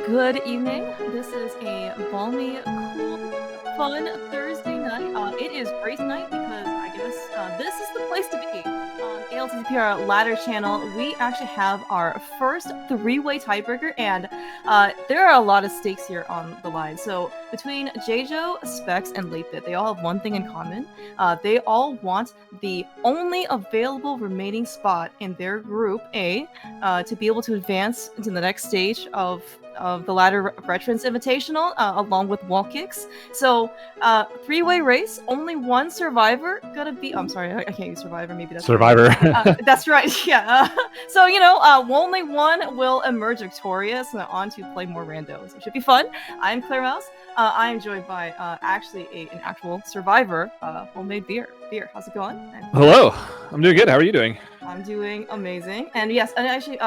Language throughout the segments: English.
Good evening. This is a balmy, cool, fun Thursday night. It is race night because I guess this is the place to be. On ALTCPR ladder channel, we actually have our first three-way tiebreaker, and there are a lot of stakes here on the line. So between Jaejo, Specks, and latebit, they all have one thing in common. They all want the only available remaining spot in their group A to be able to advance into the next stage of the ladder Retrance Invitational, along with wall kicks. So, three-way race, only one survivor gonna be. I'm sorry, I can't use survivor. Maybe that's survivor. That's right. Yeah. So only one will emerge victorious and on to play more randos. It should be fun. I'm Claire Mouse. I am joined by actually an actual survivor, homemade beer. Beer, how's it going? Hello, I'm doing good. How are you doing? I'm doing amazing, and yes, and actually,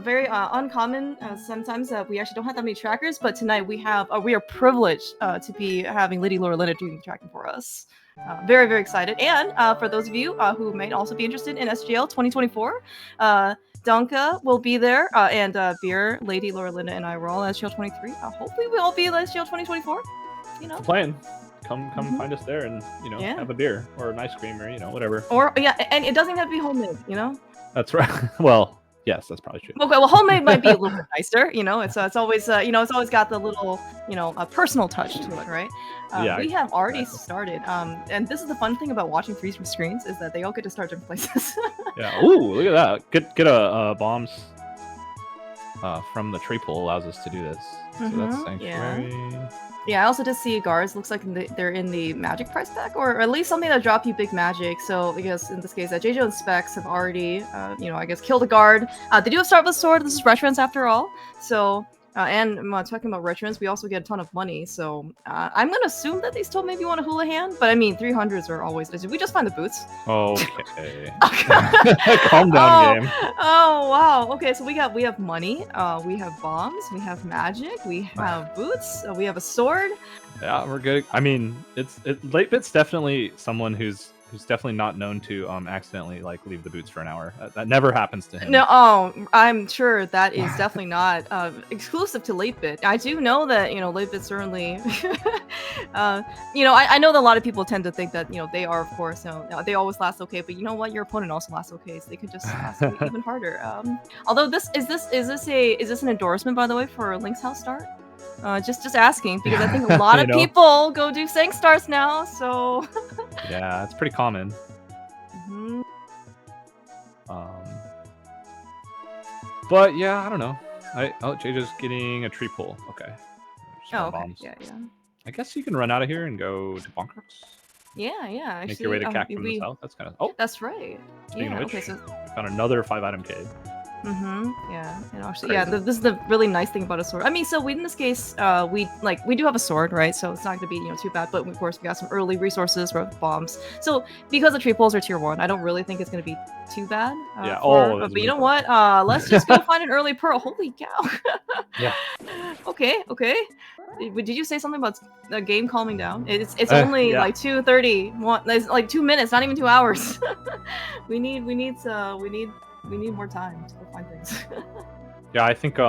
very uncommon. Sometimes we actually don't have that many trackers, but tonight we are privileged to be having Lady Laura Linda doing the tracking for us. Very, very excited, and for those of you who may also be interested in SGL 2024, Donka will be there, and Beer, Lady Laura Linda, and I were all SGL 23. Hopefully, we'll all be at SGL 2024. You know, playing. Come find us there and have a beer or an ice cream or whatever. Or and it doesn't have to be homemade. That's right. Well, yes, that's probably true. Okay, well, homemade might be a little bit nicer. It's always it's always got the little a personal touch to it, right? Yeah, we have already started. And this is the fun thing about watching freeze screens is that they all get to start different places. Yeah. Ooh, look at that. Get a bombs from the tree pool allows us to do this. So that's sanctuary. Yeah, I also did see guards. Looks like they're in the magic price pack, or at least something that drop you big magic. So I guess in this case, Jaejo and Specks have already, I guess killed a guard. They do have start with a sword. This is Retrance after all. So, and talking about Retrance, we also get a ton of money. So I'm gonna assume that they still maybe want a hula hand, but I mean 300s are always. Did we just find the boots? Okay. Calm down, game. Oh wow. Okay, so we have money. We have bombs. We have magic. We have boots. We have a sword. Yeah, we're good. I mean, latebit's definitely someone who's definitely not known to accidentally leave the boots for an hour. That never happens to him. No, I'm sure that is definitely not exclusive to latebit. I do know that latebit certainly. I know that a lot of people tend to think that they are, of course, they always last okay, but you know what, your opponent also lasts okay, so they could just last even harder. Although is this an endorsement, by the way, for Link's House start? Just asking, because I think a lot of people go do Sank starts now, so. Yeah, it's pretty common. Mm-hmm. But yeah, I don't know. Jaejo's getting a tree pull. Okay. Oh, okay. Yeah. I guess you can run out of here and go to Bonkers. Yeah. Actually, make your way to Cack from the south. That's kind of. Oh, that's right. Speaking of which, we found another 5-item cave. Yeah, and actually, this is the really nice thing about a sword. I mean, so in this case, we do have a sword, right? So it's not gonna be too bad. But of course, we got some early resources for bombs. So because the tree pulls are tier 1, I don't really think it's gonna be too bad. Yeah. But you know what? Let's just go find an early pearl. Holy cow! Yeah. Okay. Did you say something about the game calming down? It's only 2:30. It's like 2 minutes, not even 2 hours. we need more time to go find things. Yeah, I think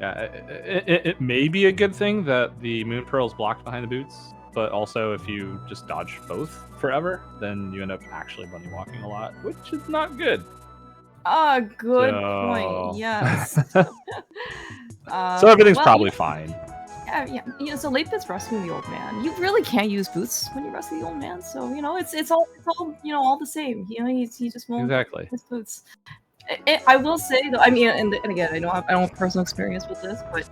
it may be a good thing that the moon pearl is blocked behind the boots, but also if you just dodge both forever, then you end up actually bunny walking a lot, which is not good. Good point. Yes. So everything's probably fine. Yeah. So latebit's rescuing the old man. You really can't use boots when you rescue the old man. So it's all all the same. He just won't use boots. I will say though, I mean, and again, I don't have personal experience with this, but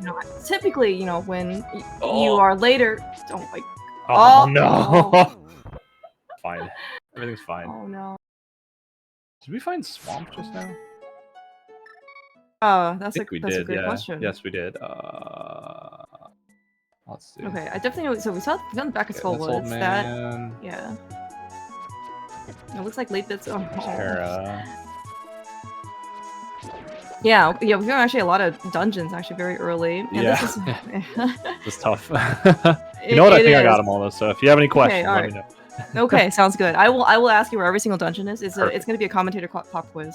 typically, when you are later, don't like. Oh no! Fine, everything's fine. Oh no! Did we find swamp just now? That's a great question. Yes, we did. Let's see. Okay, I definitely know. So we found the back of Skull Woods. That yeah. It looks like latebit's. Yeah, we found actually a lot of dungeons actually very early. And yeah, this is it's tough. You know what? I think I got them all though. So if you have any questions, let me know. Okay, sounds good. I will ask you where every single dungeon is. It's going to be a commentator pop quiz.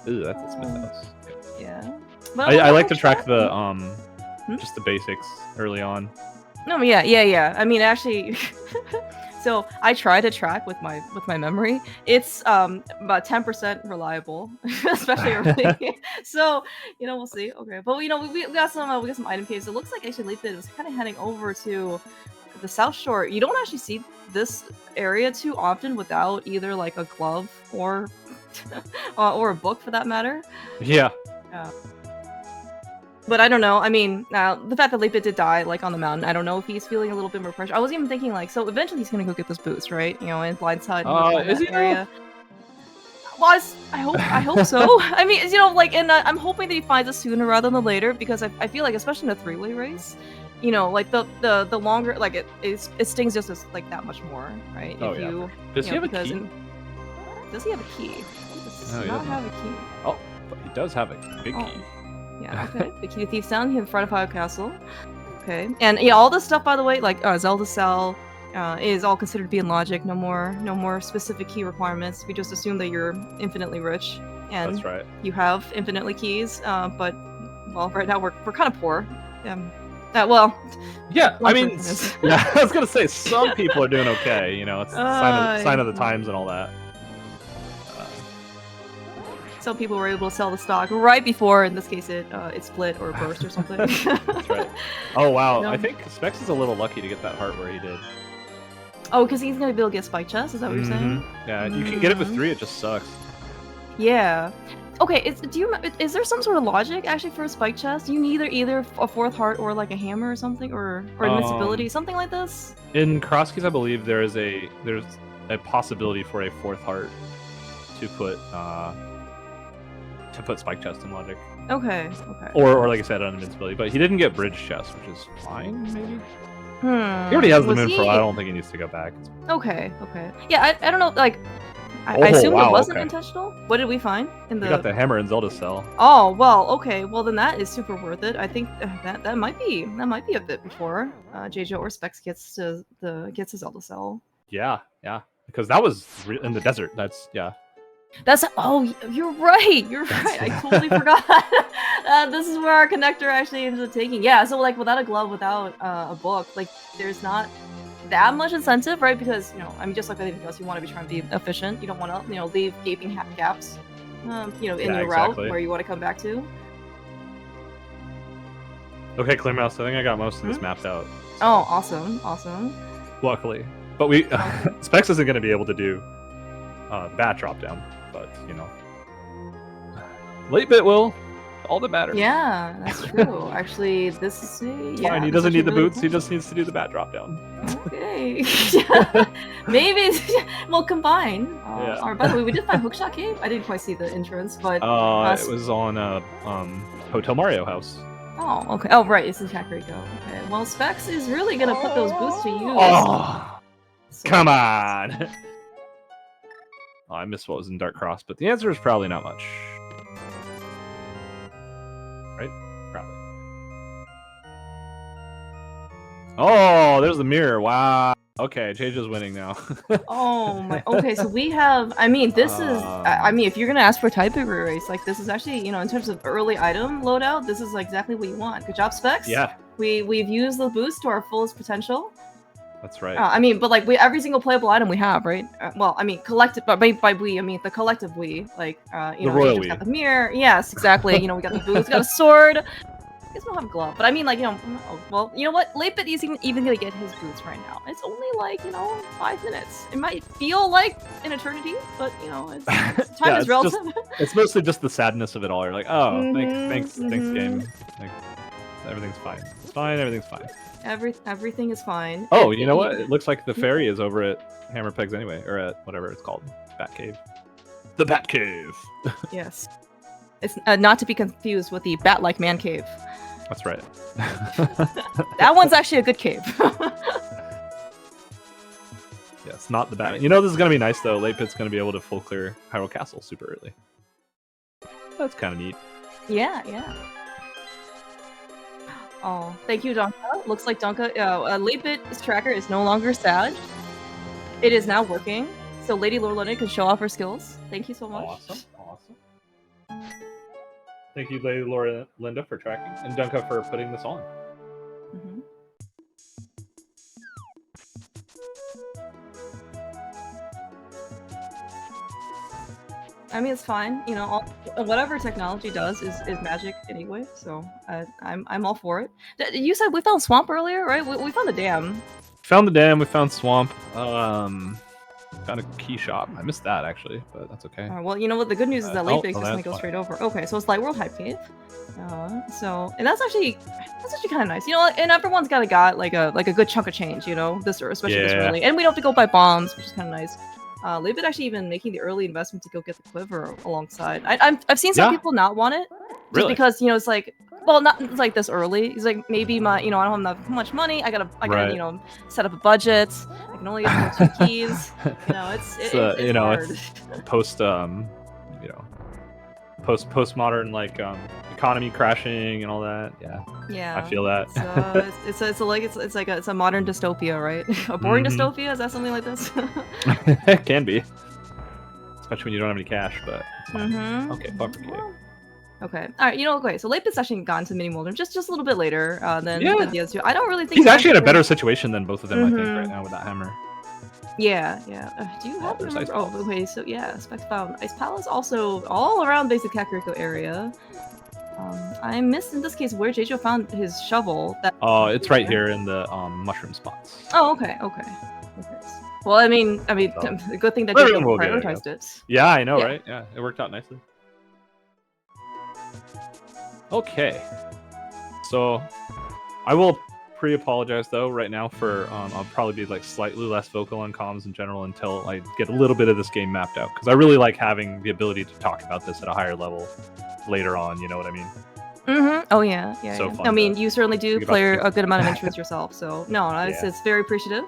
Ooh, that's a Smith house. Yeah. I like to track the just the basics early on. No, yeah. I mean, actually, so I try to track with my memory. It's about 10% reliable, especially early. So we'll see. Okay, but we got some item caves. It looks like actually Latebit is kind of heading over to the South Shore. You don't actually see this area too often without either like a glove or or a book for that matter. Yeah. But I don't know. I mean, the fact that Latebit did die, like, on the mountain, I don't know if he's feeling a little bit more pressure. I was even thinking, like, so eventually he's gonna go get those boots, right? And blindside Is that he area. Well, I hope so. I mean, like, and I'm hoping that he finds it sooner rather than later, because I feel like, especially in a three-way race, like, the longer, like, it stings just as, like, that much more, right? Oh, if yeah. Does he have a key? Does he have a key? He does not have a key. Oh, but he does have a big key. Yeah, okay. The key to Thief's Town in front of High Castle. Okay. And yeah, all this stuff, by the way, like Zelda Cell, is all considered to be in logic. No more specific key requirements. We just assume that you're infinitely rich and That's right. you have infinitely keys. But well, right now we're kind of poor. Well. Yeah, I mean, yeah, I was gonna say some people are doing okay. It's sign of the times and all that. Some people were able to sell the stock right before, in this case, it split or burst or something. That's right. Oh wow, I think Specks is a little lucky to get that heart where he did. Oh, because he's gonna be able to get spike chest. Is that what you're saying? Yeah, you can get it with 3. It just sucks. Yeah. Okay. Is there some sort of logic actually for a spike chest? You need either a 4th heart or like a hammer or something, or invincibility, something like this. In Cross Keys, I believe there's a possibility for a 4th heart to put spike chest in logic. Okay. Or like I said, on invincibility, but he didn't get bridge chest, which is fine, maybe. He already has the moon pearl. I don't think he needs to go back. Okay. Yeah, I don't know. Like, I assume it wasn't intentional. What did we find in the? We got the hammer in Zelda Cell. Oh well, okay. Well then that is super worth it. I think that might be a bit before Jaejo or Specks gets to his Zelda Cell. Yeah, because that was in the desert. That's you're right. I totally forgot. This is where our connector actually ended up taking. Yeah, so like without a glove, without a book, like there's not that much incentive, right? Because I mean, just like anything else, you want to be trying to be efficient. You don't want to leave gaping gaps, in your route where you want to come back to. Okay, Clear Mouse. I think I got most of this mapped out. So. Oh, awesome. Luckily, but Specks isn't going to be able to do bat drop down, but Latebit will. All that matters. Yeah, that's true. Actually, this is fine. He doesn't need the boots. He just needs to do the bat drop down. Okay. Maybe we'll combine. Or by the way, we did find Hookshot Cave. I didn't quite see the entrance, but it was on Hotel Mario House. Oh, okay. Oh, right. It's in Tiebreaker. Okay. Well, Specks is really gonna put those boots to use. Oh, come on. Oh, I missed what was in Dark Cross, but the answer is probably not much. Right? Probably. Oh, there's the mirror. Wow. Okay, Jaejo's winning now. Oh my. Okay, so we have. I mean, this is. I mean, if you're gonna ask for a Tiebreaker race, like this is actually, in terms of early item loadout, this is like exactly what you want. Good job, Specks. Yeah. We've used the boost to our fullest potential. That's right. I mean, but like every single playable item we have, right? Well, I mean, collective, but by we, I mean the collective we. Like, the royal we. Got the mirror. Yes, exactly. We got the boots, we got a sword. I guess we'll have a glove, but I mean, like, well, you know what? Latebit isn't even gonna get his boots right now. It's only like, 5 minutes. It might feel like an eternity, but time is relative. It's mostly just the sadness of it all. You're like, oh, thanks, game. Like, everything's fine. It's fine. Everything's fine. Everything is fine. Oh, you know what? It looks like the fairy is over at Hammer Pegs anyway, or at whatever it's called, Bat Cave. The Bat Cave. Yes, it's not to be confused with the bat-like man cave. That's right. That one's actually a good cave. Yes, not the bat. This is gonna be nice though. Latebit's gonna be able to full clear Hyrule Castle super early. That's kind of neat. Yeah. Oh, thank you, Donka. Looks like Donka, Latebit's tracker is no longer sad. It is now working, so Lady Lorelena can show off her skills. Thank you so much. Awesome. Thank you, Lady Laura Linda, for tracking, and Dunka for putting this on. Mm-hmm. I mean, it's fine. You know, whatever technology does is magic anyway. So I'm all for it. You said we found swamp earlier, right? We found the dam. Found the dam. We found swamp. Found a key shop. I missed that actually, but that's okay. Well, you know what? The good news is that latebit just gonna go fine. straight over. Okay, so it's Light World Hype Cave. So and that's actually kind of nice. You know, and everyone's got like a good chunk of change. You know, especially this early, and we don't have to go buy bombs, which is kind of nice. Latebit actually even making the early investment to go get the quiver alongside. I've seen some people not want it, just because, you know, it's like, well, not like this early. It's like, maybe you know, I don't have much money. I gotta you know, set up a budget. I can only get 2 keys. You know, it's you know, hard. It's post you know, postmodern like economy crashing and all that. Yeah, I feel that. It's like a modern dystopia, right? A boring dystopia? Is that something like this? It can be, especially when you don't have any cash. But it's fine. Okay, buffer cave. Okay. All right. You know. Okay. So latebit's actually gone to mini Molden just a little bit later than the other two. I don't really think he's actually in a better situation than both of them. I think right now with that hammer. Yeah. Do you happen to remember? Oh, okay. So yeah, Specks found Ice Palace, also all around basic Kakariko area. I missed in this case where Jaejo found his shovel. It's right here in the mushroom spots. Oh, okay. Well, I mean, a good thing that Jaejo prioritized it. Yeah, I know, right? Yeah, it worked out nicely. Okay, so I will pre-apologize though right now for I'll probably be like slightly less vocal on comms in general until I get a little bit of this game mapped out, because I really like having the ability to talk about this at a higher level later on. You know what I mean? Oh yeah. I mean, you certainly do play a good amount of instruments yourself, so no, it's very appreciative.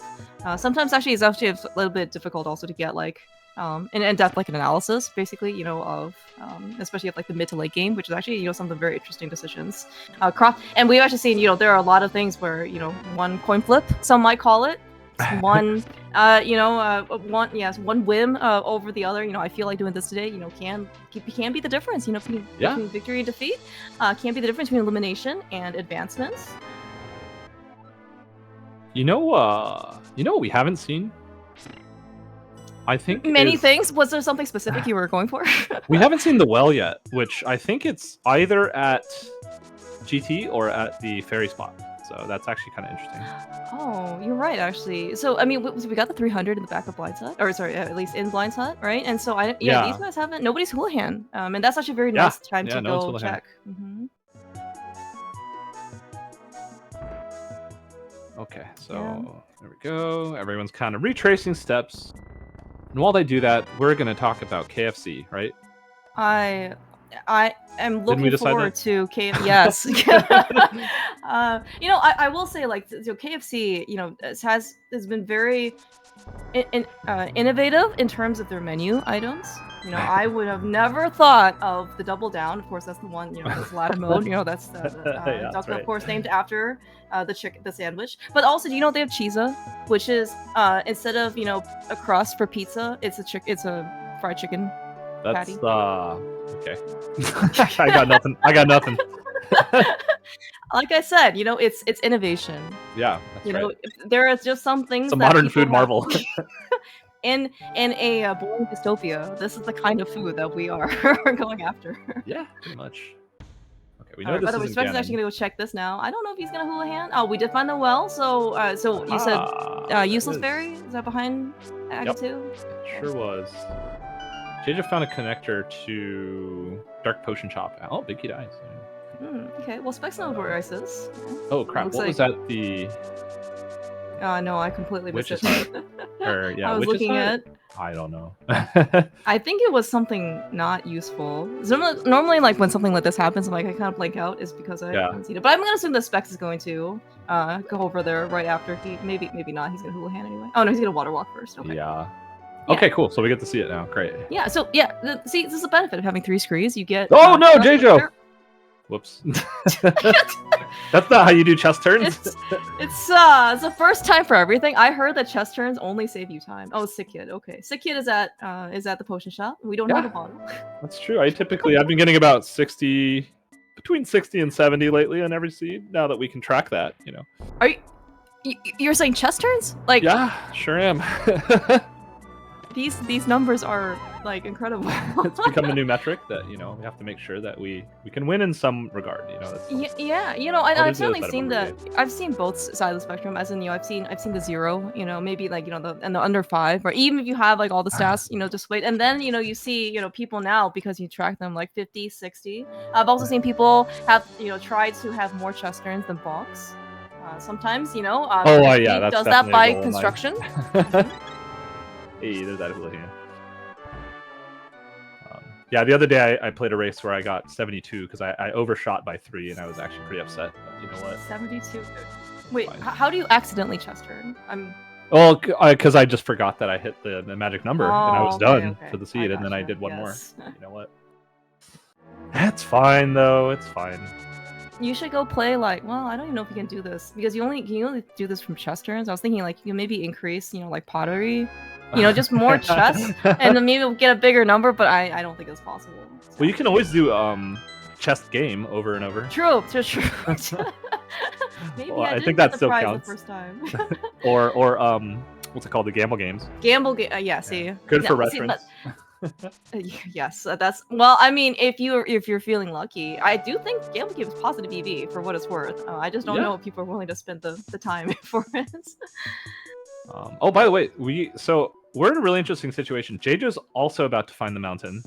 Sometimes actually it's actually a little bit difficult also to get like in-depth like an analysis, basically, you know, of especially of like the mid to late game, which is actually, you know, some of the very interesting decisions. And we've actually seen, you know, there are a lot of things where, you know, one coin flip, some might call it, one one whim over the other. You know, I feel like doing this today, you know, can be the difference, you know, between victory and defeat. Can be the difference between elimination and advancements. You know what we haven't seen? I think many things. Was there something specific you were going for? We haven't seen the well yet, which I think it's either at GT or at the ferry spot. So that's actually kind of interesting. Oh, you're right, actually. So I mean, we got the 300 in the back of Blind's Hut, or sorry, at least in Blind's Hut, right? And so these guys haven't. Nobody's Houlihan, and that's actually a very nice time to go check. Okay, so there we go. Everyone's kind of retracing steps. And while they do that, we're going to talk about KFC, right? I am looking forward to KFC. Yes. You know, I will say, like, so KFC, you know, has been very innovative in terms of their menu items. You know, I would have never thought of the double down. Of course, that's the one, you know, that's ladder mode. You know, that's duck, of course, named after the sandwich. But also, do you know they have Cheesa, which is instead of, you know, a crust for pizza, it's a fried chicken patty. Okay. I got nothing. Like I said, you know, it's innovation. Yeah, that's right. There are just some things. It's a modern food marvel. In a boring dystopia, this is the kind of food that we are going after. Yeah, pretty much. Okay, we know this. By the way, Specks is actually gonna go check this now. I don't know if he's gonna Houlihan. Oh, we did find the well. So you said useless berry. Is that behind Act 2? It sure was. Jaejo found a connector to Dark Potion Shop. Oh, Big Kid Ice. Okay, well, Specks knows where Ice is. Oh crap! What was that? The no, I completely missed it. I was looking at. I don't know. I think it was something not useful. So normally, like when something like this happens, I'm like, I kind of blank out, is because I haven't seen it. But I'm gonna assume that Specks is going to go over there right after he maybe not. He's gonna Houlihan anyway. Oh no, he's gonna water walk first. Okay. Yeah. Okay, cool. So we get to see it now. Great. Yeah. So see, this is the benefit of having 3 screens. You get. Oh no, Jaejo! Whoops. That's not how you do chest turns. It's the first time for everything. I heard that chest turns only save you time. Oh, Sick Kid. Okay, Sick Kid is at the potion shop. We don't have a bottle. That's true. I've been getting about 60 between 60 and 70 lately on every seed. Now that we can track that, you know. Are you're saying chest turns? Like Yeah, sure am. these numbers are like incredible. It's become a new metric that we have to make sure that we can win in some regard. That's yeah, I've certainly seen the I've seen both sides of the spectrum. As in, I've seen the 0. Maybe like the under 5, or even if you have like all the stats, just wait, and then you see people now, because you track them, like 50, 60. I've also seen people have tried to have more chest turns than box. Sometimes yeah, that's does that by construction. Hey, there's that hula hand. Yeah, the other day I played a race where I got 72 because I overshot by 3, and I was actually pretty upset. But you know what? 72. Wait, how do you accidentally chest turn? Well, because I just forgot that I hit the magic number, and I was done for the seed, and then I did one more. You know what? That's fine though. It's fine. You should go play like, well, I don't even know if you can do this, because you only do this from chest turns. I was thinking like you can maybe increase, like pottery. Just more chess, and then maybe we'll get a bigger number, but I don't think it's possible. So. Well, you can always do chest game over and over. True. Maybe well, I think that still prize counts. The first time. or what's it called? The gamble games. Gamble game. Yeah. See. Good for reference. Yes, that's well. I mean, if you're feeling lucky, I do think gamble game is positive EV for what it's worth. I just don't know if people are willing to spend the time for it. Oh, by the way, we're in a really interesting situation. Jaejo's also about to find the mountain,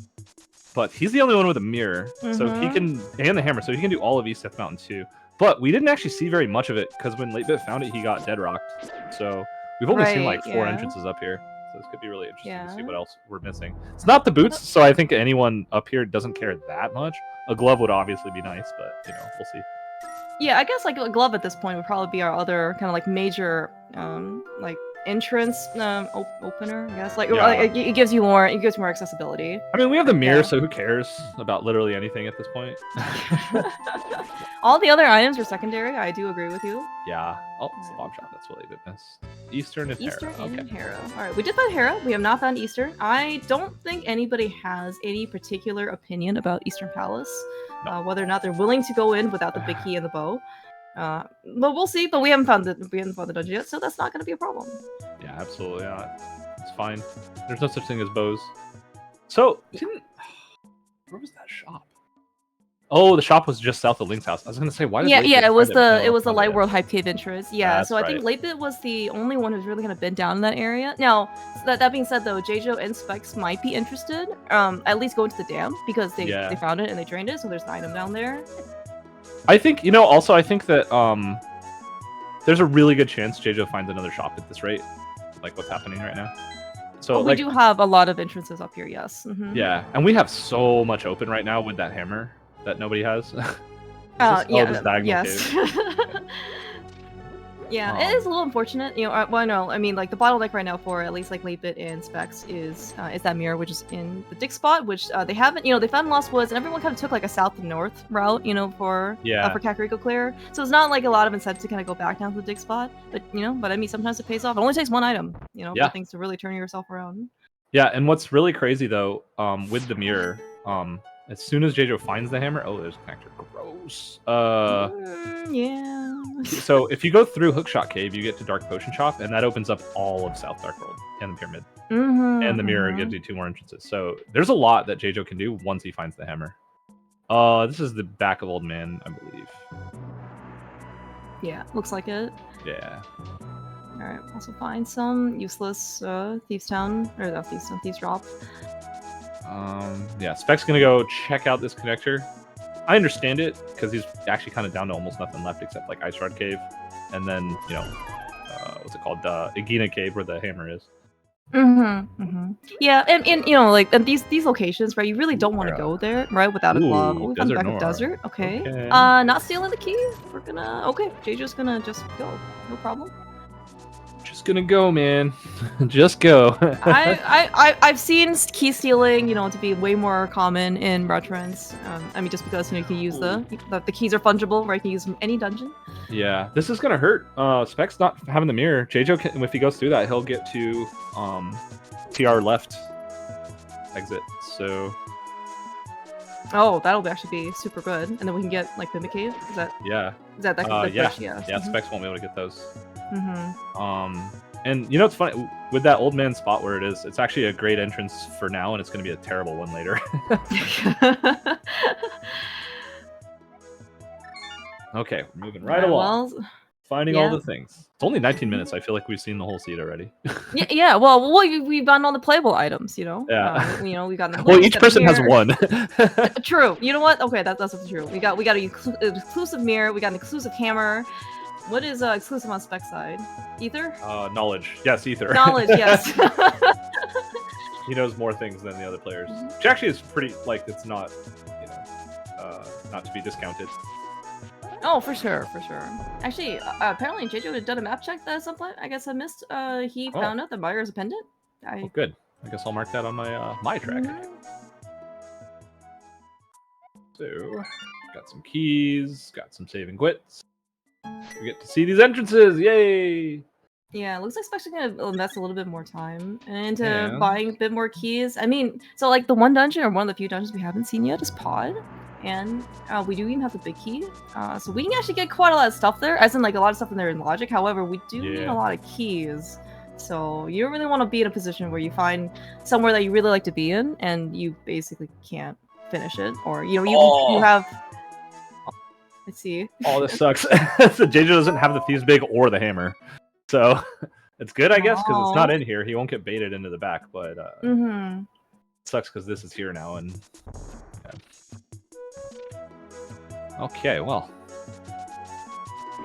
but he's the only one with a mirror, so he can, and the hammer, so he can do all of East Death Mountain too. But we didn't actually see very much of it, because when latebit found it, he got deadrocked. So we've only seen like 4 entrances up here. So this could be really interesting to see what else we're missing. It's not the boots, so I think anyone up here doesn't care that much. A glove would obviously be nice, but we'll see. Yeah, I guess like a glove at this point would probably be our other kind of like major like entrance opener, I guess. Like it gives you more accessibility. I mean, we have the mirror, so who cares about literally anything at this point? All the other items are secondary. I do agree with you. Yeah. Oh, it's the bomb shot. That's what they missed. Eastern and Harrow. All right, we just found Harrow. We have not found Eastern. I don't think anybody has any particular opinion about Eastern Palace. No. Whether or not they're willing to go in without the big key and the bow. But we'll see. But we haven't found the dungeon yet, so that's not going to be a problem. Yeah, absolutely not. It's fine. There's no such thing as bows. So, where was that shop? Oh, the shop was just south of Link's house. I was going to say, why did it was the Light World Hype Cave entrance. Yeah, so I think latebit was the only one who's really going to been down in that area. Now, that being said, though, Jaejo and Specks might be interested, at least going to the dam, because they found it and they drained it, so there's an item down there. I think, also, I think that there's a really good chance Jaejo finds another shop at this rate, like what's happening right now. So we do have a lot of entrances up here, yes. Yeah, and we have so much open right now with that hammer that nobody has. Yes. Yeah, it is a little unfortunate. Well, no, I mean, like the bottleneck right now for at least like latebit and Specks is that mirror, which is in the dig spot, which they haven't. They found Lost Woods, and everyone kind of took like a south to north route, for Kakariko clear. So it's not like a lot of incentive to kind of go back down to the dig spot. But I mean, sometimes it pays off. It only takes one item, for things to really turn yourself around. Yeah, and what's really crazy though, with the mirror, as soon as Jaejo finds the hammer, there's a connector. Gross. Yeah. So if you go through Hookshot Cave, you get to Dark Potion Shop, and that opens up all of South Dark World and the Pyramid. And the mirror gives you 2 more entrances. So there's a lot that Jaejo can do once he finds the hammer. This is the back of Old Man, I believe. Yeah, looks like it. Yeah. Alright, also find some useless Thieves Town, or not Thieves Town, Thieves Drop. Yeah, Spec's gonna go check out this connector. I understand it, because he's actually kind of down to almost nothing left except like Ice Shard Cave, and then, what's it called? Igina Cave, where the hammer is. Yeah, and and these locations, right, you really don't want to go there, right, without a glove. We found the back of desert. Okay. Not stealing the key. We're gonna Jaejo's gonna just go. No problem. Just gonna go, man. Just go. I've seen key stealing, to be way more common in Retrance. I mean, just because you can use the keys are fungible, right? You can use them in any dungeon. Yeah, this is gonna hurt. Spec's not having the mirror. Jaejo can, if he goes through that, he'll get to TR left exit. So Oh, that'll actually be super good. And then we can get like the cave. Is that Yeah. that the Yeah. bridge? Yeah. Yeah. Specks won't be able to get those. Mm-hmm. And you know what's funny with that old man spot where it is? It's actually a great entrance for now, and it's going to be a terrible one later. Okay, we're moving right along. Well, Finding all the things. It's only 19 minutes. I feel like we've seen the whole seed already. yeah. Well, we've gotten all the playable items. You know. Yeah. We got the. Well, each person has one. True. You know what? Okay, that's true. We got an exclusive mirror. We got an exclusive hammer. What is exclusive on Spec side? Ether? Knowledge. Yes, Ether. Knowledge, yes. He knows more things than the other players. Which actually is pretty, like, it's not, not to be discounted. Oh, for sure. Actually, apparently Jaejo had done a map check at some point. I guess I missed. He found out that Meyer is a pendant. Oh, good. I guess I'll mark that on my my track. So, got some keys, got some saving quits. We get to see these entrances, yay! Yeah, it looks like Specks gonna invest a little bit more time into buying a bit more keys. I mean, so like the one dungeon or one of the few dungeons we haven't seen yet is Pod, and we do even have the big key. So we can actually get quite a lot of stuff there, as in like a lot of stuff in there in logic. However, we do need a lot of keys. So you don't really want to be in a position where you find somewhere that you really like to be in, and you basically can't finish it, or you have. Let's see. Oh, this sucks. So Jaejo doesn't have the Thieves' Big or the hammer. So it's good, I guess, because it's not in here. He won't get baited into the back, but it sucks because this is here now. And okay, well.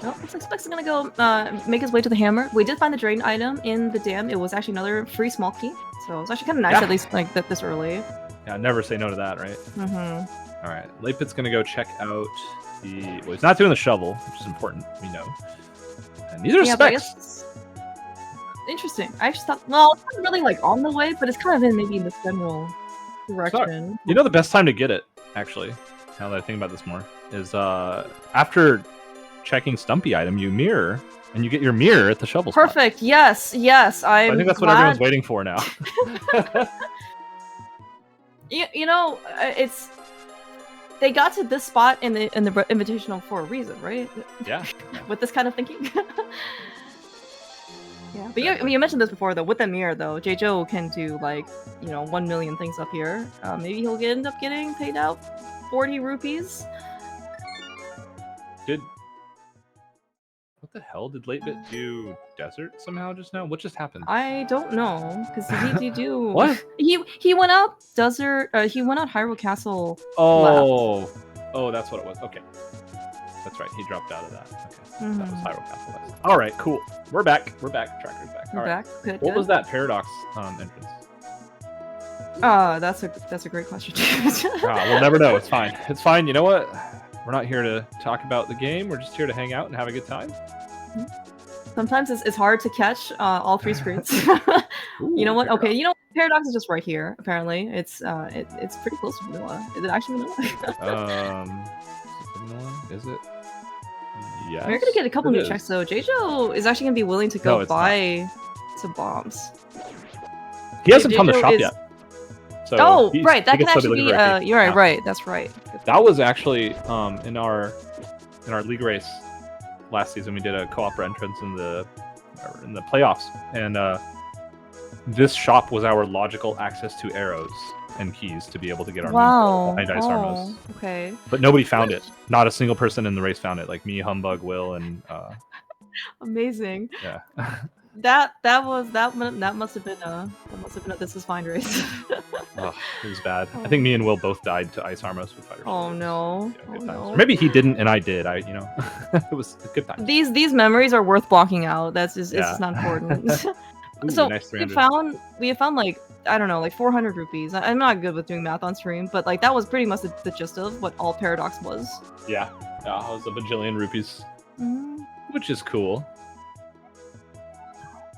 Well, looks like Specks is gonna go make his way to the hammer. We did find the drain item in the dam. It was actually another free small key, so it's actually kind of nice at least like this early. Yeah, never say no to that, right? All right, latebit's gonna go check out the. Well, he's not doing the shovel, which is important. We know. And these are Specks. Interesting. I actually thought, well, it's not really like on the way, but it's kind of in maybe in this general direction. Sorry. You know the best time to get it, actually, now that I think about this more, is after checking Stumpy item, you mirror, and you get your mirror at the shovel spot. Perfect. Yes. I think that's what everyone's waiting for now. you know, it's. They got to this spot in the Invitational for a reason, right? Yeah. With this kind of thinking. Yeah, but you mentioned this before though. With the mirror though, Jaejo can do like 1 million things up here. Maybe he'll end up getting paid out 40 rupees. What the hell did latebit do? Desert somehow just now? What just happened? I don't know, because he did do what? He went up desert. He went out Hyrule Castle. Oh, left. Oh, that's what it was. Okay, that's right. He dropped out of that. Okay, that was Hyrule Castle left. All right, cool. We're back. Tracker's back. All right. Good. What was that Paradox entrance? That's a great question. We'll never know. It's fine. It's fine. You know what? We're not here to talk about the game. We're just here to hang out and have a good time. Sometimes it's hard to catch all three screens. Ooh, you know what? Paradox. Okay, Paradox is just right here. Apparently, it's pretty close to vanilla. Is it actually vanilla? Is it? Yes. We're gonna get a couple new checks though. Jaejo is actually gonna be willing to go buy some bombs. He hasn't come to shop yet. So right. That can actually be. You're right. That's right. That was actually in our league race last season. We did a co-op entrance in the playoffs, and this shop was our logical access to arrows and keys to be able to get our behind Ice Armos. Okay. But nobody found it. Not a single person in the race found it. Like me, Humbug, Will, and. Amazing. Yeah. That must have been a This Is Fine race. Oh, it was bad. I think me and Will both died to Ice Armos with fighters. Oh no. No. Or maybe he didn't and I did. It was a good time. These memories are worth blocking out. It's just not important. Ooh, so nice we found like, I don't know, like 400 rupees. I'm not good with doing math on stream, but like that was pretty much the gist of what all Paradox was. Yeah, it was a bajillion rupees, which is cool.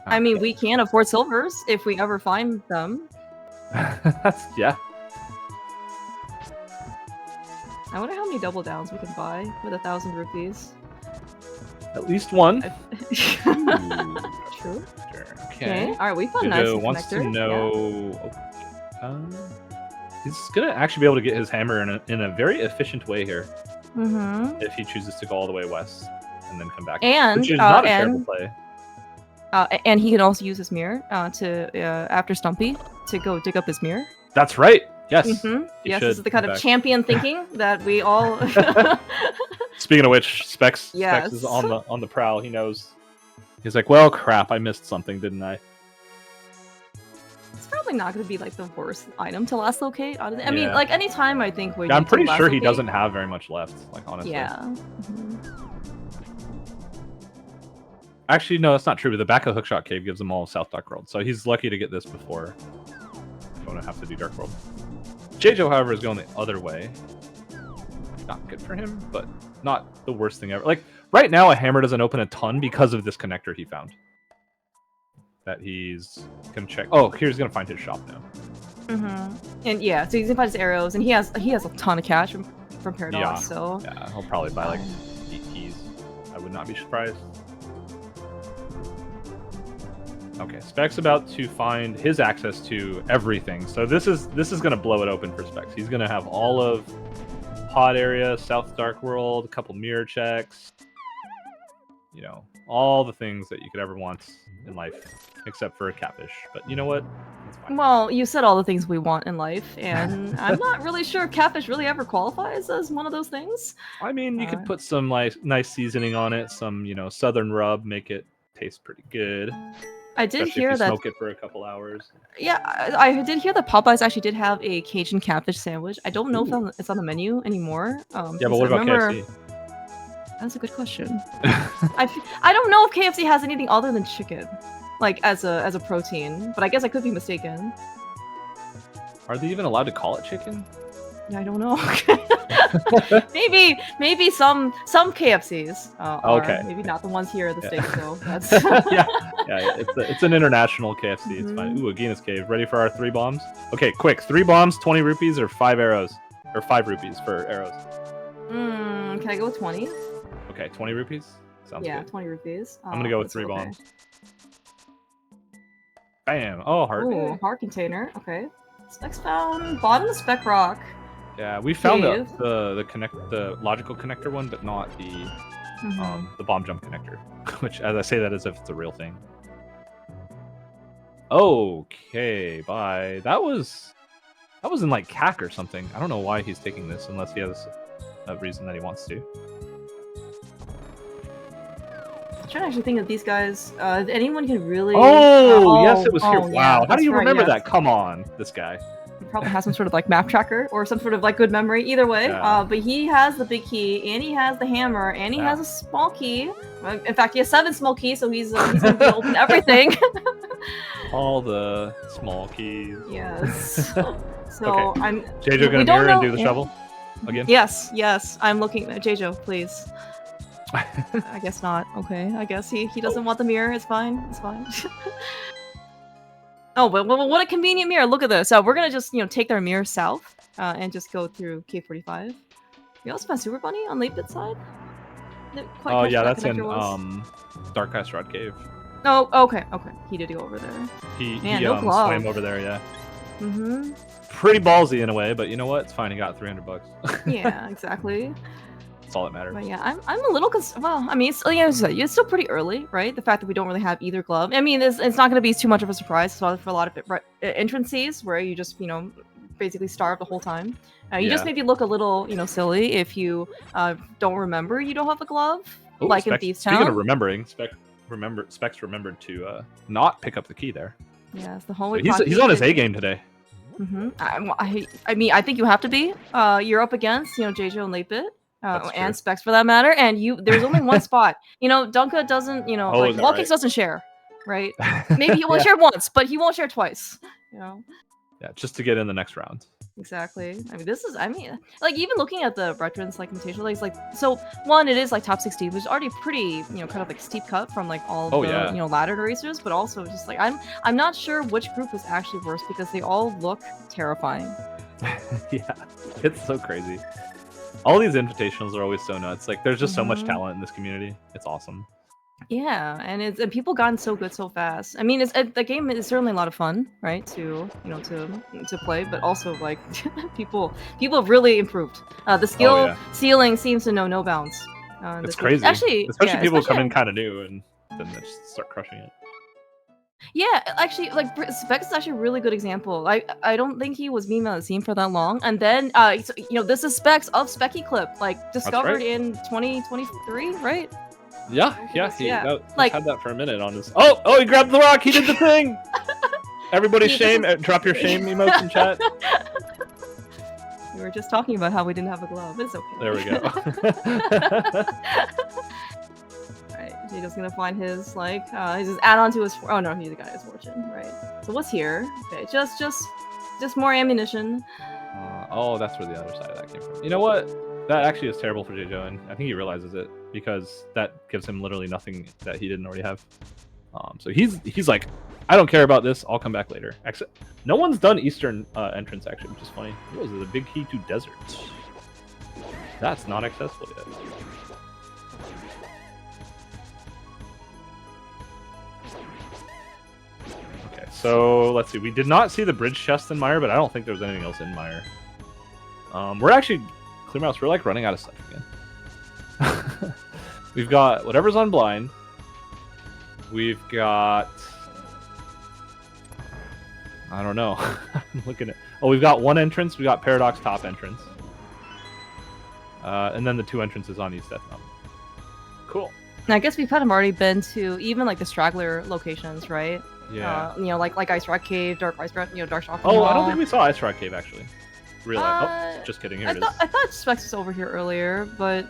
I mean, we can afford silvers if we ever find them. Yeah. I wonder how many double downs we can buy with 1,000 rupees. At least one. True. Okay. All right, we found nice wants connector. to know. He's gonna actually be able to get his hammer in a very efficient way here. If he chooses to go all the way west and then come back, And which is not a terrible play. And he can also use his mirror to after Stumpy to go dig up his mirror. That's right. Yes. Yes, this is the kind of champion thinking that we all. Speaking of which, Specks is on the prowl. He knows. He's like, well, crap, I missed something, didn't I? It's probably not going to be like the worst item to last locate. I mean, like anytime I think we. I'm pretty sure he doesn't have very much left. Like honestly. Yeah. Actually, no, that's not true. But the back of Hookshot Cave gives him all South Dark World, so he's lucky to get this before going to have to do Dark World. Jaejo, however, is going the other way. Not good for him, but not the worst thing ever. Like right now, a hammer doesn't open a ton because of this connector he found. That he's gonna check. Oh, here's gonna find his shop now. And yeah, so he's gonna find his arrows, and he has a ton of cash from Paradox. So yeah, he'll probably buy like 8 keys. I would not be surprised. Okay, Specks about to find his access to everything. So this is gonna blow it open for Specks. He's gonna have all of Pod Area, South Dark World, a couple mirror checks. You know, all the things that you could ever want in life, except for a catfish. But you know what? It's fine. Well, you said all the things we want in life, and I'm not really sure catfish really ever qualifies as one of those things. I mean, you could put some like nice seasoning on it, some southern rub, make it taste pretty good. I did hear that. Smoke it for a couple hours. Yeah, I did hear that Popeyes actually did have a Cajun catfish sandwich. I don't know if it's on the menu anymore. Yeah, but what about KFC? That's a good question. I don't know if KFC has anything other than chicken, like as a protein. But I guess I could be mistaken. Are they even allowed to call it chicken? I don't know. maybe some KFCs are. Okay. Maybe not the ones here at the States, though. That's yeah, it's an international KFC. It's fine. Ooh, a Guinness cave. Ready for our 3 bombs? Okay, quick. 3 bombs, 20 rupees, or 5 arrows, or 5 rupees for arrows. Can I go with 20? Okay, 20 rupees. Sounds good. Yeah, 20 rupees. I'm gonna go with 3 bombs. Bam! Oh, heart. Ooh, heart container. Okay. Specks found bottom of Spec Rock. Yeah, we found the logical connector one, but not the bomb jump connector. Which, as I say that as if it's a real thing. Okay, bye. That was in like CAC or something. I don't know why he's taking this unless he has a reason that he wants to. I'm trying to actually think of these guys. Anyone can really. Oh, yes, it was here. Wow, yeah, how do you remember that? Come on, this guy. Probably has some sort of like map tracker or some sort of like good memory. Either way, but he has the big key and he has the hammer and he has a small key. In fact, he has 7 small keys, so he's gonna be open everything. All the small keys. Yes. So okay. I'm. Jaejo gonna mirror and do the shovel again? Yes. I'm looking at Jaejo, please. I guess not. Okay. I guess he doesn't want the mirror. It's fine. It's fine. Oh, but what a convenient mirror! Look at this. So we're gonna just take their mirror south and just go through K45. We also found Super Bunny on latebit side. Oh yeah, that's in Dark Ice Rod Cave. Oh, okay. He did go over there. He swam over there, yeah. Pretty ballsy in a way, but you know what? It's fine. He got $300. Yeah, exactly. That's all that matters. But yeah, I'm a little well, I mean, it's still pretty early, right? The fact that we don't really have either glove. I mean, it's not going to be too much of a surprise for a lot of entrances where you just, basically starve the whole time. You just maybe look a little, silly if you don't remember you don't have a glove, like in Thieves Town. Speaking of remembering, Specks remembered to not pick up the key there. Yeah, it's the whole way. He's on his A game today. I mean, I think you have to be. You're up against, Jaejo and latebit. And Specks for that matter, and there's only one spot. Dunka doesn't, Wallkicks doesn't share, right? Maybe he will share once, but he won't share twice. Yeah, just to get in the next round. Exactly. I mean, like even looking at the Retrance like Invitational, like so one, it is like top 16, which is already pretty, kind of like steep cut from like all the laddered racers, but also just like I'm not sure which group is actually worse because they all look terrifying. Yeah, it's so crazy. All these invitationals are always so nuts. Like, there's just so much talent in this community. It's awesome. Yeah, and people gotten so good so fast. I mean, the game is certainly a lot of fun, right? To to play, but also like people have really improved. The Oh skill yeah, ceiling seems to know no bounds. In it's this game. crazy. Actually, Especially yeah, people come in especially kind of new and then they just start crushing it. yeah, actually, like Specks is actually a really good example. I don't think he was being on the scene for that long, and then this is Specks of Specky Clip, like That's discovered right. in 2023, right? Yeah, Yes, he yeah, he's like had that for a minute on his. Oh, he grabbed the rock. He did the thing. Everybody, this shame! is Drop your shame emotes in chat. we were just talking about how we didn't have a glove. It's okay. There we go. Alright, Jaejo's gonna find his his add-on to his. Oh no, he got his fortune, right? So what's here? Okay, just more ammunition. Oh, that's where the other side of that came from. You know what? That actually is terrible for Jaejo, and I think he realizes it because that gives him literally nothing that he didn't already have. So he's like, I don't care about this. I'll come back later. Except no one's done Eastern entrance actually, which is funny. What was it? The big key to desert. That's not accessible yet. Okay, so let's see. We did not see the bridge chest in Mire, but I don't think there was anything else in Mire. We're actually clear mouse. We're like running out of stuff again. We've got whatever's on blind. We've got. I don't know. I'm looking at. Oh, we've got one entrance. We got Paradox top entrance. And then the two entrances on East Death Mountain. Cool. I guess we've kind of already been to even like the straggler locations, right? Yeah. Like Ice Rock Cave, Dark Ice Rock, Dark Shock. Oh, I don't think we saw Ice Rock Cave actually. Really? Oh, just kidding. Here it is. I thought Specks was over here earlier, but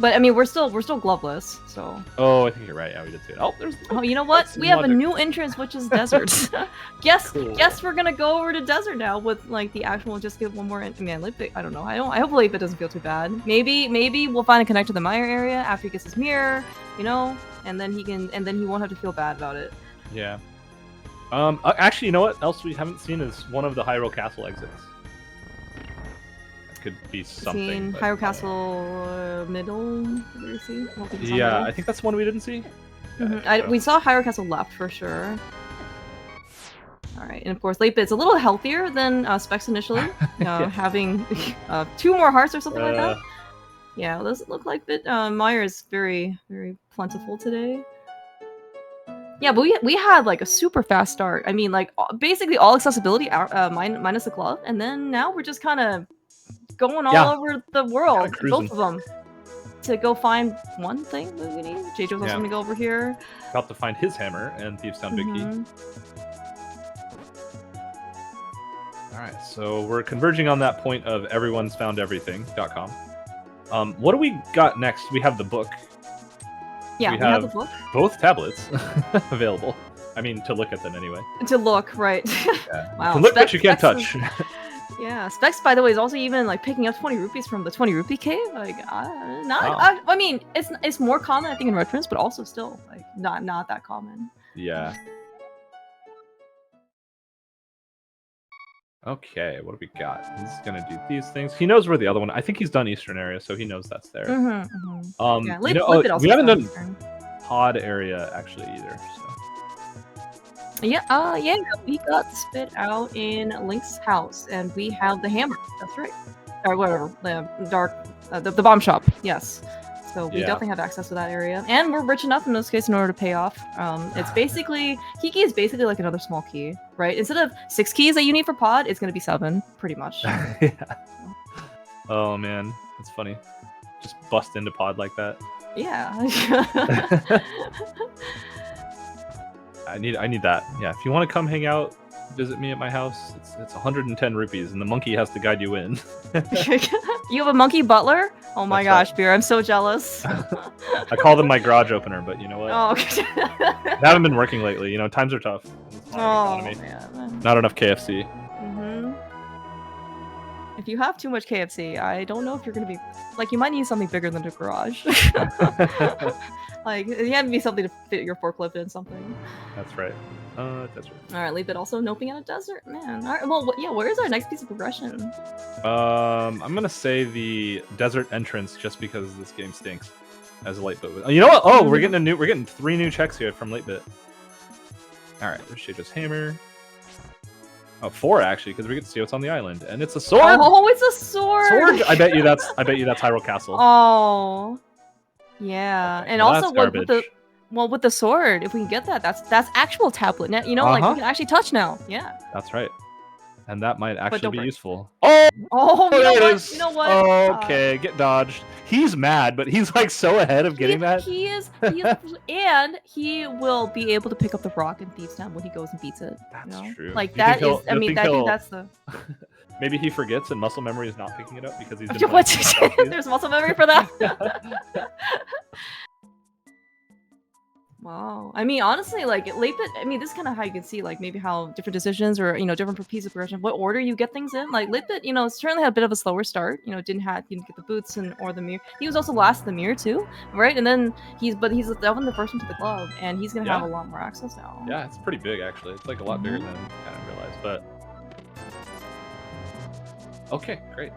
I mean we're still gloveless, so. Oh, I think you're right. Yeah, we did see it. Oh, there's. Oh, you know what? We have a new entrance, which is desert. Guess we're gonna go over to desert now with like the actual. Just get one more. Man, latebit. I don't know. I hope latebit doesn't feel too bad. Maybe we'll find a connect to the Mire area after he gets his mirror, and then he won't have to feel bad about it. Yeah. Actually, you know what else we haven't seen is one of the Hyrule Castle exits. That could be something. Seen Hyrule Castle middle. What do you see? Yeah, I think that's one we didn't see. Yeah, we saw Hyrule Castle left for sure. Alright, and of course, latebit's a little healthier than Specks initially, having 2 more hearts or something like that. Yeah, it doesn't look like Mire is very, very plentiful today. Yeah, but we had like a super fast start. I mean, like basically all accessibility minus the glove, and then now we're just kind of going all over the world, both of them, to go find one thing that we need. Jaejo's also gonna go over here. About to find his hammer and Thieves' Town Big Key. Alright, so we're converging on that point of everyone's found everything.com. What do we got next? We have the book. Yeah, we have the book. Both tablets available. I mean, to look at them anyway. To look, right. Yeah. Wow. You can look, but you can't touch. Yeah, Specks, by the way, is also even like picking up 20 rupees from the 20 rupee cave. Like, I mean, it's more common, I think, in Retrance, but also still like not that common. Yeah. Okay, what do we got? He's gonna do these things. He knows where the other one. I think he's done Eastern area, so he knows that's there. Yeah, we haven't done pod area actually either. So. Yeah, we got the spit out in Link's house, and we have the hammer. That's right. Or whatever, the bomb shop. Yes. So we definitely have access to that area, and we're rich enough in this case in order to pay off. It's basically key is basically like another small key, right? Instead of 6 keys that you need for pod, it's gonna be 7, pretty much. Yeah. Oh man, that's funny. Just bust into pod like that. Yeah. I need that. Yeah, if you want to come hang out, visit me at my house, it's 110 rupees, and the monkey has to guide you in. You have a monkey butler? Oh my gosh, Beer, I'm so jealous. I call them my garage opener, but you know what? Oh, okay. They haven't been working lately. Times are tough. Man. Not enough KFC. If you have too much KFC, I don't know if you're gonna be like, you might need something bigger than a garage. Like, it had to be something to fit your forklift in something. That's right. That's right. All right, latebit also noping at a desert, man. All right, well, yeah. Where's our next piece of progression? I'm gonna say the desert entrance just because this game stinks. as a latebit. You know what? Oh, we're getting 3 new checks here from latebit. All right, there's Jaejo's hammer. Oh, 4 actually, because we get to see what's on the island, and it's a sword. Oh, it's a sword. Sword. I bet you that's Hyrule Castle. Oh, yeah, Okay, and well, also with the sword, if we can get that, that's actual tablet. Now, you know, like we can actually touch now. Yeah. That's right, and that might actually be useful. Oh, you know it what? is. You know what? Okay, get dodged. He's mad, but he's like so ahead of getting that. He is, and he will be able to pick up the rock in Thieves' Town when he goes and beats it. That's true. Like that is, I mean, I think that's the. Maybe he forgets and muscle memory is not picking it up because he's been There's muscle memory for that. Wow. I mean, honestly, like latebit. I mean, this is kind of how you can see, like maybe how different decisions or different pieces of progression, what order you get things in. Like latebit, certainly had a bit of a slower start. Didn't get the boots or the mirror. He was also last in the mirror too, right? And then he's definitely the first one to the glove, and he's gonna have a lot more access now. Yeah, it's pretty big actually. It's like a lot bigger than I kind of realized, but. Okay, great.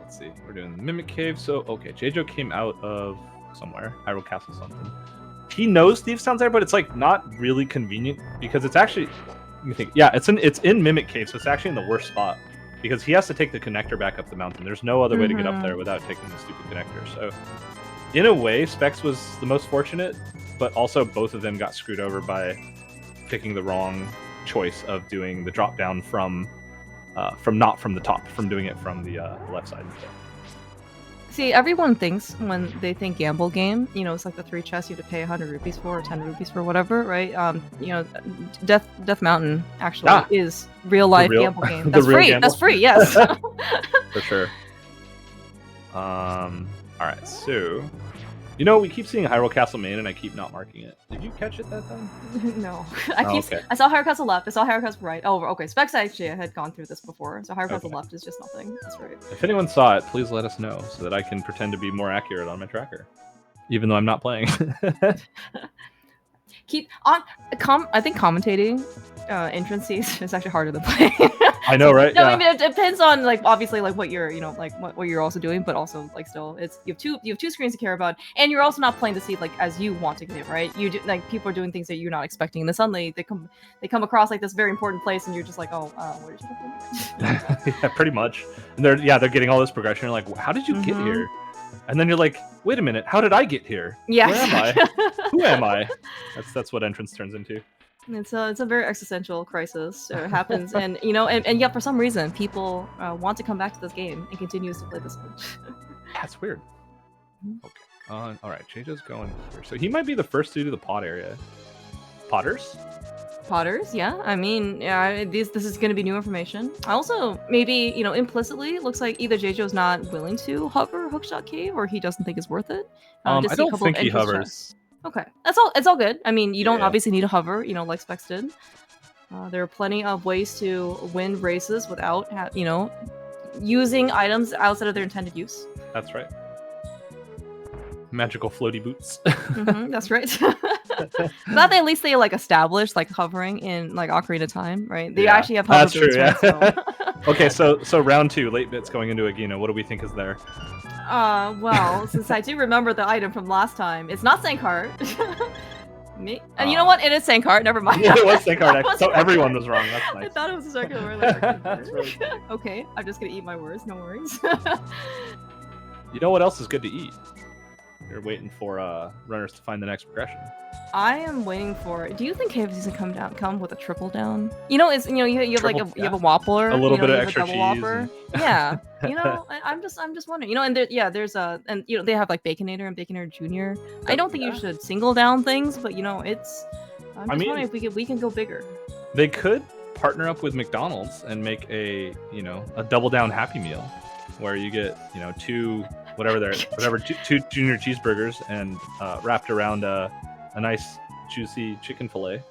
Let's see. We're doing the Mimic Cave. So, okay, Jaejo came out of somewhere. Hyrule Castle something. He knows Thieves' Town's there, but it's like not really convenient because it's actually... Let me think. Yeah, it's in Mimic Cave, so it's actually in the worst spot. Because he has to take the connector back up the mountain. There's no other way to get up there without taking the stupid connector. So, in a way, Specks was the most fortunate, but also both of them got screwed over by picking the wrong choice of doing the drop down from not from the top, from doing it from the left side instead. See, everyone thinks when they think gamble game, it's like the 3 chests you have to pay 100 rupees for or 10 rupees for, whatever, right? Death Mountain actually is real life gamble game. That's free. Gamble. That's free. Yes. For sure. All right. So, we keep seeing Hyrule Castle main, and I keep not marking it. Did you catch it that time? No. I saw Hyrule Castle left. I saw Hyrule Castle right. Oh, okay. Specks actually had gone through this before, so Hyrule Castle left is just nothing. That's right. If anyone saw it, please let us know so that I can pretend to be more accurate on my tracker, even though I'm not playing. I think commentating entrance is actually harder than playing. I know, right? No, I mean it depends on obviously what you're what you're also doing, but also still you have two screens to care about, and you're also not playing the seed as you want to get it, right? You do, people are doing things that you're not expecting, and then suddenly they come across this very important place, and you're just like, oh, where did you go? Yeah, pretty much. And they're getting all this progression. You're like, how did you get here? And then you're like, wait a minute, how did I get here? Yeah. Where am I? Who am I? That's what entrance turns into. It's a very existential crisis. It happens, and yet for some reason people want to come back to this game and continues to play this one. That's weird. Okay. All right, Jaejo's going here, so he might be the first to do the pot area. Potters, yeah. I mean, this is going to be new information. Also, maybe implicitly, it looks like either Jaejo's not willing to hover Hookshot Cave, or he doesn't think it's worth it. I don't think he hovers. Okay, that's all. It's all good. I mean, you don't obviously need to hover, like Specks did. There are plenty of ways to win races without, using items outside of their intended use. That's right. Magical floaty boots. That's right. Glad they at least established hovering in Ocarina of Time, right? They actually have hover boots. That's true. Right? So. Okay, so round 2, late bits going into Agino. What do we think is there? Well, since I do remember the item from last time, it's not Sankart. And you know what? It is Sankart. Never mind. Yeah, it was Sankart. So everyone was wrong. That's nice. I thought it was a circular word. Right. Okay, I'm just gonna eat my words. No worries. You know what else is good to eat? You're waiting for runners to find the next progression. I am waiting for. Do you think KFC's gonna come with a triple down? You have you have a Whoppler, a little bit of extra cheese. Whopper. Yeah, I'm just wondering. And there's they have Baconator and Baconator Junior. I don't think you should single down things, but it's. I'm just wondering if we can go bigger. They could partner up with McDonald's and make a double down Happy Meal, where you get two junior cheeseburgers and wrapped around a nice juicy chicken fillet.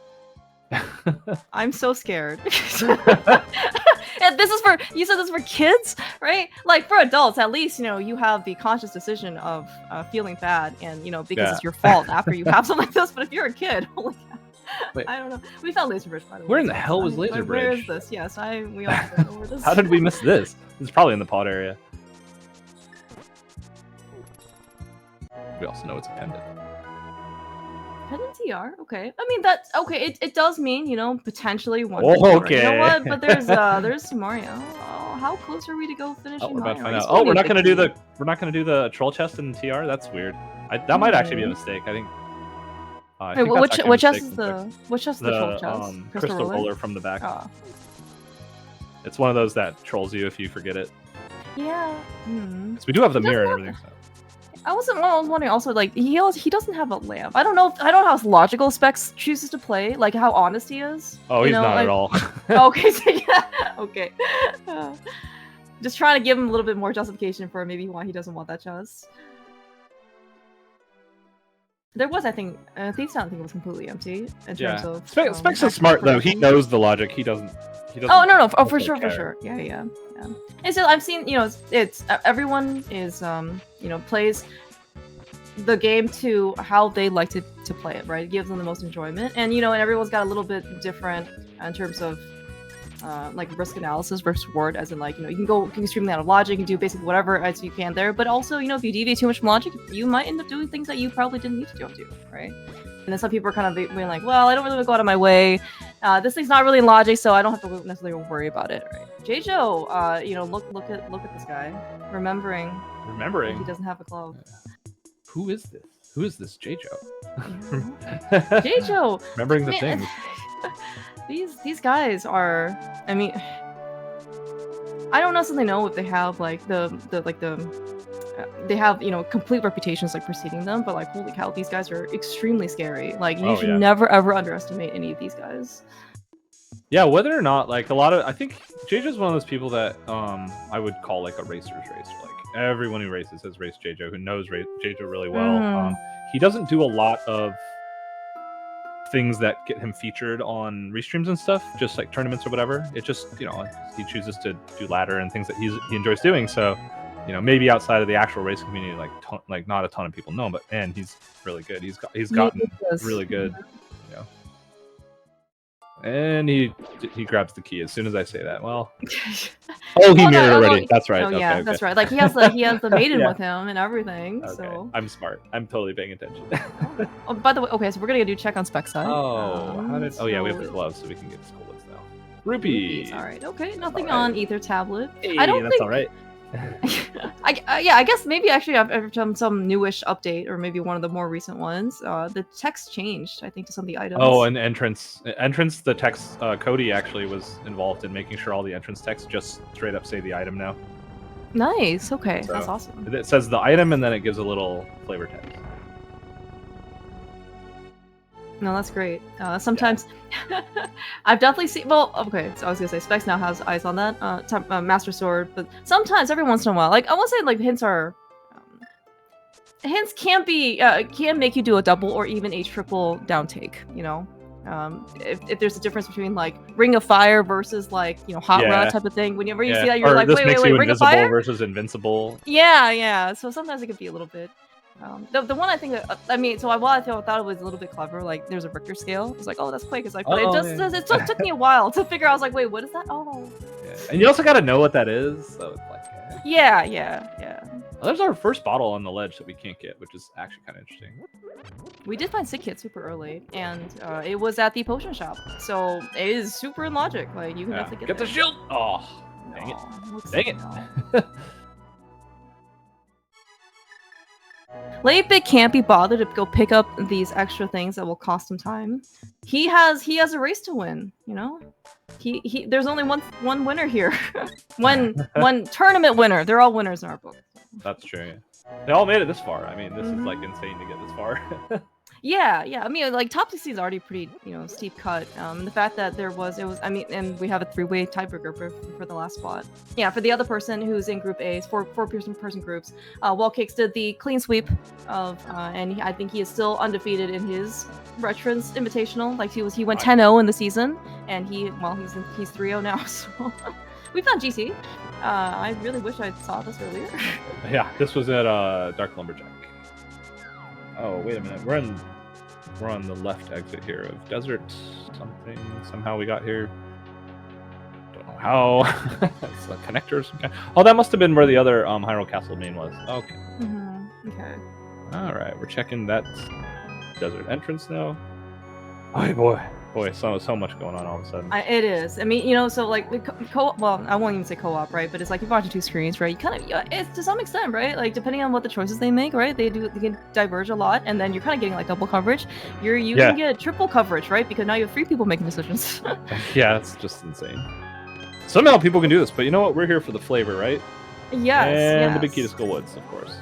I'm so scared. And you said this is for kids, right? For adults, at least you have the conscious decision of feeling bad and because it's your fault after you have something like this. But if you're a kid, holy cow. Wait. I don't know. We found Laser Bridge, by the way. Where in the hell was Laser Bridge? Where is this? Yes, we all don't know where this is. How did we miss this? It's probably in the pod area. We also know it's a pendant. Pendant TR, okay. I mean that's okay. It does mean potentially one. Okay. You know what? But there's Mario. Oh, how close are we to go finishing we're about to Mario? find out. Oh, we're not gonna do the troll chest in TR. That's weird. That might actually be a mistake. I think. Wait, which chest is the troll chest? Crystal roller from the back. Oh. It's one of those that trolls you if you forget it. Yeah. Because we do have the mirror and everything. So. I was wondering also, like, he doesn't have a lamp. I don't know how logical Specks chooses to play, like how honest he is. Oh, he's not at all. Okay, so yeah, okay. Just trying to give him a little bit more justification for maybe why he doesn't want that chest. There was, I think, Thief's Town, I think it was completely empty in terms of. Specks is smart though. He knows the logic. He doesn't. Oh no! Oh, for sure. Yeah. And so I've seen, it's everyone is, plays the game to how they like to play it, right? It gives them the most enjoyment, and and everyone's got a little bit different in terms of like risk analysis versus reward, as in like you can go extremely out of logic and do basically whatever as you can there, but also if you deviate too much from logic, you might end up doing things that you probably didn't need to do, right? And then some people are kind of being like, well, I don't really go out of my way. This thing's not really in logic, so I don't have to necessarily worry about it, right? Jaejo, look at this guy, remembering he doesn't have a glove. Who is this? Who is this Jaejo? Jaejo, remembering the things. These guys are. I mean, I don't necessarily know if they have like they have complete reputations like preceding them, but like holy cow, these guys are extremely scary. Like you should never ever underestimate any of these guys. Yeah, whether or not like I think Jaejo's one of those people that I would call like a racer's race. Like everyone who races has raced Jaejo, who knows Jaejo really well. He doesn't do a lot of things that get him featured on restreams and stuff, just like tournaments or whatever. It just he chooses to do ladder and things that he enjoys doing. So maybe outside of the actual racing community, like not a ton of people know him, but man, he's really good. He's gotten really good. And he grabs the key as soon as I say that. Well, he mirrored already. That's right. Oh yeah, okay. That's right. Like he has the maiden with him and everything. Okay. So I'm smart. I'm totally paying attention. Oh, by the way, okay, so we're gonna do check on Specks side. Yeah, we have the gloves, so we can get his bullets now. Rupees. All right. Okay. Nothing on Ether tablet. Hey, I don't that's think. All right. I guess maybe actually I've done some newish update, or maybe one of the more recent ones. The text changed, I think, to some of the items. Oh, and entrance. The text. Cody actually was involved in making sure all the entrance text just straight up say the item now. Nice. Okay, so, that's awesome. It says the item, and then it gives a little flavor text. No, that's great. Sometimes I've definitely seen. Well, okay, so I was gonna say Specks now has eyes on that Master Sword, but sometimes, every once in a while, like I won't say like hints are. Hints can make you do a double or even a triple down take. If there's a difference between like Ring of Fire versus like Hot Rod type of thing. Whenever you see that, you're like, wait, Ring of Fire versus Invincible. Yeah. So sometimes it could be a little bit. The one I think that I thought it was a little bit clever. Like there's a Richter scale. It's like, oh, that's quick. It's like, but it took me a while to figure out. I was like, wait, what is that? Oh. Yeah. And you also got to know what that is. So it's like. Yeah. Well, there's our first bottle on the ledge that we can't get, which is actually kind of interesting. We did find Sick Kit super early, and it was at the potion shop, so it is super in logic. Like you can definitely get the shield. Oh, dang it! Latebit can't be bothered to go pick up these extra things that will cost him time. He has a race to win. He there's only one winner here. one tournament winner. They're all winners in our book. That's true. Yeah. They all made it this far. I mean, this is like insane to get this far. Yeah. I mean, like top 16 is already pretty, steep cut. The fact that and we have a 3-way tiebreaker for the last spot. Yeah, for the other person who's in Group A, 4-person groups. Wallcakes did the clean sweep of, and I think he is still undefeated in his Retrance Invitational. Like he went 10-0 in the season, and he's 3-0 now. So we found GC. I really wish I saw this earlier. Yeah, this was at Dark Lumberjack. Oh, wait a minute. We're on the left exit here of Desert something. Somehow we got here. Don't know how. It's a connector or some kind. Oh, that must have been where the other Hyrule Castle main was. Okay. Okay. All right, we're checking that desert entrance now. Oh boy, so much going on all of a sudden. It is. I mean, you know, so like well, I won't even say co-op, right? But it's like you're watching two screens, right? You kind of, it's to some extent, right? Like depending on what the choices they make, right? They can diverge a lot, and then you're kind of getting like double coverage. You can get triple coverage, right? Because now you have 3 people making decisions. Yeah, it's just insane. Somehow people can do this, but you know what? We're here for the flavor, right? Yes. And the big key to Skullwoods, of course.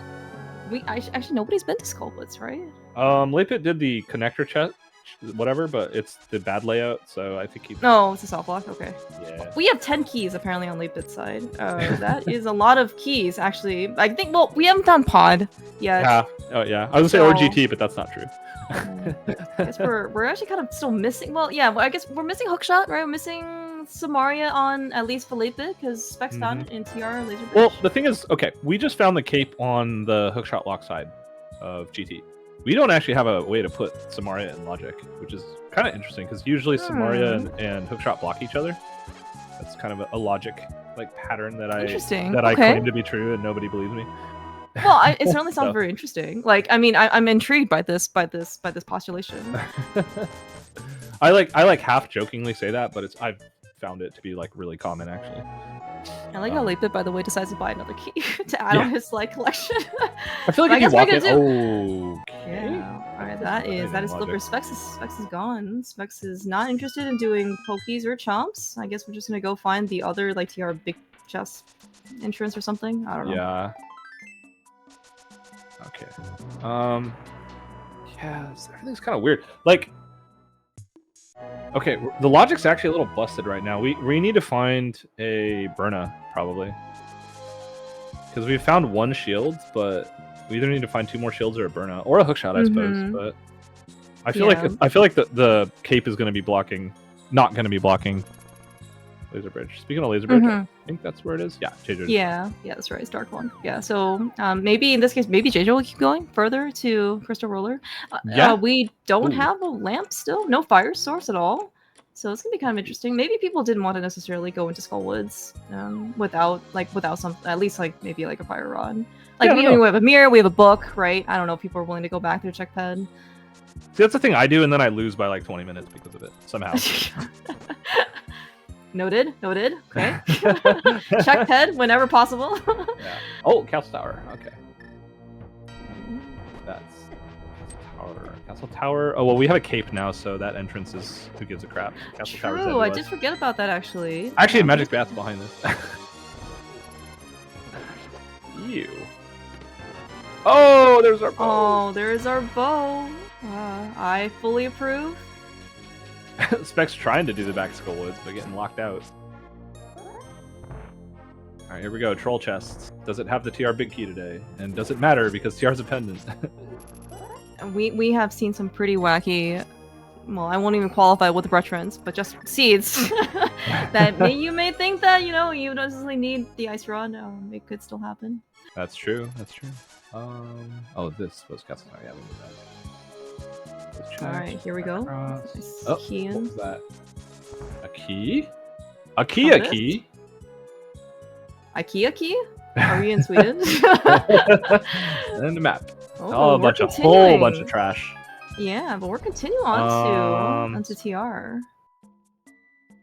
Actually nobody's been to Skullwoods, right? latebit did the connector chest, whatever, but it's the bad layout, so I think he. No, it's a soft block. Okay. Yeah. We have 10 keys apparently on latebit's side. That is a lot of keys, actually. I think. Well, we haven't done pod yet. Yeah. Oh yeah. I was gonna say OGT, but that's not true. I guess we're actually kind of still missing. Well, yeah. I guess we're missing hookshot, right? We're missing Samaria on at least for latebit because Specks found it in TR laser bridge. Well, the thing is, okay, we just found the cape on the hookshot lock side of GT. We don't actually have a way to put Samaria in logic, which is kind of interesting because usually Samaria and hookshot block each other. That's kind of a logic like pattern that I claim to be true and nobody believes me. Well, it certainly sounds very interesting. Like, I mean, I'm intrigued by this postulation. I like half jokingly say that, but I've found it to be like really common actually. I like how latebit, by the way, decides to buy another key to add on his like collection. I feel like if you walk it, yeah. All right, that is Flipper. Specks is gone. Specks is not interested in doing pokies or chomps. I guess we're just gonna go find the other like TR big chest entrance or something. I don't know. Yeah. Okay. Yeah, everything's kind of weird. Like, okay, the logic's actually a little busted right now. We need to find a Burna probably, because we found 1 shield, but we either need to find 2 more shields or a Burna or a hookshot, I suppose. But I feel like the cape is going to be blocking, not going to be blocking laser bridge. Speaking of laser bridge, I think that's where it is. Yeah, Jaejo. Yeah, that's right. It's dark one. Yeah, so maybe in this case, maybe Jaejo will keep going further to Crystal Roller. We don't have a lamp still. No fire source at all. So it's gonna be kind of interesting. Maybe people didn't want to necessarily go into Skullwoods without some, at least like maybe like a fire rod. Like we have a mirror, we have a book, right? I don't know. People are willing to go back there to check ped. See, that's the thing I do, and then I lose by like 20 minutes because of it somehow. Noted. Okay. Check ped whenever possible. Yeah. Oh, Castle Tower. Okay. That's Castle Tower. Oh well, we have a cape now, so that entrance is who gives a crap. Castle Tower. True. I did forget about that actually. Actually, Magic Bat's behind this. Ew. Oh, there's our bow. Oh, there's our bow. I fully approve. Specks trying to do the back Skullwoods, but getting locked out. Alright, here we go. Troll chests. Does it have the TR big key today? And does it matter because TR's a pendant? we have seen some pretty wacky, well, I won't even qualify with Retrance, but just seeds that you may think that, you know, you don't necessarily need the ice rod. It could still happen. That's true. Oh, this was Castle Tower. Yeah, we knew that. Alright, here we go. Key in. What was that? A key? A key? IKEA key? Are we in Sweden? And the map. A whole bunch of trash. Yeah, but we're continuing on onto TR.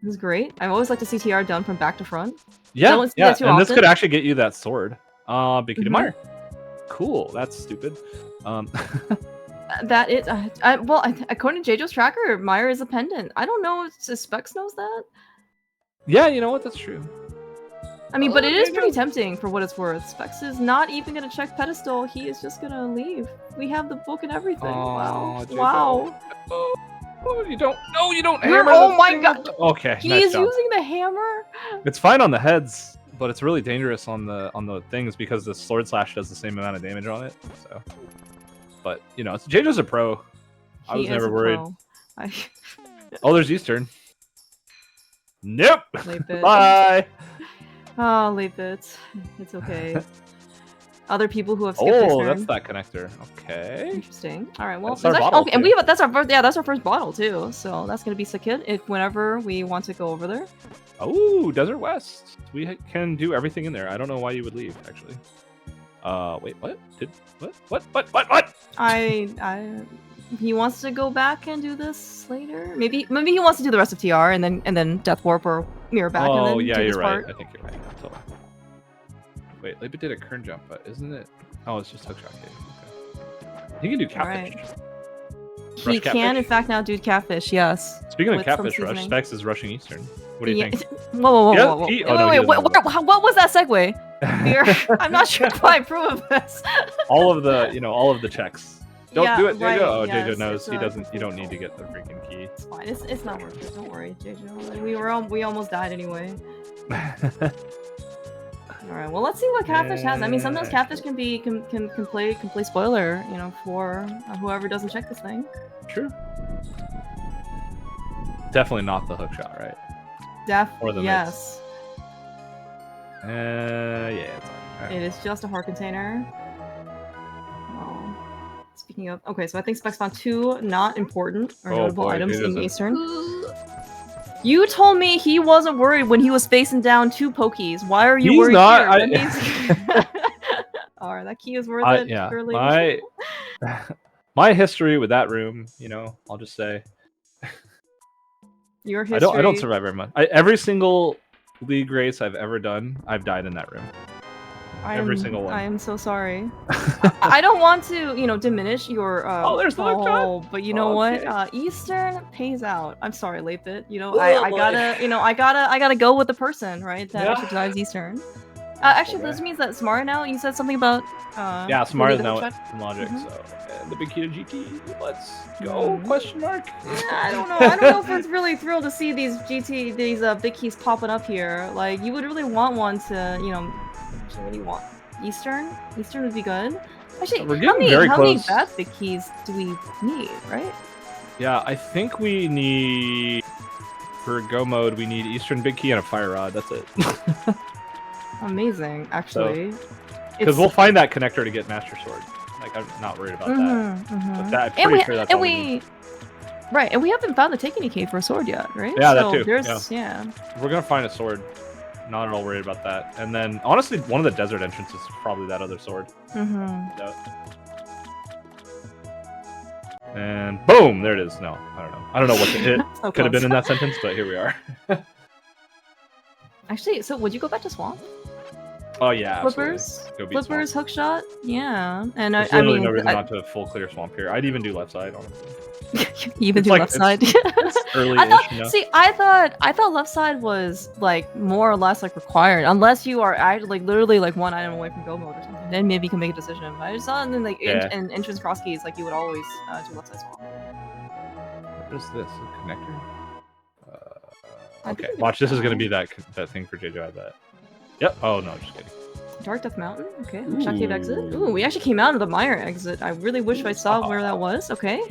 This is great. I always like to see TR done from back to front. Yeah, and this could actually get you that sword. Big key to Meyer. Cool, that's stupid. That is, well, according to Jaejo's tracker, Meyer is a pendant. I don't know if Specks knows that. Yeah, you know what? That's true. I mean, but it is pretty tempting for what it's worth. Specks is not even going to check pedestal. He is just going to leave. We have the book and everything. Wow. Oh, you don't. No, you don't hammer. Oh my god. Okay. He is using the hammer. It's fine on the heads, but it's really dangerous on the things because the sword slash does the same amount of damage on it. So. But, you know, Jaejo's a pro. I was never worried. Oh, there's Eastern. Nope. Bye. Oh, latebit. It's okay. Other people who have skipped their turn. That's that connector. Okay. Interesting. All right. Well, and that's our first bottle too. So that's gonna be sick if whenever we want to go over there. Oh, Desert West. We can do everything in there. I don't know why you would leave actually. Wait, what? What? He wants to go back and do this later. Maybe he wants to do the rest of TR and then Death Warp or Mirror back and then yeah, do you're this right. part. I think you're right. Totally. Wait, latebit did a kern jump, but isn't it? Oh, it's just hookshot. Okay. He can do catfish. Right. He can, in fact, now do catfish. Yes. Speaking of catfish rush, Specks is rushing Eastern. What do you think? Whoa! Yeah, wait! What was that segue? I'm not sure if I approve of this. all of the checks. Don't do it, Jaejo. Right, Oh, yes, Jaejo knows he doesn't. You don't need to get the freaking key. It's fine. It's not worth it. Don't worry, Jaejo. We almost died anyway. All right. Well, let's see what catfish has. I mean, sometimes catfish can play spoiler. For whoever doesn't check this thing. True. Definitely not the hookshot, right? Yes. Yeah, it's right. It is just a heart container. Well, speaking of, okay, so I think Specks found 2 not important or notable items in Eastern. You told me he wasn't worried when he was facing down 2 pokies. Why are you worried? He's not. Alright, that key is worth it. Yeah, surely. my history with that room, I'll just say. Your history. I don't survive very much. Every single league race I've ever done, I've died in that room. Every single one. I am so sorry. I don't want to, diminish your there's the hookshot. But you know what? Eastern pays out. I'm sorry, latebit. I gotta go with the person, right? That actually drives Eastern. Actually, this means that Samara now. You said something about. Yeah, Samara's now in Logic. So the big key to GT. Let's go? Question mark. Yeah, I don't know. I don't know if it's really thrilled to see these big keys popping up here. Like, you would really want one to, what do you want? Eastern? Eastern would be good. Actually, we're getting very close. How many bad big keys do we need, right? Yeah, I think we need, for go mode, we need Eastern big key and a fire rod. That's it. Amazing, actually. Because we'll find that connector to get Master Sword. Like, I'm not worried about that. But I'm pretty sure that's all we need. Right, and we haven't found the Taking key for a sword yet, right? Yeah, that too. Yeah. We're gonna find a sword. Not at all worried about that. And then, honestly, one of the desert entrances is probably that other sword. And boom, there it is. No, I don't know what the hit could have been in that sentence, but here we are. Actually, so would you go back to Swamp? Oh yeah, Flippers, hookshot, yeah. And there's literally no reason not to full clear Swamp here. I'd even do left side, honestly. Even do left side. Early-ish, I thought left side was like more or less like required, unless you are like literally like one item away from go mode or something. Then maybe you can make a decision. But I just saw in like in entrance cross keys, like you would always do left side Swamp. What is this? A connector? Okay, watch. This is gonna be that thing for Jaejo, I bet. Yep. Oh no, just kidding. Dark Death Mountain. Okay. Hookshot cave exit. Ooh, we actually came out of the mire exit. I really wish I saw where that was. Okay.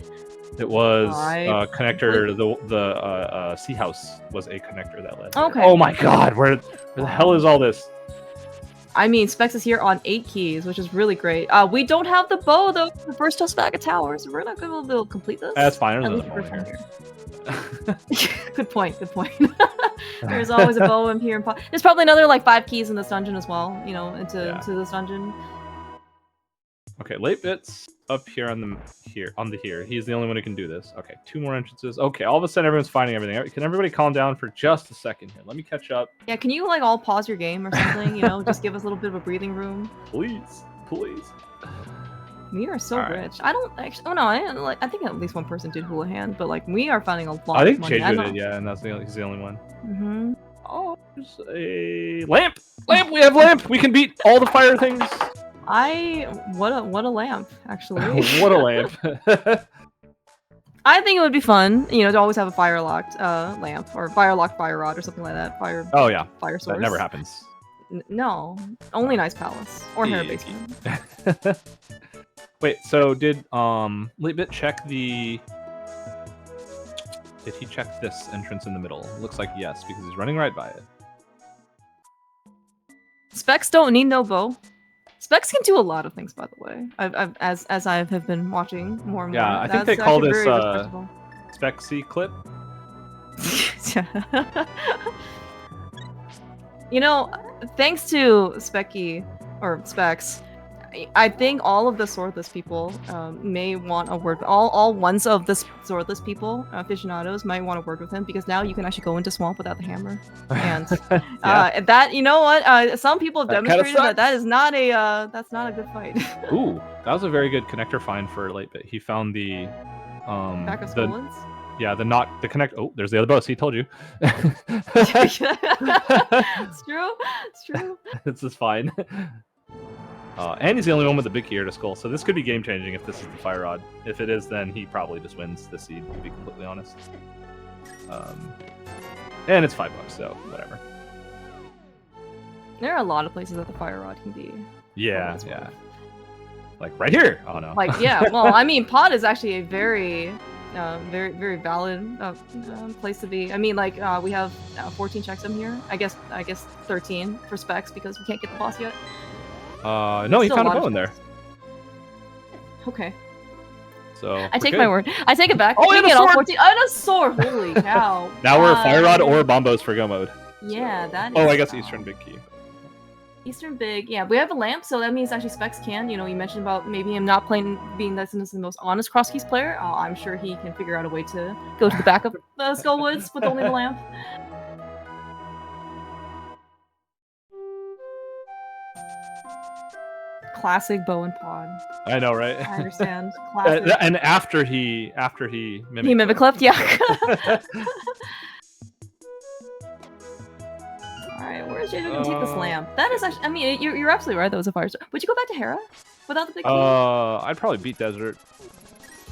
It was connector. The Sea House was a connector that led. Okay. Oh my God, where the hell is all this? I mean, Specks is here on 8 keys, which is really great. We don't have the bow though. The first us back of towers. So we're not gonna be able to complete this. That's fine. There's another one here. Good point. There's always a bow in here. There's probably another like 5 keys in this dungeon as well. Into this dungeon. Okay, latebit's up here on the here. He's the only one who can do this. Okay, 2 more entrances. Okay, all of a sudden everyone's finding everything. Can everybody calm down for just a second here? Let me catch up. Yeah, can you like all pause your game or something? Just give us a little bit of a breathing room. Please. We are so rich. I don't actually. Oh no, I think at least one person did Houlihan, but like we are finding a lot. I think of money. Jaejo did, yeah, and he's the only one. Oh, there's a lamp. We have lamp. We can beat all the fire things. What a lamp, actually. What a lamp. I think it would be fun, to always have a fire locked lamp or fire locked fire rod or something like that. Fire source. That never happens. No, only Nice Palace or Hair Basement. Wait, so did latebit check the? Did he check this entrance in the middle? Looks like yes, because he's running right by it. Specks don't need no bow. Specks can do a lot of things, by the way. As I have been watching more and more. Yeah, I think they call this Specksy clip. Thanks to Specky or Specks, I think all of the swordless people may want a word. All ones of the swordless people, aficionados, might want to work with him because now you can actually go into swamp without the hammer. And that, you know what? Some people have demonstrated that is not a that's not a good fight. Ooh, that was a very good connector find for latebit. He found the back of Skullwoods. Yeah, the connect. Oh, there's the other bow. See, told you. It's true. It's true. This is fine. And he's the only one with the big key to skull, so this could be game changing if this is the fire rod. If it is, then he probably just wins the seed, to be completely honest. And it's $5, so whatever. There are a lot of places that the fire rod can be. Yeah, yeah. Like right here. Oh no. Like yeah. Well, I mean, pod is actually a very very valid place to be. I mean, like we have 14 checksum here. I guess 13 for Specks because we can't get the boss yet. No, he found a bow in there. Okay. So I take my word. I take it back. Oh, and a all sword! 14. Oh, and a sword! Holy cow! Now we're fire rod or bombos for go mode. Yeah, that. Oh, I guess Eastern big key. Eastern big, yeah. We have a lamp, so that means actually Specks can. You know, you mentioned about maybe him not being the most honest cross keys player. I'm sure he can figure out a way to go to the back of the Skullwoods with only the lamp. Classic bow and pod. I know, right? I understand. Classic. And after he mimic clipped, yeah. Alright, where's Jaejo gonna take this lamp? That is actually, I mean, you're absolutely right, that was a fire star. Would you go back to Hera? Without the big key? I'd probably beat Desert.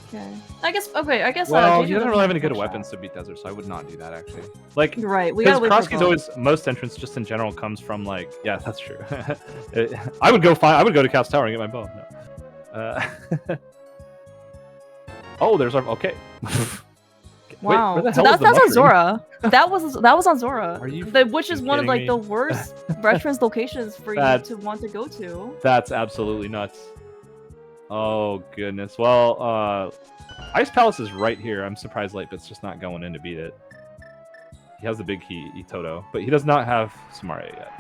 Okay. I guess, well, he doesn't really have any good weapons to beat Desert, so I would not do that, actually. Like, right, we gotta wait cross keys always, most entrance just in general comes from, like, yeah, that's true. I would go to Cast Tower and get my bow. No. Oh, there's our, okay. Wow, wait, so that's on Zora. That was on Zora. Are you which is one of like the worst reference locations for you to want to go to. That's absolutely nuts. Oh goodness. Well, Ice Palace is right here. I'm surprised latebit's just not going in to beat it. He has the big key, Itoto, but he does not have Samaria yet.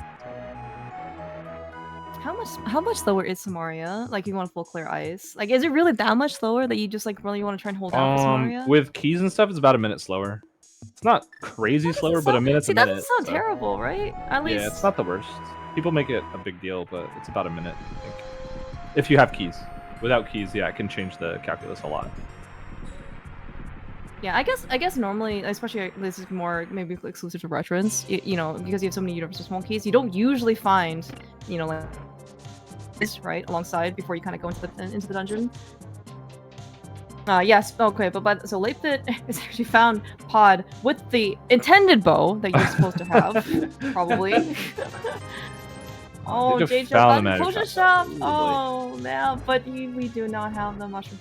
How much slower is Samaria? Like, you want full clear ice? Like, is it really that much slower that you just like really want to try and hold out for Samaria? With keys and stuff, it's about a minute slower. It's not crazy slower, but a minute's a minute. That doesn't sound terrible, right? At least. Yeah, it's not the worst. People make it a big deal, but it's about a minute, I think. If you have keys. Without keys, yeah, it can change the calculus a lot. Yeah, I guess normally, especially this is more maybe exclusive to Retrance, you know, because you have so many universal small keys, you don't usually find, you know, like this right alongside before you kind of go into the dungeon. Yes, okay, but so latebit has actually found pod with the intended bow that you're supposed to have, probably. Oh, Jaejo found the potion shop. Oh, yeah, but we do not have the mushroom.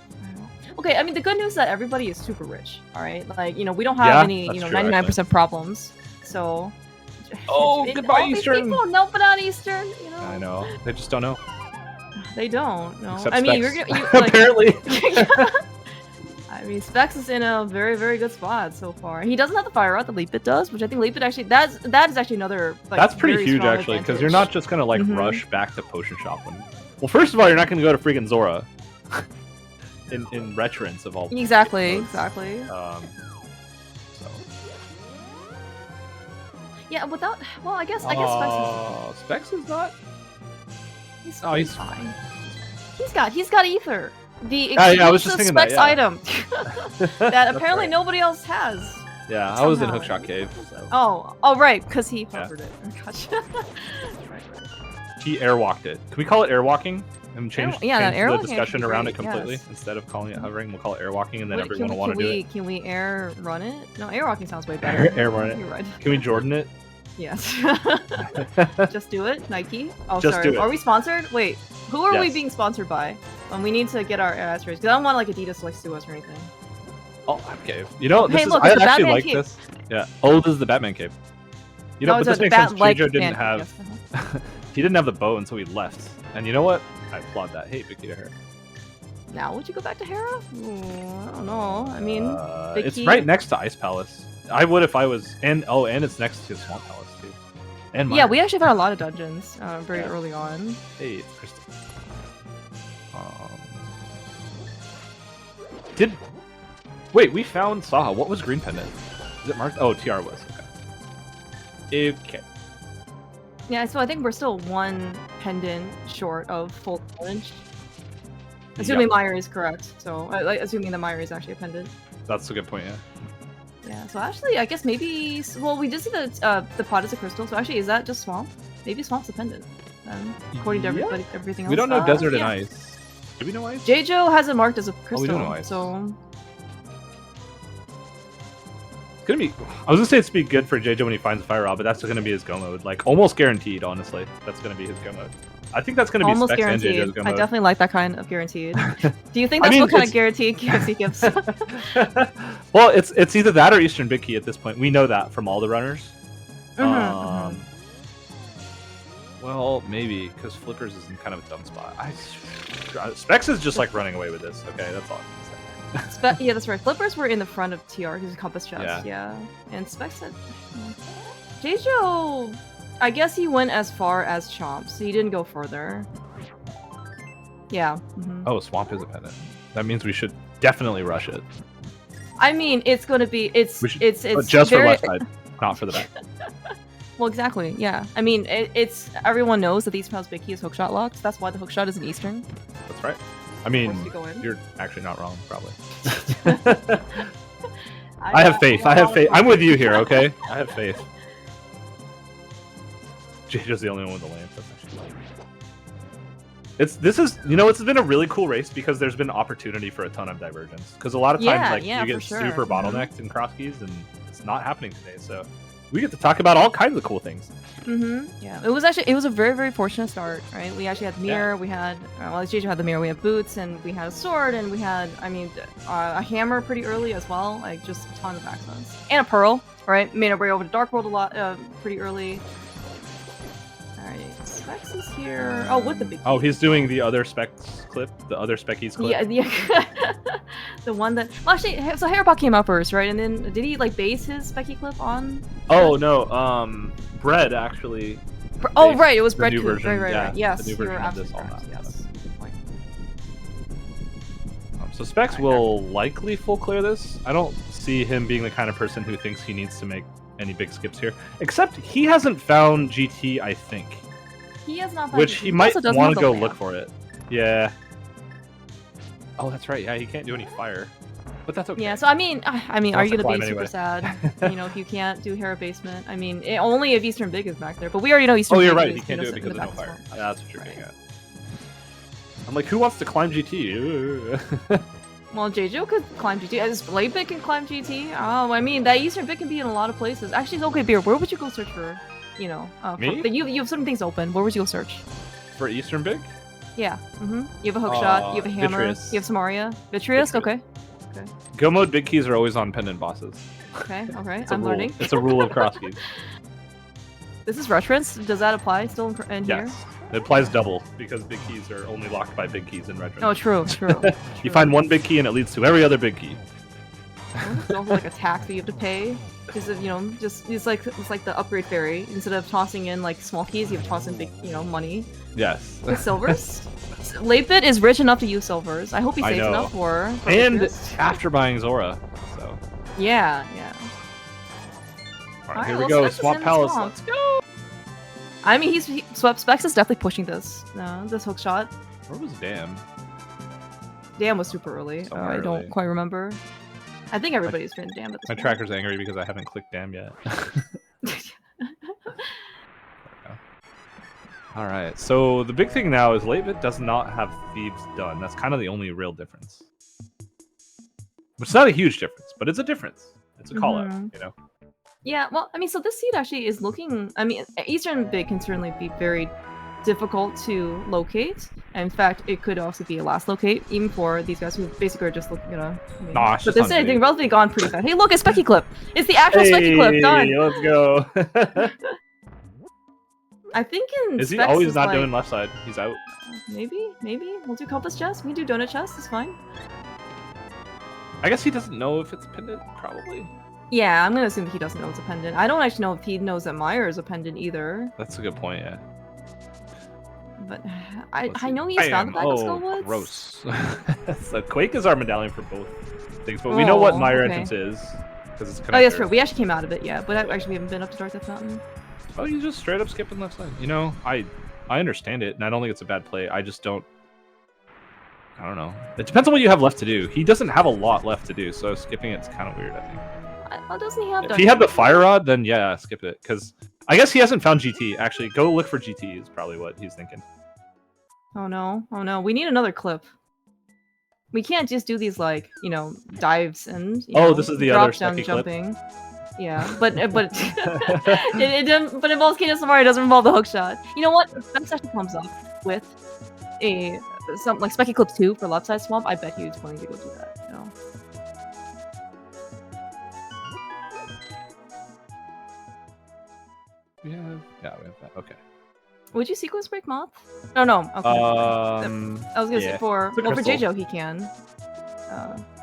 Okay, I mean, the good news is that everybody is super rich, alright? Like, you know, we don't have any, you know, 99% problems, so... Oh, goodbye, Eastern! People know about Eastern, you know? I know. They just don't know. They don't, no. Except I mean, Specks. like, apparently! I mean, Specks is in a very, very good spot so far. He doesn't have the fire out that latebit does, which I think latebit actually, that is actually another, like, that's pretty huge, actually, because you're not just gonna, like, rush back to Potion Shop. Well, first of all, you're not gonna go to freaking Zora. In Retrance of all. Exactly. So. Yeah, without. Well, I guess Specks is not. He's fine. He's got ether. The I was just thinking Specks that, yeah. item that apparently nobody else has. Yeah, somehow. I was in Hookshot Cave. So. Oh, right, because he hovered it. Gotcha. right. He airwalked it. Can we call it airwalking? And change the discussion around it completely. Yes. Instead of calling it hovering, we'll call it airwalking, and then everyone will want to do it. Can we air run it? No, airwalking sounds way better. Air run it. You're right. Can we Jordan it? Yes. Just do it, Nike. Oh, Just sorry. do it. Are we sponsored? Wait, who are we being sponsored by? We need to get our ass raised because I don't want like Adidas to like sue us or anything. Oh, okay. You know, hey, this look, is. I actually Batman like cave. this. Yeah. Oh, this is the Batman cave. You know, but this makes sense. Jaejo didn't have. He didn't have the bow until he left, and you know what? I applaud that. Hey, big key to Hera. Now, would you go back to Hera? I don't know. I mean, it's right next to Ice Palace. I would if I was. And it's next to Swamp Palace too. And yeah, we actually found a lot of dungeons very early on. Hey, it's Crystal. Wait, we found Saha. What was green pendant? Is it marked? Oh, TR was. Okay. Okay. Yeah, so I think we're still one pendant short of full challenge. Assuming Meyer is correct. So, assuming that Meyer is actually a pendant. That's a good point, yeah. Yeah, so actually, I guess maybe... Well, we did see that the pot is a crystal, so actually, is that just Swamp? Maybe Swamp's a pendant, according to everything else. We don't know Desert and Ice. Do we know Ice? Jaejo has it marked as a crystal, we don't know Ice. So... It's gonna be... I was gonna say it's be good for Jaejo when he finds a Fire Rod, but that's gonna be his go mode. Like, almost guaranteed, honestly. That's gonna be his go mode. I think that's gonna be almost Specks guaranteed. And Jaejo's go mode. I definitely like that kind of guaranteed. Do you think that's what kind of guarantee KFC gives? Well, it's either that or Eastern Big Key at this point. We know that from all the runners. Well, maybe because Flippers is in kind of a dumb spot. Specks is just like running away with this. Okay, that's all I'm gonna say. Yeah, that's right. Flippers were in the front of TR because Compass Chest. Yeah. And Specks said, Jaejo, I guess he went as far as Chomp, so he didn't go further. Yeah. Oh, Swamp is a pendant. That means we should definitely rush it. I mean, it's going to be it's just for left side, not for the back. Well, exactly. Yeah. I mean, it's everyone knows that the Eastern House Big Key is hookshot locked. That's why the hookshot is an Eastern. That's right. I mean, you're actually not wrong, probably. I have faith. I have faith. I'm with you here, okay? I have faith. Jaejo's the only one with the lamp. That's actually it's been a really cool race because there's been opportunity for a ton of divergence. Because a lot of times you get super bottlenecked in cross keys, and it's not happening today. So we get to talk about all kinds of cool things. Yeah, it was a very, very fortunate start, right? We actually had the mirror, we had Jaejo had the mirror, we had boots, and we had a sword, and we had a hammer pretty early as well, like just a ton of accents, and a pearl, right? Made our way over to Dark World a lot, pretty early. Alright, Specks is here. Oh, with the big. Oh, he's doing the other Specks clip, the other Speckies clip. Yeah, the one that. Well, actually, so Hairpot came out first, right? And then did he like base his Specky clip on? Oh no, Bread actually. Oh right, it was Bread Coop. Version, right. Yes, the new version you're of this absolutely correct. Yes. Good point. So Specks will likely full clear this. I don't see him being the kind of person who thinks he needs to make any big skips here. Except he hasn't found GT, I think. He has not found Which GT. he might want to go look for it. Yeah. Oh, that's right. Yeah, he can't do any fire. But that's okay. Yeah, so I mean, are you gonna be super sad? If you can't do Hera basement. I mean, only if Eastern Big is back there. But we already know Eastern Big. Oh, you're right. He can't do it because of no fire. That's what you're getting at. I'm like, who wants to climb GT? Well, Jaejo could climb GT. As latebit can climb GT. Oh, I mean, that Eastern Bit can be in a lot of places. Actually, okay, Beer, where would you go search for? Me? You have certain things open. Where would you go search? For Eastern Big? Yeah. You have a hookshot. You have a hammer. Vitreous. You have Samaria. Vitreous. Okay. Go mode big keys are always on pendant bosses. Okay. I'm learning. It's a rule of cross keys. This is Retrance. Does that apply still in here? Yes. It applies double because big keys are only locked by big keys in Retrance. Oh, true. You find one big key and it leads to every other big key. It's also like a tax that you have to pay. Because it's like the upgrade fairy. Instead of tossing in like small keys, you have to toss in big money. Yes. With silvers. latebit is rich enough to use silvers. I hope he saves enough for and after buying Zora, so. Yeah. Alright, here we go. Swamp Palace. Let's go. I mean, Specks is definitely pushing this. This hook shot. Where was Dam? Dam was super early. I don't quite remember. I think everybody's been Dam at this point. My tracker's angry because I haven't clicked Dam yet. Alright, so the big thing now is latebit does not have Thieves done. That's kind of the only real difference. Which is not a huge difference, but it's a difference. It's a call-out, Yeah, well, I mean, so this seed actually is looking... I mean, Eastern Big can certainly be very difficult to locate. And in fact, it could also be a last locate, even for these guys who basically are just looking, Nah, but this thing relatively gone pretty fast. Hey, look, a Specky clip! It's the actual Specky clip! Done! Let's go! I think Is he always not doing left side? He's out. Maybe. We'll do Compass Chest. We can do Donut Chest. It's fine. I guess he doesn't know if it's pendant, probably. Yeah, I'm gonna assume he doesn't know it's a pendant. I don't actually know if he knows that Meyer is a pendant either. That's a good point, yeah. but Let's I see. know he's found the backup Oh, Skullwoods. gross. So Quake is our medallion for both things, but we know what Mire okay. entrance is because it's connected. Oh, yes, right. We actually came out of it, yeah. But actually, we haven't been up to Dark Death Mountain. Oh, you just straight up skipping left side. You know, I understand it, and I don't think it's a bad play. I just don't. I don't know. It depends on what you have left to do. He doesn't have a lot left to do, so skipping it's kind of weird, I think. Well, doesn't he have? If he had the Fire Rod, then yeah, skip it. Because I guess he hasn't found GT. Actually, go look for GT is probably what he's thinking. Oh no! Oh no! We need another clip. We can't just do these like dives and this is the drop other down clip. Yeah, but in most cases, Mario doesn't involve the hook shot. You know what? If Specks actually comes up with some like Specky Clip 2 for left side swamp, I bet he was willing to go do that. We have that. Okay. Would you sequence break Moth? Oh no. Okay. I was gonna say for Jaejo he can.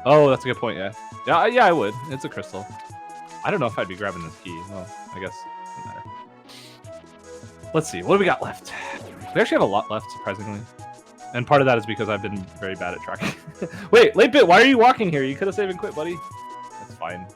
Oh, that's a good point. Yeah, I would. It's a crystal. I don't know if I'd be grabbing this key. Well, I guess it doesn't matter. Let's see. What do we got left? We actually have a lot left, surprisingly. And part of that is because I've been very bad at tracking. Wait, latebit, why are you walking here? You could have saved and quit, buddy. That's fine.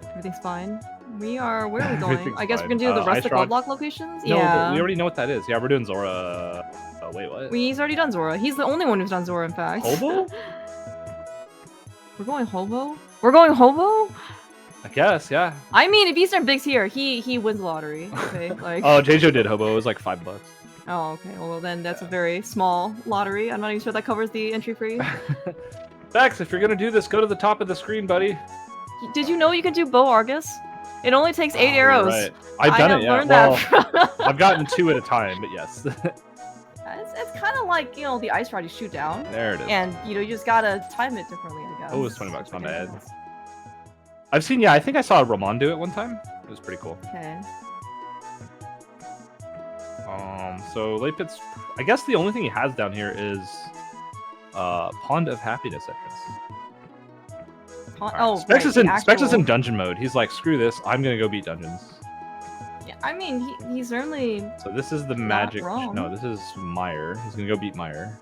Everything's fine. Where are we going? I guess we're gonna do the rest of the gold block locations? No, but we already know what that is. Yeah, we're doing Zora. Oh, wait, what? He's already done Zora. He's the only one who's done Zora, in fact. Hobo? We're going Hobo? We're going Hobo? I guess, yeah. I mean, if Eastern Big's here, he wins the lottery. Okay, like. Oh, Jaejo did Hobo. It was like $5. Oh, okay. Well, then that's a very small lottery. I'm not even sure that covers the entry fee. Specks, if you're gonna do this, go to the top of the screen, buddy. Did you know you can do Bow Argus? It only takes 8 arrows. Right. I've done it, yeah. Learned that I've gotten 2 at a time, but yes. It's kind of like, the ice rod you shoot down. There it is. And, you just gotta time it differently, I guess. Oh, it's $20, my bad. I've seen, I think I saw Ramon do it one time. It was pretty cool. Okay. So latebit's, I guess the only thing he has down here is Pond of Happiness entrance. Oh, Specks is in dungeon mode. He's like, screw this, I'm gonna go beat dungeons. Yeah, I mean, he's certainly. So this is the magic. No, this is Mire. He's gonna go beat Mire.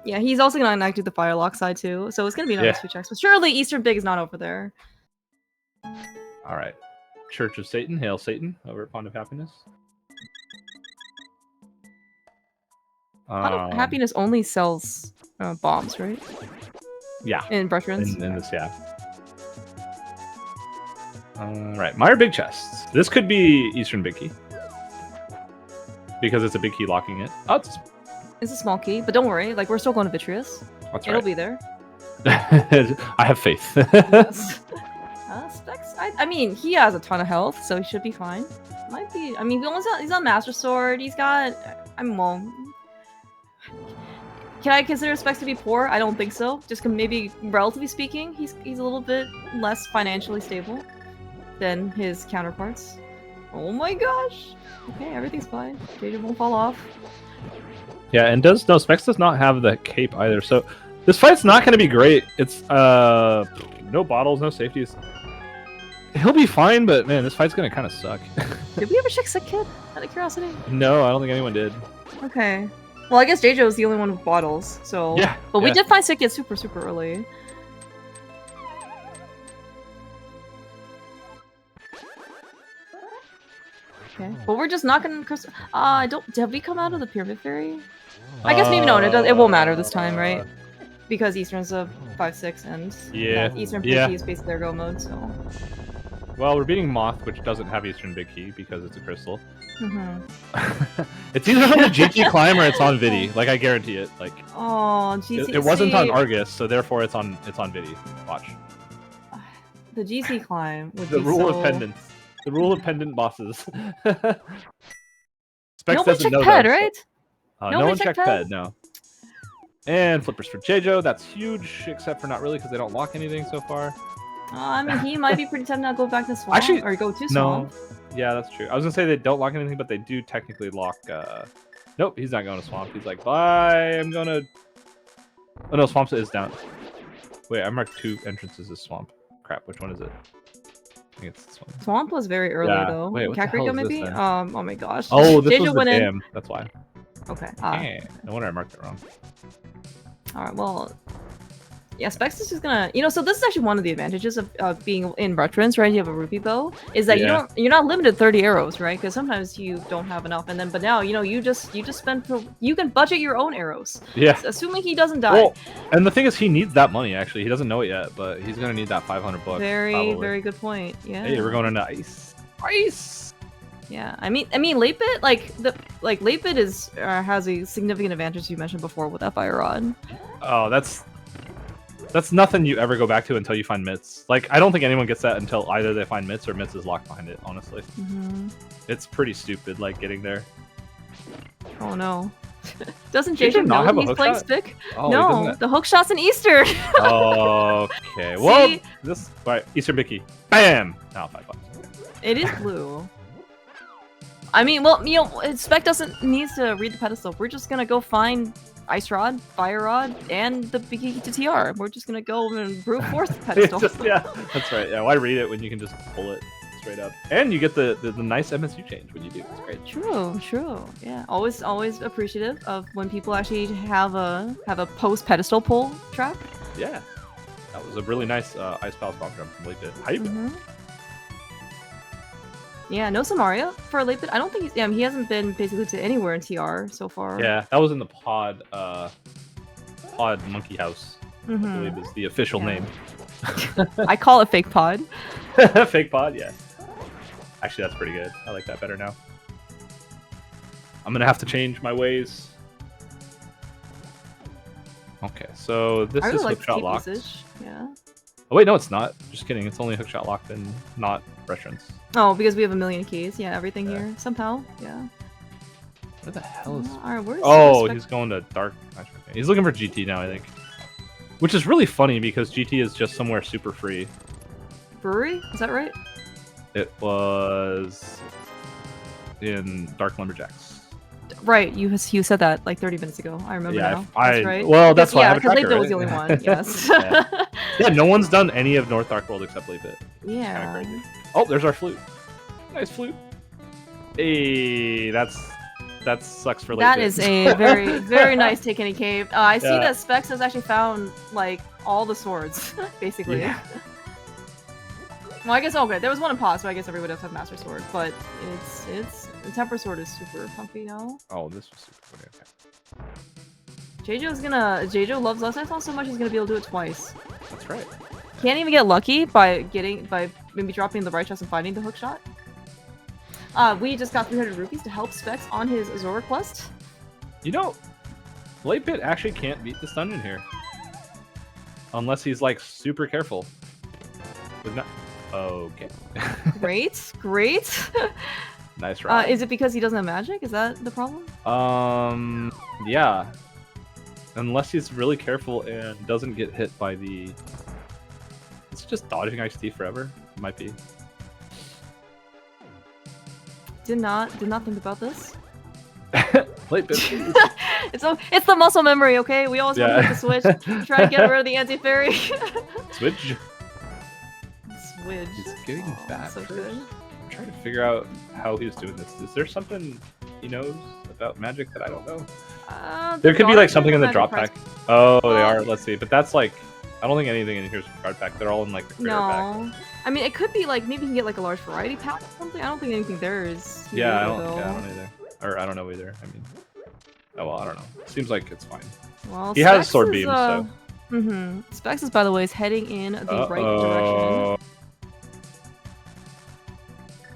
Yeah, he's also gonna do the Firelock side too. So it's gonna be another switch X. But surely Eastern Big is not over there. All right, Church of Satan, hail Satan, over at Pond of Happiness. Pond of Happiness only sells bombs, right? Yeah. In Retrance. In this, yeah. Right, Mire Big Chests. This could be Eastern Big Key. Because it's a big key locking it. Oh, it's a small key, but don't worry. Like, we're still going to Vitreous. That's It'll be there. I have faith. Yes. Specks, I mean, he has a ton of health, so he should be fine. Might be. I mean, he's on Master Sword. He's got. Well. Can I consider Specks to be poor? I don't think so. Just maybe, relatively speaking, he's a little bit less financially stable than his counterparts. Oh my gosh! Okay, everything's fine. Jaejo won't fall off. Yeah, and Specks does not have the cape either, so this fight's not going to be great. It's no bottles, no safeties. He'll be fine, but man, this fight's going to kind of suck. Did we ever check Sick Kid? Out of curiosity? No, I don't think anyone did. Okay. Well, I guess Jaejo is the only one with bottles, so... Yeah. But we did find Sick Kid super, super early. Okay. But we're just not gonna... Did we come out of the Pyramid Fairy? I guess maybe no, it won't matter this time, right? Because Eastern's a 5-6, and Eastern Big Key is basically their go mode, so... Well, we're beating Moth, which doesn't have Eastern Big Key, because it's a crystal. It's either on the GT climb or it's on Vidi. Like, I guarantee it. Like, oh, GT. It wasn't on Argus, so therefore it's on Vidi. Watch. The GT climb would the be rule so... of pendants. The rule of pendant bosses. Specks Nobody doesn't know Ped, that. right? No one checked Ped, no. And flippers for Jaejo. That's huge, except for not really, because they don't lock anything so far. I mean, he might be pretty tempted to go back to Swamp. Actually, or go to Swamp. No. Yeah, that's true. I was gonna say they don't lock anything, but they do technically lock. Nope, he's not going to Swamp. He's like, bye. I'm gonna. Oh no, Swamp is down. Wait, I marked 2 entrances as Swamp. Crap, which one is it? I think it's this one. Swamp was very early Yeah. though. Wait, what the hell Kakariko is this maybe? then? Oh my gosh. Oh, this was Jaejo the went in. dam. That's why. Okay. No wonder I marked it wrong. Alright, well... Yeah, Specks is just gonna... You know, so this is actually one of the advantages of being in Retrance, right? You have a rupee bow. Is that you're not limited to 30 arrows, right? Because sometimes you don't have enough. And then, but now, you know, you just spend... You can budget your own arrows. Yeah. Assuming he doesn't die. Well, and the thing is, he needs that money, actually. He doesn't know it yet, but he's gonna need that 500 bucks. Very good point. Yeah. Hey, we're going into ice. Ice! Yeah, I mean, latebit latebit is has a significant advantage you mentioned before with that fire rod. Oh, that's nothing you ever go back to until you find Mitts. Like, I don't think anyone gets that until either they find Mitts or Mitts is locked behind it, honestly. It's pretty stupid, like, getting there. Oh no. Doesn't Jaejo know have a he's hook playing shot? Spick? Oh, no, the hook shot's in Easter! Okay, well, this... Alright, Easter Mickey. Bam! Now, $5. It is blue. I mean, well, you know, Spec doesn't need to read the pedestal. We're just gonna go find Ice Rod, Fire Rod, and the Biggie to TR. We're just gonna go and brute force the pedestal. Yeah, that's right. Yeah, why read it when you can just pull it straight up? And you get the nice MSU change when you do. It's great. True. Yeah, always appreciative of when people actually have a post pedestal pull track. Yeah, that was a really nice Ice Palace bomb jump from latebit. Hype. Yeah, no Samaria for a latebit. I don't think he hasn't been basically to anywhere in TR so far. Yeah, that was in the pod monkey house. I believe is the official name. I call it fake pod. Fake pod, yeah. Actually, that's pretty good. I like that better now. I'm gonna have to change my ways. Okay, so this is hookshot locked. Yeah. Oh wait, no, it's not. Just kidding. It's only hookshot locked and not Retrance. Oh, because we have a million keys. Yeah, everything here somehow. Yeah. Where the hell is? Where's he's going to dark. He's looking for GT now, I think. Which is really funny because GT is just somewhere super free. Brewery? Is that right? It was in Dark Lumberjacks. Right, you said that like 30 minutes ago. I remember now. That's right. Well, that's why I have a tracker, because Latebit was the only one. Yes. Yeah, no one's done any of North Dark World except Latebit. Yeah. Oh, there's our flute. Nice flute. Hey, that sucks for Latebit. That is a very nice take any cave. I see that Specks has actually found like all the swords, basically. Yeah. Well, I guess okay. There was one in pause, so I guess everybody does have Master Sword, but it's the Temper Sword is super comfy now. Oh, this was super funny. Okay. Jaejo loves Lust Icon so much he's gonna be able to do it twice. That's right. Can't even get lucky by maybe dropping the right chest and finding the hook shot. We just got 300 rupees to help Specks on his Zora quest. You know, Latebit actually can't beat this dungeon here. Unless he's like super careful. Okay. Great. Nice ride. Is it because he doesn't have magic? Is that the problem? Yeah. Unless he's really careful and doesn't get hit by the... It's just dodging Ice Tea forever. It might be. Did not think about this. Latebit. It's the muscle memory, okay? We always want to hit the switch. Try to get rid of the anti-fairy. Switch. He's getting bad. So good. I'm trying to figure out how he's doing this. Is there something he knows about magic that I don't know? There could be like something in the drop pack. Oh, they are. Let's see. But that's like, I don't think anything in here is card pack. They're all in like the creator pack. I mean, it could be like maybe you can get like a large variety pack or something. I don't think anything there is. Yeah, I don't either. Or I don't know either. I mean, oh well, I don't know. Seems like it's fine. Well, he has sword beams, so. Specks is, by the way, is heading in the right direction.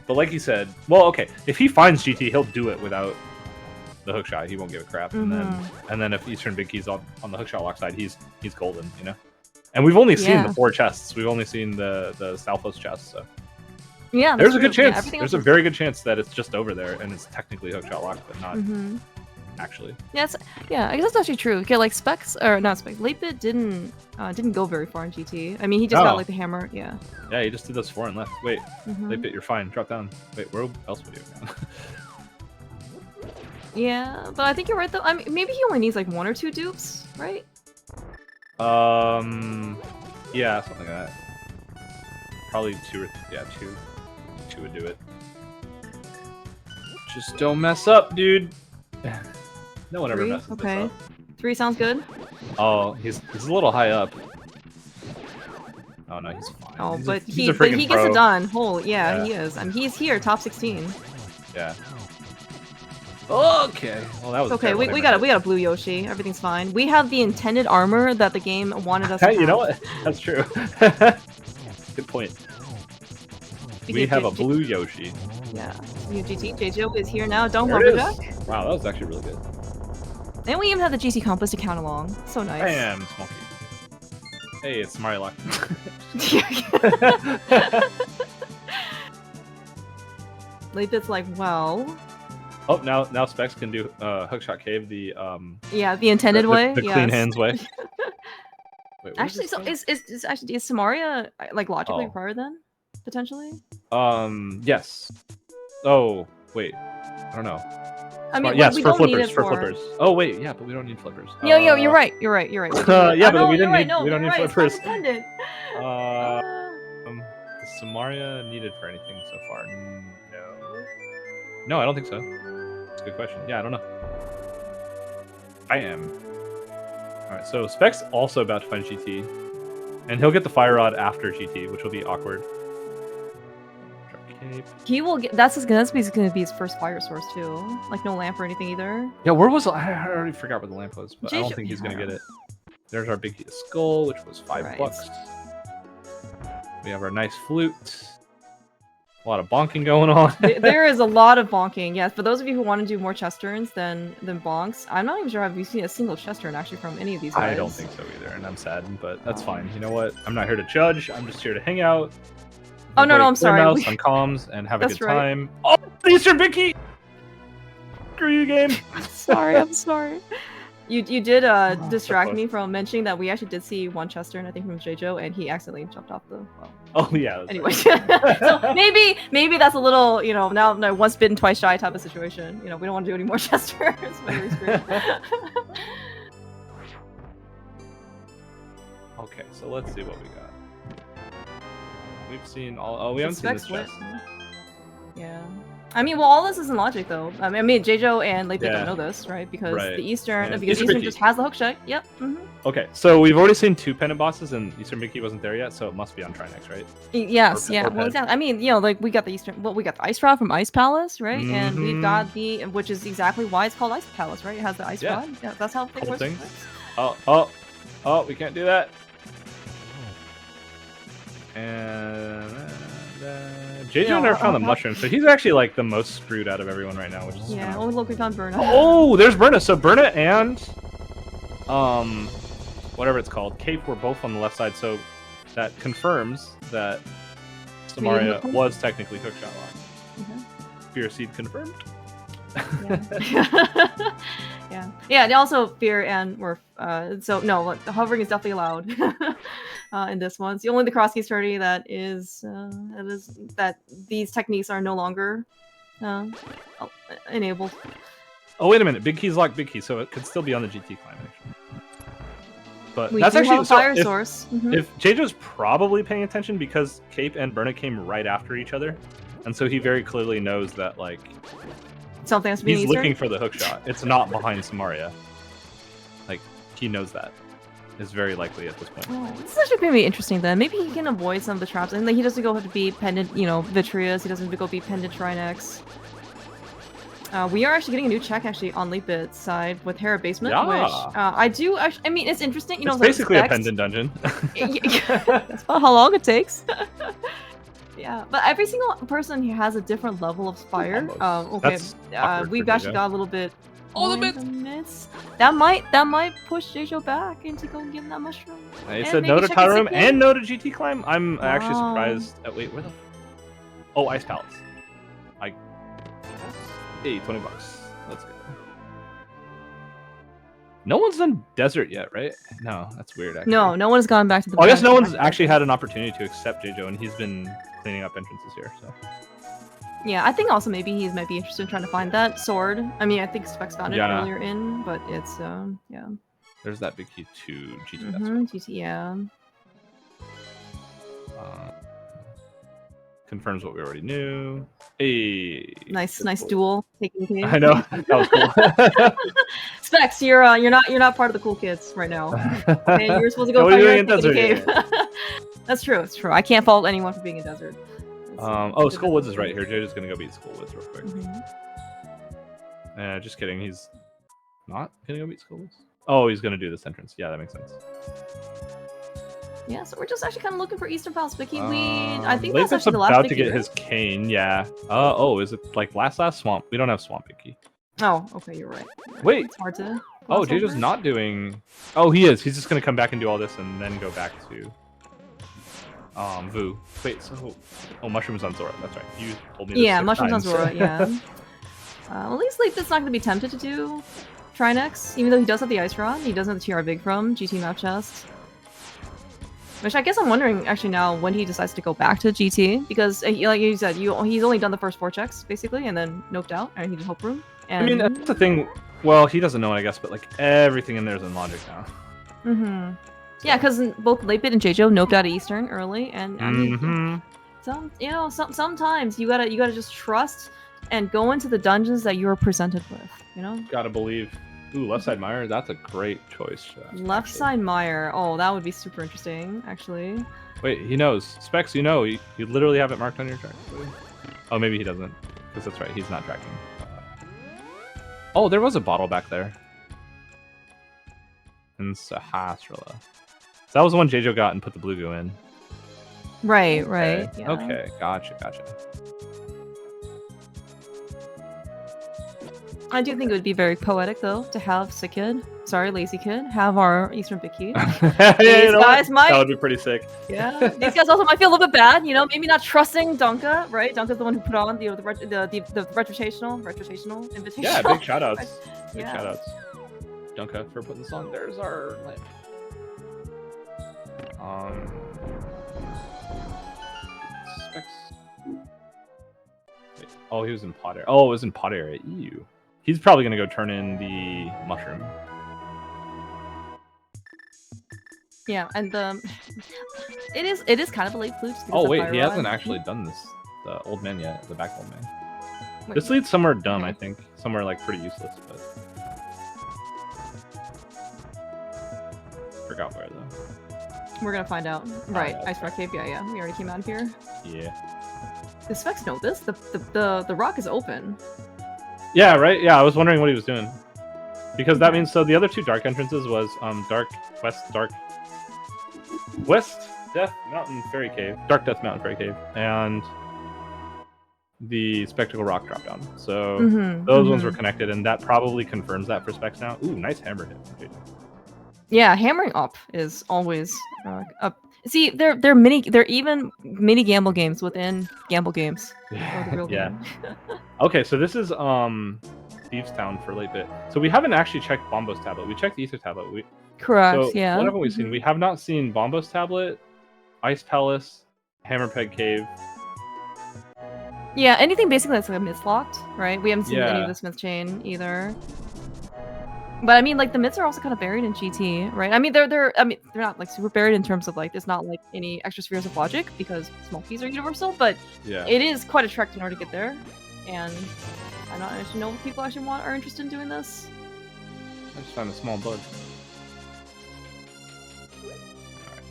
But like he said, well, okay, if he finds GT, he'll do it without the hookshot. He won't give a crap. And then if Eastern Big Key's on the hookshot lock side, he's golden, you know. And we've only seen the 4 chests. We've only seen the Southwest chest. So yeah, there's a good chance. There's a very good chance that it's just over there and it's technically hookshot locked, but not actually. Yeah, I guess that's actually true. Okay, like Specks or not Specks, Latebit didn't go very far in GT. I mean, he just got like the hammer. Yeah. Yeah, he just did those 4 and left. Wait, Latebit, you're fine. Drop down. Wait, where else would you have gone? Yeah, but I think you're right though. I mean, maybe he only needs like 1 or 2 dupes, right? Yeah, something like that. Probably two would do it. Just don't mess up, dude. No one ever 3? messes Okay. this up. 3 sounds good. Oh, he's a little high up. Oh no, he's fine. Oh, he's he a freaking gets pro. it done. Holy, Yeah. he is. I mean, he's here, top 16. Yeah. Okay. Well, that was Okay. We got a blue Yoshi. Everything's fine. We have the intended armor that the game wanted us to have. You know what? That's true. Good point. We have a blue Yoshi. Yeah. New GT Jaejo is here now. Don't There it lumberjack. is. Wow, that was actually really good. And we even have the GT compass to count along. So nice. Bam, Smokey. Hey, it's Mario Lock. Latebit's like, well. Oh, now Specks can do Hookshot Cave the Yeah, the intended way. The clean hands way. Wait, actually, so is Samaria like logically required then? Potentially? Yes. Oh, wait. I don't know. I mean, yes, we for don't flippers. need it For flippers. Oh wait, yeah, but we don't need flippers. Yeah, you're right. You're right. Yeah, but we don't need flippers. Is Samaria needed for anything so far? No, I don't think so. That's a good question. Yeah, I don't know. I am. All right, so Spec's also about to find GT, and he'll get the fire rod after GT, which will be awkward. He will get. That's basically gonna be his first fire source too. Like no lamp or anything either. Yeah, where was I already forgot where the lamp was, but I don't think he's gonna get it. There's our big skull, which was $5. We have our nice flute. A lot of bonking going on. There is a lot of bonking. Yes, for those of you who want to do more chest turns than bonks, I'm not even sure have you seen a single chest turn actually from any of these guys. I don't think so either, and I'm sad, but that's fine. You know what? I'm not here to judge. I'm just here to hang out. Oh no, I'm sorry. On comms and have a good time. Oh, Easter Vicky! Screw you, game. I'm sorry. You did distract me from mentioning that we actually did see one chest turn, I think, from Jaejo, and he accidentally jumped off the well. Oh yeah. Anyway, so maybe that's a little, now once bitten twice shy type of situation. We don't want to do any more chest turns. Okay, so let's see what we got. We've seen all. Oh, we haven't seen this chest. Yeah. I mean, well, all this is in logic, though. I mean, Jaejo and latebit don't know this, right? Because the Eastern just has the hookshot. Yep. Okay, so we've already seen 2 pendant bosses, and Eastern Mickey wasn't there yet, so it must be on Trinex, right? Yes. Well, exactly. I mean, like we got the Eastern. Well, we got the Ice Rod from Ice Palace, right? And we've got which is exactly why it's called Ice Palace, right? It has the Ice Rod. Yeah, that's how it works. Oh, we can't do that. And Jaejo never found the mushroom, so he's actually like the most screwed out of everyone right now, which is oh look, we found Berna. Oh, there's Berna. So Berna and whatever it's called, Cape were both on the left side, so that confirms that Samaria was technically hookshot locked. Fear Seed confirmed. Yeah. And also Fear and Worf. So no, the hovering is definitely allowed in this one. It's only the cross keys turny that is that these techniques are no longer enabled. Oh wait a minute, big key's locked big key, so it could still be on the GT climb actually. But we that's do actually have a fire source. If Jaejo's probably paying attention because Cape and Berna came right after each other, and so he very clearly knows that like something has to be. He's looking for the hookshot. It's not behind Samaria. Like he knows that. Is very likely at this point. Oh, this is actually pretty interesting then. Maybe he can avoid some of the traps, and like he doesn't go have to be pendant, Vitreous. He doesn't have to go be pendant Trinex. We are actually getting a new check actually on latebit's side with Hera Basement, which I do actually. I mean, it's interesting. It's basically a pendant dungeon. That's about how long it takes. Yeah, but every single person here has a different level of fire. Okay, we've actually got a little bit. That might push Jaejo back into going give him that mushroom. He said no to Tile Room and no to GT Climb. I'm actually surprised. Wait, where the? Oh, Ice Palace. Hey, $20. Let's go. No one's done Desert yet, right? No, that's weird. Actually. No one's gone back to the. I guess no one's actually had an opportunity to accept Jaejo, and he's been cleaning up entrances here. So. Yeah, I think also maybe he might be interested in trying to find that sword. I mean, I think Specks found it earlier in, but it's yeah. There's that big key to GT. GT, yeah. confirms what we already knew. Hey, Nice duel. Taking the I know, that was cool. Specks, you're not part of the cool kids right now. Okay, you're supposed to go What are you doing in find your desert? cave. That's true. It's true. I can't fault anyone for being in desert. Oh, Skull Woods is right here. Jay's gonna go beat Skull Woods real quick. Just kidding. He's not gonna go beat Skull Woods. Oh, he's gonna do this entrance. Yeah, that makes sense. Yeah, so we're just actually kind of looking for Eastern Palace Vicky. I think Latebit's that's actually the last about Vicky, to get right? his cane. Yeah. Oh, is it like last swamp? We don't have swamp Vicky. Oh, okay, you're right. Wait. It's hard to. Oh, Jaejo's not doing. Oh, he is. He's just gonna come back and do all this and then go back to. Vu. Wait, so mushrooms on Zora. That's right. You told me this. Yeah, 6 mushrooms times. on Zora. Yeah. At least Latebit's not gonna be tempted to do Trinex, even though he does have the Ice Rod. He doesn't have the TR Big from GT map chest. Which I guess I'm wondering actually now when he decides to go back to GT, because like you said, he's only done the first 4 checks basically, and then noped out, and he did Hope Room. And... I mean, that's the thing. Well, he doesn't know it, I guess, but like everything in there is in logic now. So. Yeah, because both Latebit and Jaejo noped out of Eastern early, and I mean, sometimes you gotta just trust and go into the dungeons that you are presented with. You know. Gotta believe. Ooh, left side Meyer. That's a great choice. Left side Meyer. Oh, that would be super interesting, actually. Wait, he knows. Specks, you know. You literally have it marked on your chart. Oh, maybe he doesn't. Because that's right. He's not tracking. Oh, there was a bottle back there. And Sahasrala. So that was the one Jaejo got and put the blue goo in. Right, Okay. right. Yeah. Okay, gotcha. I do think it would be very poetic, though, to have Sick Kid, sorry, Lazy Kid, have our Eastern Big Key. These guys might... That would be pretty sick. Yeah, these guys also might feel a little bit bad, you know, maybe not trusting Dunka, right? Dunka's the one who put on the retrutational Invitational. Yeah, big shoutouts. Right. Big shoutouts. Dunka for putting this on. There's our lamp. Specks. Wait. Oh, he was in pot area. Oh, it was in pot area. Ew. He's probably gonna go turn in the mushroom. Yeah, and it is kind of a late flute. Oh wait, he hasn't actually done this. The old man yet. The back old man. Wait, this leads somewhere dumb, I think. Somewhere like pretty useless, but forgot where though. We're gonna find out. Right, Ice Rock Cave. Yeah. We already came out of here. Yeah. The Specks know this. The rock is open. Yeah, right. Yeah, I was wondering what he was doing, because that means so the other 2 dark entrances was West Death Mountain Fairy Cave, Dark Death Mountain Fairy Cave, and the Spectacle Rock drop down. So those ones were connected, and that probably confirms that for Specks now. Ooh, nice hammer hit. Yeah, hammering up is always up. See, they're even mini gamble games within gamble games. Yeah. Okay, so this is Thieves Town for Late Bit. So we haven't actually checked Bombo's tablet. We checked the Ether tablet. Correct. So yeah. What haven't we seen? We have not seen Bombo's tablet, Ice Palace, Hammerpeg Cave. Yeah, anything basically that's like a myth locked, right? We haven't seen any of the Smith Chain either. But I mean, like the myths are also kind of buried in GT, right? I mean, they're not like super buried in terms of like there's not like any extra spheres of logic because small keys are universal, but it is quite a trek in order to get there. And I don't actually know what people actually are interested in doing this. I just found a small bug. Alright,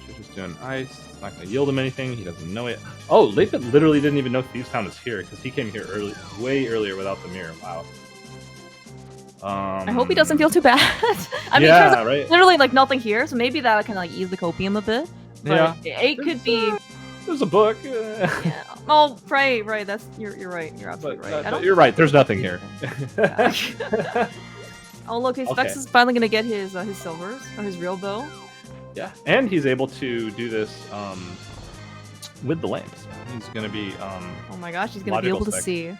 she's just doing ice. It's not going to yield him anything. He doesn't know it. Oh, Latebit literally didn't even know Thieves Town is here because he came here way earlier without the mirror. Wow. I hope he doesn't feel too bad. I mean, right? Literally like nothing here, so maybe that can like ease the copium a bit. But it could be. There's a book. Yeah. Oh, right. That's you're right. You're absolutely right. You're right. There's nothing here. Oh look, his Specks is finally gonna get his silvers or his real bow. Yeah, and he's able to do this with the lamps. He's gonna be oh my gosh, he's gonna be able to see.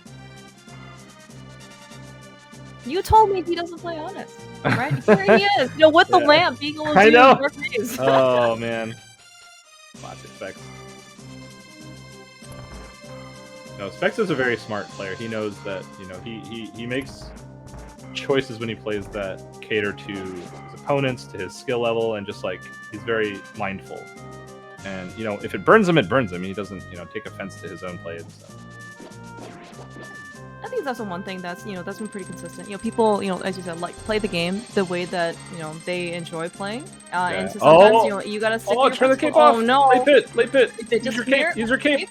You told me he doesn't play honest, right? Here he is, you know, with the lamp, being able to do dark days. Oh man, classic Specks. No, Specks is a very smart player. He knows that, you know, he makes choices when he plays that cater to his opponents, to his skill level, and just like he's very mindful. And you know, if it burns him, it burns him. He doesn't, you know, take offense to his own play and stuff. I think that's also one thing that's, you know, that's been pretty consistent. You know, people, you know, as you said, like play the game the way that, you know, they enjoy playing. And so sometimes, you know, you gotta stick to turn your the cape principle. off. Oh no! Late pit. Use your cape. Use your cape.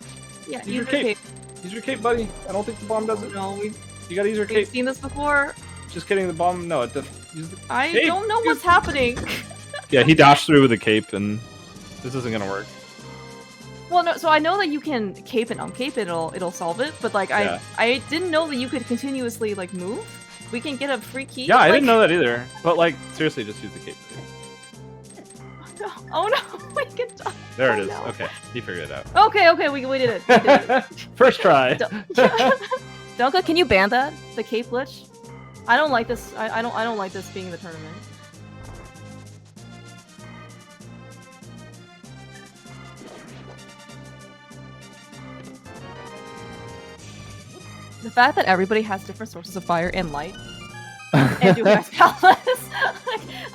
Yeah, use your cape. Use your cape, buddy. I don't think the bomb does it. No, you gotta use your cape. We've seen this before. Just kidding. The bomb. No, it does. I don't know what's happening. Yeah, he dashed through with a cape, and this isn't gonna work. Well, no. So I know that you can cape and uncape it. It'll solve it. But like, I didn't know that you could continuously like move. We can get a free key. Yeah, I didn't know that either. But like, seriously, just use the cape. Oh no! We can. There it is. No. Okay, he figured it out. Okay, we did it. We did it. First try. Dunka, can you ban that? The cape glitch? I don't like this. I don't like this being the tournament. The fact that everybody has different sources of fire and light and do Ice Palace.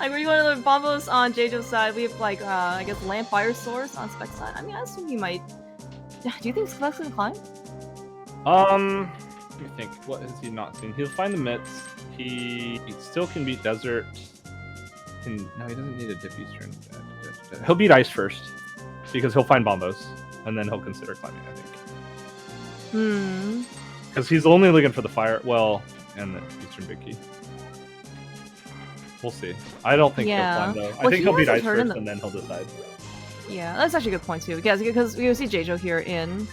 like we're going to the bombos on Jaejo's side. We have like I guess lamp fire source on Specks side. I mean, I assume he might. Do you think Specks gonna climb? Let me think. What has he not seen? He'll find the mitts. He still can beat desert. No, he doesn't need a dip eastern. He'll beat ice first because he'll find bombos and then he'll consider climbing, I think. Because he's only looking for the fire, well, and the eastern big key. We'll see. I don't think he'll climb though. I think he'll beat ice first and then he'll decide. Yeah, that's actually a good point too. Because we see Jaejo here in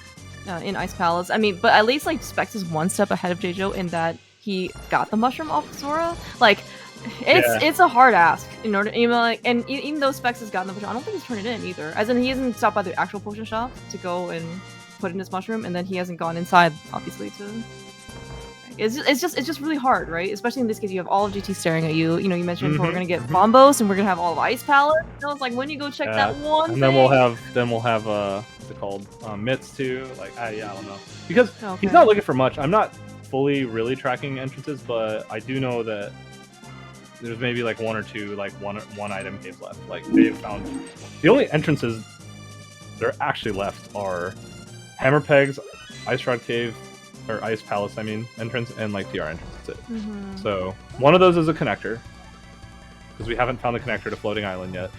Ice Palace. I mean, but at least like Specks is one step ahead of Jaejo in that he got the mushroom off Sora. Like, it's a hard ask in order, you know, like, and even though Specks has gotten the mushroom, I don't think he's turned it in either. As in, he hasn't stopped by the actual potion shop to go and put in his mushroom, and then he hasn't gone inside, obviously, to. It's just really hard, right? Especially in this case, you have all of GT staring at you. You know, you mentioned we're gonna get bombos, and we're gonna have all of Ice Palace. So it's like, when you go check that one. And then we'll have what's it called, mitts too. Like, I don't know, because he's not looking for much. I'm not fully really tracking entrances, but I do know that there's maybe like one or two, like one item caves left. Like, they've found the only entrances that are actually left are Hammer Pegs, Ice Rod Cave, or Ice Palace, I mean, entrance, and like TR entrance. That's it. So one of those is a connector, because we haven't found the connector to Floating Island yet.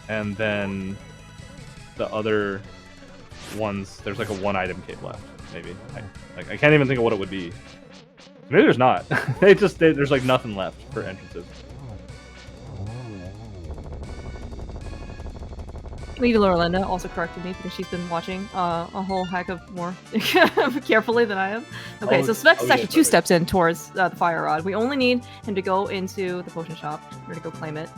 And then the other ones, there's like a one item cave left, maybe. I can't even think of what it would be. Maybe there's not. There's like nothing left for entrances. Lady Lorlinda also corrected me because she's been watching a whole heck of more carefully than I am. Okay, so Specks is actually 2 steps in towards the fire rod. We only need him to go into the potion shop in order to go claim it.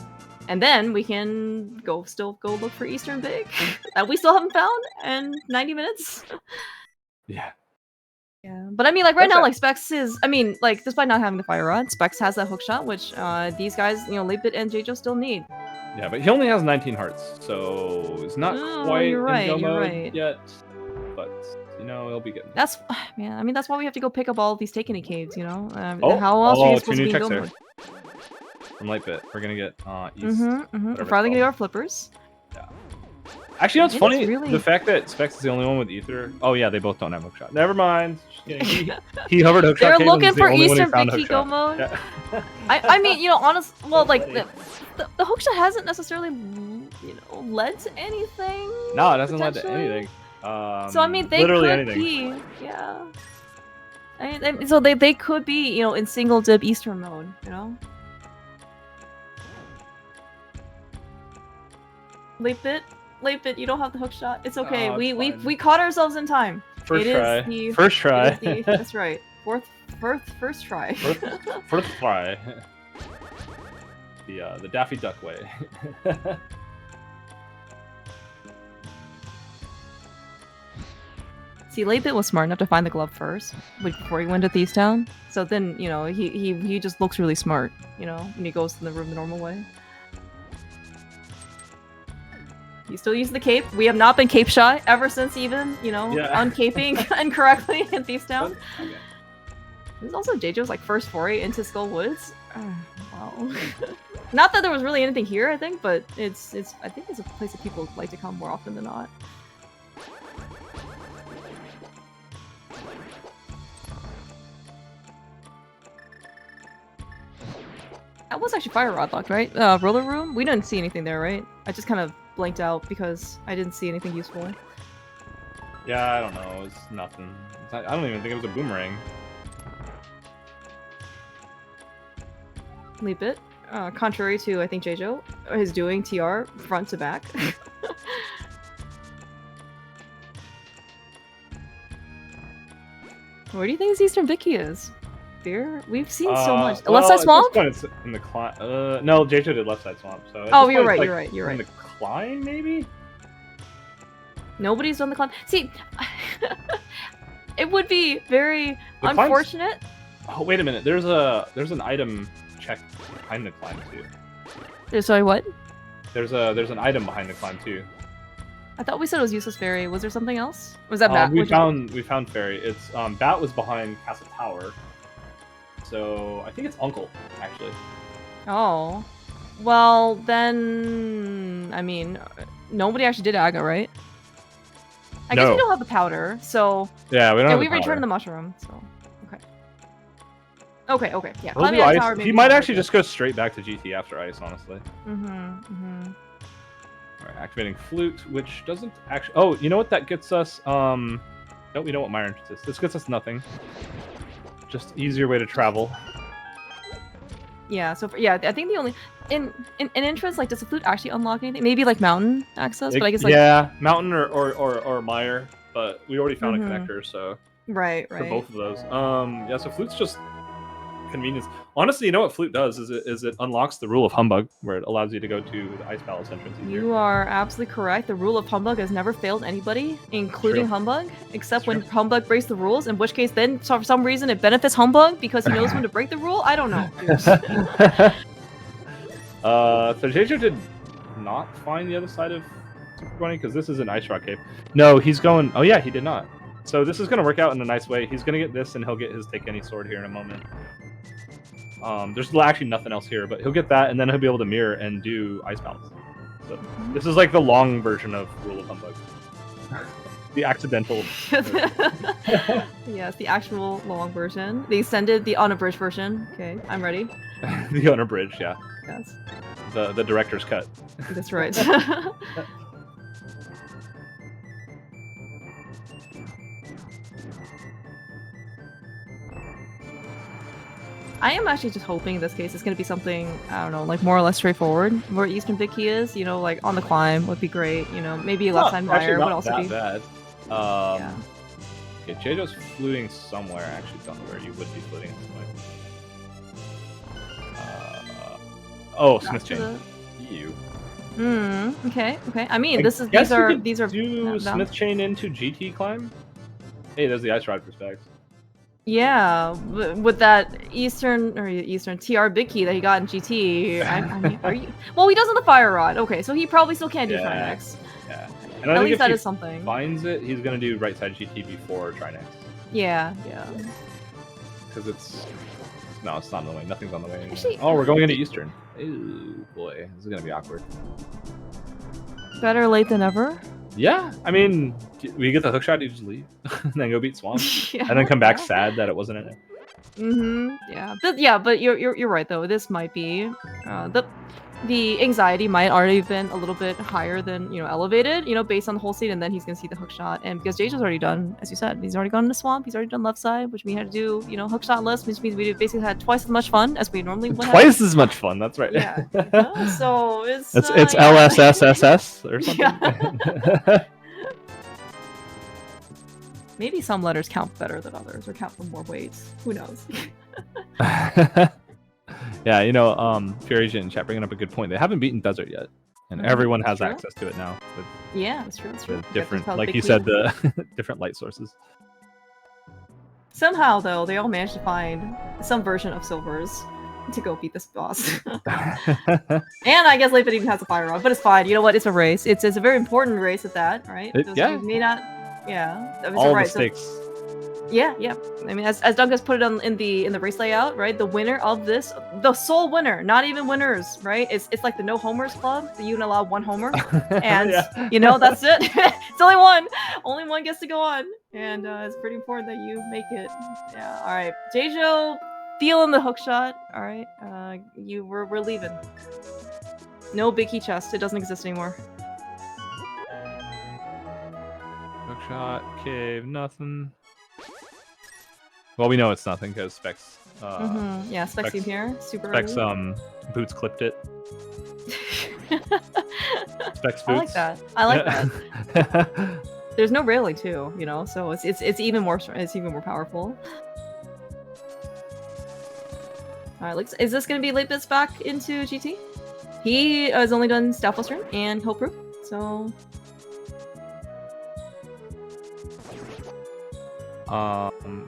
And then we can still go look for Eastern Big that we still haven't found in 90 minutes. Yeah. Yeah, but I mean, like right now, like Specks is, I mean, like despite not having the fire rod, Specks has that hook shot, which these guys, you know, latebit and Jaejo still need. Yeah, but he only has 19 hearts, so it's not quite in go mode yet. But you know, he'll be getting. That's I mean, that's why we have to go pick up all these Takeny caves. You know, how else are you supposed to be in go mode? From latebit, we're gonna get east. We're probably gonna get our flippers. Yeah. Actually, what's funny, the fact that Specks is the only one with ether. Oh yeah, they both don't have hookshot. Never mind. He hovered hookshot. They're looking for Eastern Big Key go mode. Yeah. I mean, you know, honest. Well, like the hookshot hasn't necessarily, you know, led to anything. No, it hasn't led to anything. So I mean, they could be, yeah. I mean, so they could be, you know, in single dip Eastern mode, you know. Late bit, you don't have the hook shot. It's okay. We caught ourselves in time. First try. First try. That's right. First try. First try. The Daffy Duck way. See, Latebit was smart enough to find the glove first, like before he went to Thieves Town. So then, you know, he just looks really smart, you know, when he goes to the room the normal way. He still uses the cape. We have not been cape shy ever since even, you know, uncaping incorrectly in Thieves Town. Okay. This is also Jaejo's like first foray into Skull Woods. Wow. Not that there was really anything here, I think, but I think it's a place that people like to come more often than not. That was actually Fire Rod locked, right? Roller Room? We didn't see anything there, right? I just kind of blanked out because I didn't see anything useful. Yeah, I don't know. It's nothing. I don't even think it was a boomerang. Latebit. Contrary to, I think, Jaejo is doing TR front to back. Where do you think this Eastern Vicky is? Fear? We've seen so much. Left side swamp? It's in the climb. No, Jaejo did left side swamp. So oh, you're right. You're right. You're right. In the climb, maybe. Nobody's done the climb. See, it would be very unfortunate. Oh, wait a minute. There's an item check behind the climb too. Sorry, what? There's an item behind the climb too. I thought we said it was useless fairy. Was there something else? Was that Bat? We found fairy. It's Bat was behind Castle Tower. So I think it's Uncle actually. Oh, well then. I mean, nobody actually did Aga, right? I guess we don't have the powder, so yeah, we don't. Yeah, we returned the mushroom, so okay. Okay, yeah. Tower, he might actually just go straight back to GT after ice, honestly. Alright, activating flute, which doesn't actually. Oh, you know what that gets us? No, we know what my entrance is. This gets us nothing. Just easier way to travel. Yeah. So yeah, I think the only in entrance, like, does the flute actually unlock anything? Maybe like mountain access, but I guess like yeah, mountain or mire. But we already found a connector, so right. For both of those. Yeah. So flute's just convenience. Honestly, you know what flute does is it unlocks the rule of humbug, where it allows you to go to the ice palace entrance easier. You are absolutely correct. The rule of humbug has never failed anybody, including humbug, except when humbug breaks the rules, in which case then for some reason it benefits humbug because he knows when to break the rule. I don't know. So Jaejo did not find the other side of Super Bunny because this is an ice rock cave. No, he's going. Oh yeah, he did not. So this is going to work out in a nice way. He's going to get this, and he'll get his Take Any Sword here in a moment. There's actually nothing else here, but he'll get that, and then he'll be able to mirror and do Ice Palace. So this is like the long version of Rule of Humbug. The accidental yes, the actual long version. The extended, the unabridged version. Okay, I'm ready. The unabridged, yeah. Yes. The director's cut. That's right. I am actually just hoping in this case it's going to be something, I don't know, like more or less straightforward. Where Eastern Vicky is, you know, like on the climb would be great. You know, maybe left side Mire would also be bad. Yeah. Okay, Jaejo's fluting somewhere. I actually don't know where you would be fluting at this point. Oh, Smith Chain. You. Okay. I mean, these are do Smith Chain into GT climb. Hey, there's the ice ride for Specks. Yeah, with that Eastern TR big key that he got in GT. I mean, are you? Well, he does on the Fire Rod. Okay, so he probably still can't do Trinex. Yeah. And at least that is something. Finds it, he's gonna do right side GT before Trinex. Yeah. Because it's not on the way. Nothing's on the way anymore. Actually, we're going into Eastern. Ooh, boy, this is gonna be awkward. Better late than ever. Yeah, I mean, we get the hookshot, you just leave, and then go beat Swamp, and then come back sad that it wasn't in it. Yeah, but you're right though. This might be the anxiety might already have been a little bit higher than elevated, based on the whole scene, and then he's gonna see the hookshot, and because Jaejo's already done, as you said, he's already gone into Swamp, he's already done left side, which means we had to do hookshot list, which means we basically had twice as much fun as we normally would. Twice as much fun. That's right. Yeah. So it's LSSSS or something. Yeah. Maybe some letters count better than others, or count for more weights. Who knows? Yeah, Fury's in chat bringing up a good point. They haven't beaten Desert yet, and everyone has access to it now. Yeah, that's true. That's true. Different, like you said, the different light sources. Somehow, though, they all managed to find some version of Silver's to go beat this boss. And I guess Latebit even has a Fire Rod, but it's fine. You know what? It's a race. It's a very important race at that, right? Yeah. May not. Yeah. All mistakes. Yeah, yeah. I mean, as Douglas put it in the race layout, right? The winner of this, the sole winner, not even winners, right? It's like the no homers club. So you can allow one homer, and you know that's it. It's only one. Only one gets to go on, and it's pretty important that you make it. Yeah. All right, Jaejo, feeling the hook shot. All right. We're leaving. No big key chest. It doesn't exist anymore. Hook shot, cave, nothing. Well, we know it's nothing because Specks. Yeah, Specks team here. Super Specks early. Boots clipped it. Specks boots. I like that. I like that. There's no railing too, you know, so it's even more powerful. All right, is this gonna be late bits back into GT? He has only done Staff Western and Hillproof, so.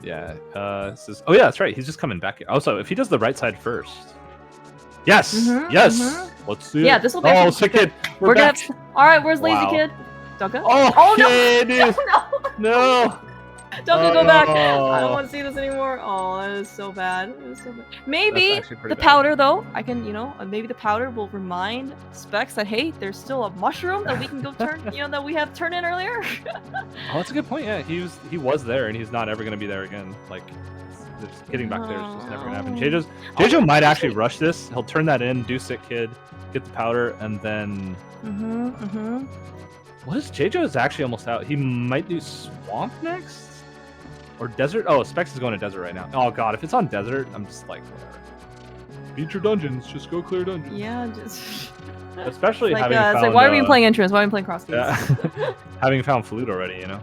Yeah. Oh yeah, that's right. He's just coming back. Also, if he does the right side first. Yes. Yes. Let's see. Yeah, this will be. Oh, sick kid. We're back. All right, where's Lazy Kid? Dunka? Oh no! No! No! Dunka, go back! I don't want to see this anymore. Oh, that is so bad. Maybe the powder, though. I can, you know, maybe the powder will remind Specks that hey, there's still a mushroom that we can go turn. You know, that we have turned in earlier. Oh, that's a good point. Yeah, he was there, and he's not ever gonna be there again. Like, just getting back there is just never gonna happen. Jaejo might actually rush this. He'll turn that in, do sick kid, get the powder, and then. What is Jaejo is actually almost out. He might do swamp next. Or desert? Oh, Specks is going to desert right now. Oh god, if it's on desert, I'm just like, whatever. Beat your dungeons, just go clear dungeons. Yeah, just. Especially like, having it's found, like, why are we playing entrance? Why are we playing cross keys? Yeah. Having found flute already, you know.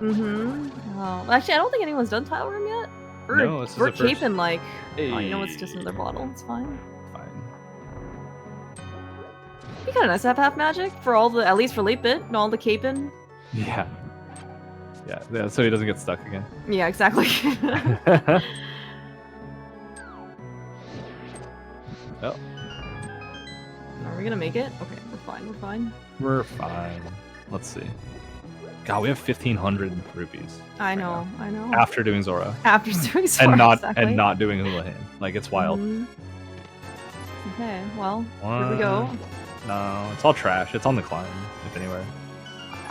Oh, actually, I don't think anyone's done Tile Room yet. No, this is we're the first. keeping like. Hey. Oh, you know, it's just another bottle. It's fine. Fine. It'd be kind of nice to have half magic for all the, at least for late bit, and all the caping. Yeah. Yeah, so he doesn't get stuck again. Yeah, exactly. Oh. Are we gonna make it? Okay, we're fine. We're fine. We're fine. Let's see. God, we have 1,500 rupees. I know. I know. After doing Zora. After doing Zora. And not doing Houlihan. Like, it's wild. Okay, well, here we go. No, it's all trash. It's on the climb, if anywhere.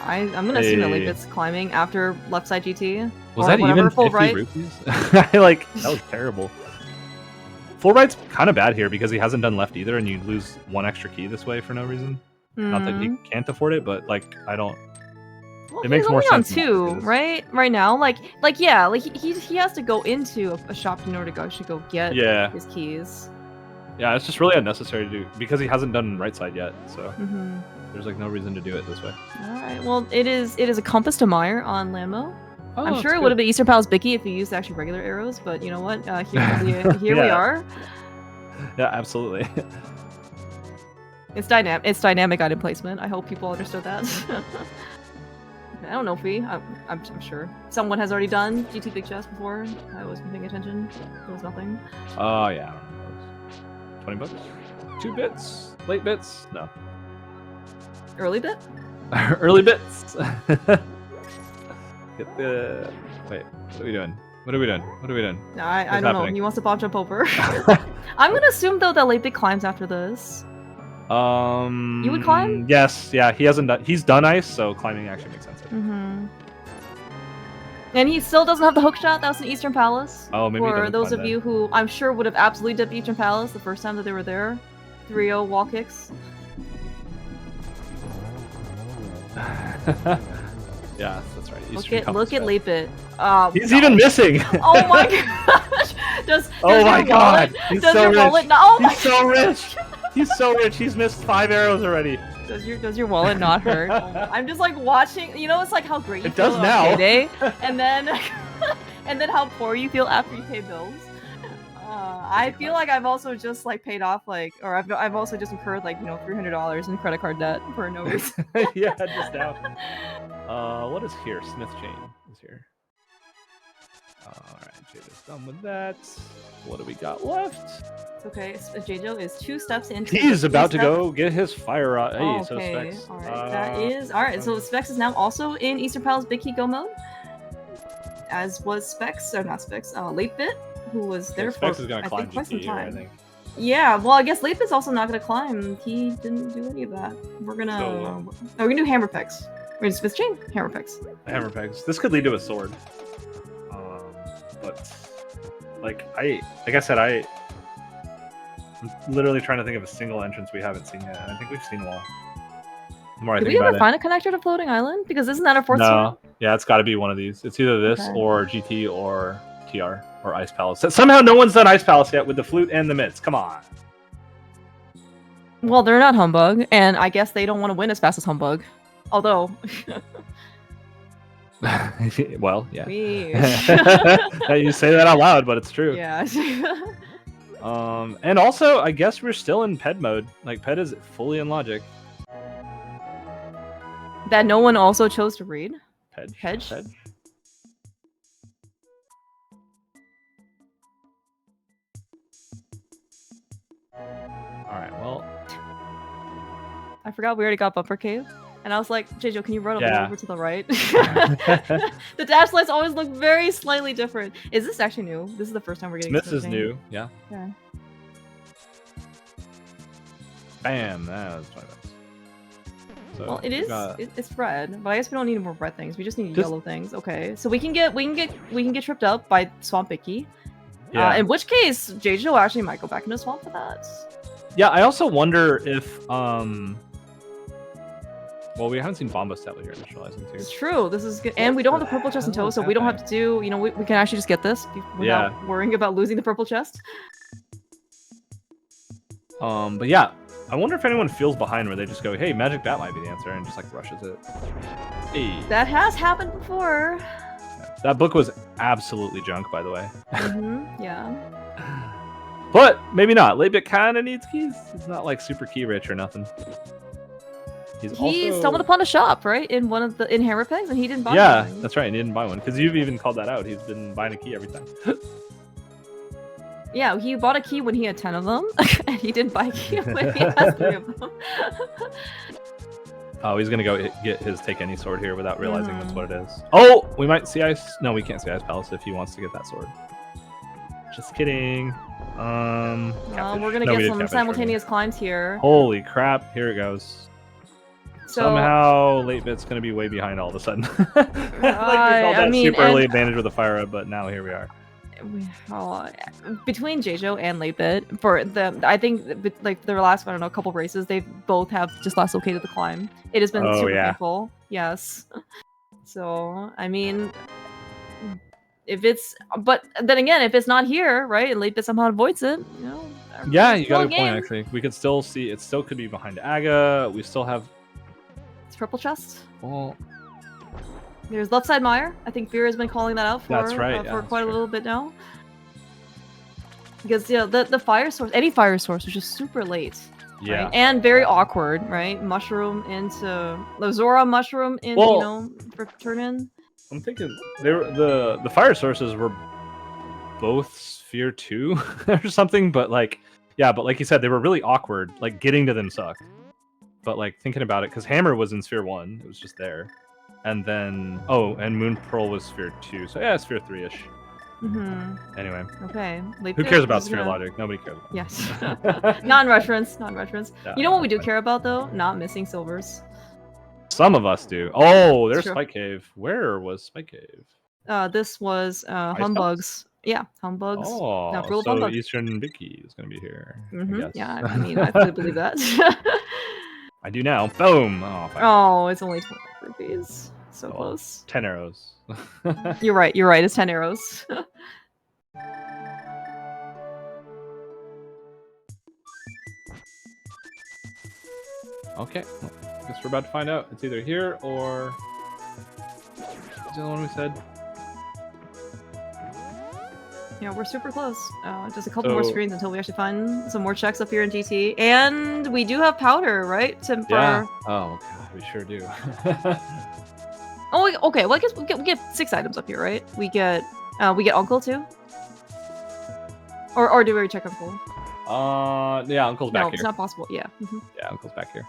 I'm gonna assume that Late's climbing after left side GT. Was that even 50 rupees? Like, that was terrible. Full right's kind of bad here because he hasn't done left either, and you lose one extra key this way for no reason. Not that he can't afford it, but like, I don't. Well, it makes more sense. On two, right? Right now, like yeah, like he has to go into a shop in order to actually go get his keys. Yeah, it's just really unnecessary to do because he hasn't done right side yet, so there's like no reason to do it this way. All right, well, it is a compass to mire on Lambo. Oh, I'm sure it would have been Eastern Palace Bicky if you used actually regular arrows, but you know what? Here we are. Yeah, absolutely. It's dynamic item placement. I hope people understood that. I don't know if I'm sure someone has already done GT Big Chest before. I wasn't paying attention. There was nothing. Oh yeah. $20? 2 bits? Late bits? No. Early bit? Early bits. Get the. Wait. What are we doing? What are we doing? What are we doing? No, I don't know. He wants to bomb jump over. I'm gonna assume though that late bit climbs after this. You would climb? Yes. Yeah. He hasn't done. He's done ice, so climbing actually makes sense. And he still doesn't have the hook shot. That was in Eastern Palace. Oh, maybe. For those of you who I'm sure would have absolutely dipped Eastern Palace the first time that they were there, 3-0 wall kicks. Yeah, that's right. Look at late bit. He's even missing. Oh my gosh! Does oh my god! He's so rich. He's so rich. He's so rich. He's missed 5 arrows already. Does your wallet not hurt? I'm just like watching. You know, it's like how great you feel does now. On payday, and then how poor you feel after you pay bills. I feel like I've also just like paid off or I've also just incurred like $300 in credit card debt for no reason. Yeah, just now. What is here? Smith chain is here. All right, Jaejo's done with that. What do we got left? It's okay. Jaejo is 2 steps into. He's about to go get his fire rod. Hey, okay. So Specks. All right, that is all right. So Specks is now also in Eastern Palace Big Key Go mode. as was Specks, or not Specks, latebit, who was there for Specks is gonna I climb think quite some GT here, I time. think. Yeah, well, I guess latebit's also not gonna climb. He didn't do any of that. We're gonna we're gonna do hammer picks. We're gonna Smith chain hammer picks. Hammer pegs. This could lead to a sword. But like I said, I'm literally trying to think of a single entrance we haven't seen yet. I think we've seen them all. The more I Did think we ever about find a connector to Floating Island? Because isn't that our fourth sword? No. Yeah, it's got to be one of these. It's either this Okay. or GT or TR or Ice Palace. Somehow no one's done Ice Palace yet with the flute and the mitts. Come on. Well, they're not Humbug, and I guess they don't want to win as fast as Humbug. Although, well, yeah. we... You say that out loud, but it's true. Yeah. And also, I guess we're still in Ped mode. Like, Ped is fully in Logic. That no one also chose to read. Ped. Hedge? Ped. Alright, well. I forgot we already got Bumper Cave. And I was like, Jaejo, can you run a little over to the right? The dash lights always look very slightly different. Is this actually new? This is the first time we're getting Smith is new, yeah. Okay. Bam, that was 20 bucks. So well, it is. It's red, but I guess we don't need more red things. We just need yellow things. Okay, so we can get tripped up by Swamp Icky. Yeah. In which case, Jaejo actually might go back into Swamp for that. Yeah, I also wonder if well, we haven't seen Bomba Statler here initializing too. It's true. This is good, and we don't have the purple chest in tow, so we don't have to do. You know, we can actually just get this without worrying about losing the purple chest. But yeah, I wonder if anyone feels behind where they just go, "Hey, Magic Bat might be the answer," and just like rushes it. Hey. That has happened before. Yeah. That book was absolutely junk, by the way. Yeah. But maybe not. Latebit kind of needs keys. It's not like super key rich or nothing. He stumbled upon a shop, right, in one of the Hammer Pegs, and he didn't buy one. Yeah, that's right. And he didn't buy one because you've even called that out. He's been buying a key every time. Yeah, he bought a key when he had 10 of them, and he didn't buy a key when he has 3 of them. Oh, he's gonna go get his take any sword here without realizing that's what it is. Oh, we might see Ice. No, we can't see Ice Palace if he wants to get that sword. Just kidding. We're gonna get some simultaneous climbs here. Holy crap! Here it goes. So, somehow, Latebit's gonna be way behind all of a sudden. Like we called that super early advantage with the fire up, but now here we are. Between Jaejo and latebit, I think like their last, I don't know, couple races, they both have just last located the climb. It has been super painful. Yes. So I mean, but then again, if it's not here, right, and latebit somehow avoids it, you know. Yeah, you got a point. Actually, we could still see it. Still could be behind Aga. We still have. It's purple chest. Well. There's left side Mire. I think Fear has been calling that out for quite a little bit now. Because the fire source, any fire source, was just super late. Yeah. Right? And very awkward, right? Mushroom into Zora mushroom in, for turn in. I'm thinking the fire sources were both Sphere 2 or something, but like you said, they were really awkward. Like getting to them sucked. But like thinking about it, because Hammer was in Sphere 1, it was just there. And then, and Moon Pearl was Sphere 2. So yeah, Sphere 3-ish. Anyway. Okay. Who cares about Sphere Logic? Nobody cares about Yes. Non-reference. Yeah, you know what we do care about, though? Not missing silvers. Some of us do. Oh, there's Spike Cave. Where was Spike Cave? This was Humbugs. Yeah, Humbugs. Oh, so Eastern Vicky is going to be here. Yeah, I mean, I fully believe that. I do now. Boom! Oh, it's only 20 rupees. So close. 10 arrows. You're right. It's 10 arrows. Okay. Well, I guess we're about to find out. It's either here or... What's the other one we said? Yeah, we're super close. Just a couple more screens until we actually find some more checks up here in GT. And we do have powder, right? Yeah. Oh, God, we sure do. Okay. Well, I guess we get 6 items up here, right? We get Uncle, too? Or do we check Uncle? Yeah, Uncle's back here. No, it's not possible. Yeah. Yeah, Uncle's back here.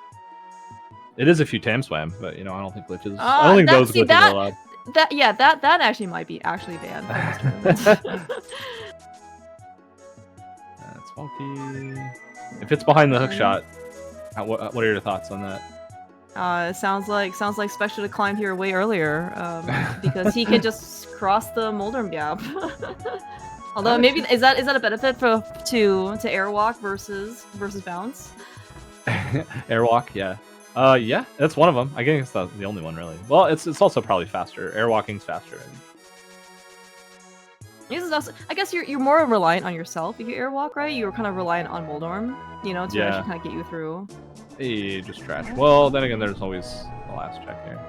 It is a few Tam Swam, but, I don't think glitches... I don't think those glitches are allowed. that actually might be banned from this tournament. That's funky. If it's behind the hook shot, what are your thoughts on that? Sounds like Specks should have climbed here way earlier, because he could just cross the Moldorm gap. Although maybe is that a benefit to airwalk versus bounce? Airwalk, yeah. Yeah, that's one of them. I guess it's the only one really. Well, it's also probably faster. Airwalking's faster. This is also, I guess you're more reliant on yourself if you airwalk, right? You're kind of reliant on Moldorm, to actually kind of get you through. Hey, just trash. Well, then again, there's always the last check here.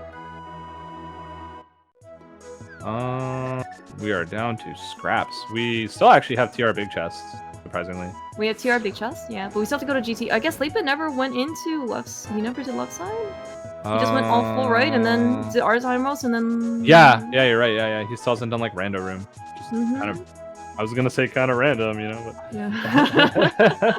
We are down to scraps. We still actually have TR big chests, surprisingly. We have TR big chests, yeah, but we still have to go to GT. I guess latebit never went into left. He never did left side. He just went all full right and then did our timers and then. Yeah, you're right. Yeah. He still hasn't done like rando room. Just kind of. I was gonna say kind of random, but. Yeah.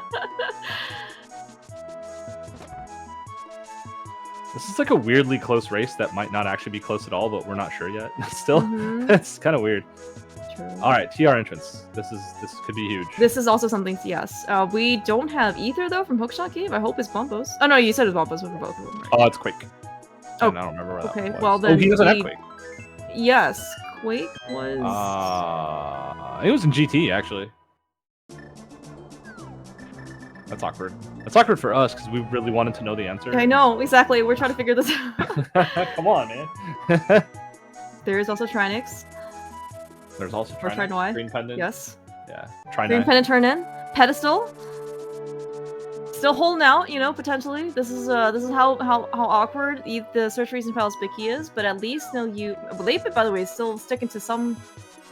This is like a weirdly close race that might not actually be close at all, but we're not sure yet. Still, it's kind of weird. True. All right, TR entrance. This could be huge. This is also something. Yes, we don't have either though from Hookshot Cave. I hope it's Bumpos. Oh no, you said it's Bumpos for both of them. Right? Oh, it's Quake. Oh, I don't remember where that was. Okay, well then. Oh, he doesn't have Quake. Yes, Quake was. It was in GT actually. That's awkward. That's awkward for us because we really wanted to know the answer. I know, exactly. We're trying to figure this out. Come on, man. There is also Trinix. There's also Trinix. Green Pendant. Yes. Yeah. Green Pendant turn in. Pedestal. Still holding out, potentially. This is how awkward the search reason files Bicky is, but at least latebit, by the way, is still sticking to some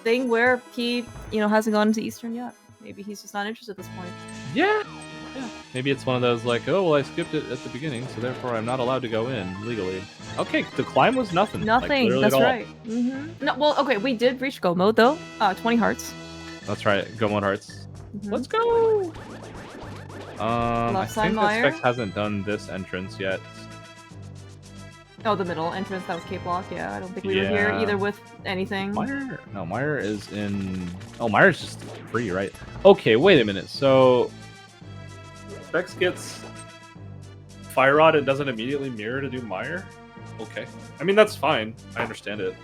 thing where he hasn't gone into Eastern yet. Maybe he's just not interested at this point. Yeah. Maybe it's one of those like, oh well, I skipped it at the beginning, so therefore I'm not allowed to go in legally. Okay, the climb was nothing. Nothing. Like, that's right. No, well, okay, we did reach go mode though. 20 hearts. That's right. Go mode hearts. Let's go. I think that Specks hasn't done this entrance yet. Oh, the middle entrance, that was K-Block, yeah. I don't think we were here either with anything. Meyer is in... Oh, Meyer's just free, right? Okay, wait a minute. So, Specks gets Fire Rod and doesn't immediately mirror to do Meyer? Okay. I mean, that's fine. I understand it.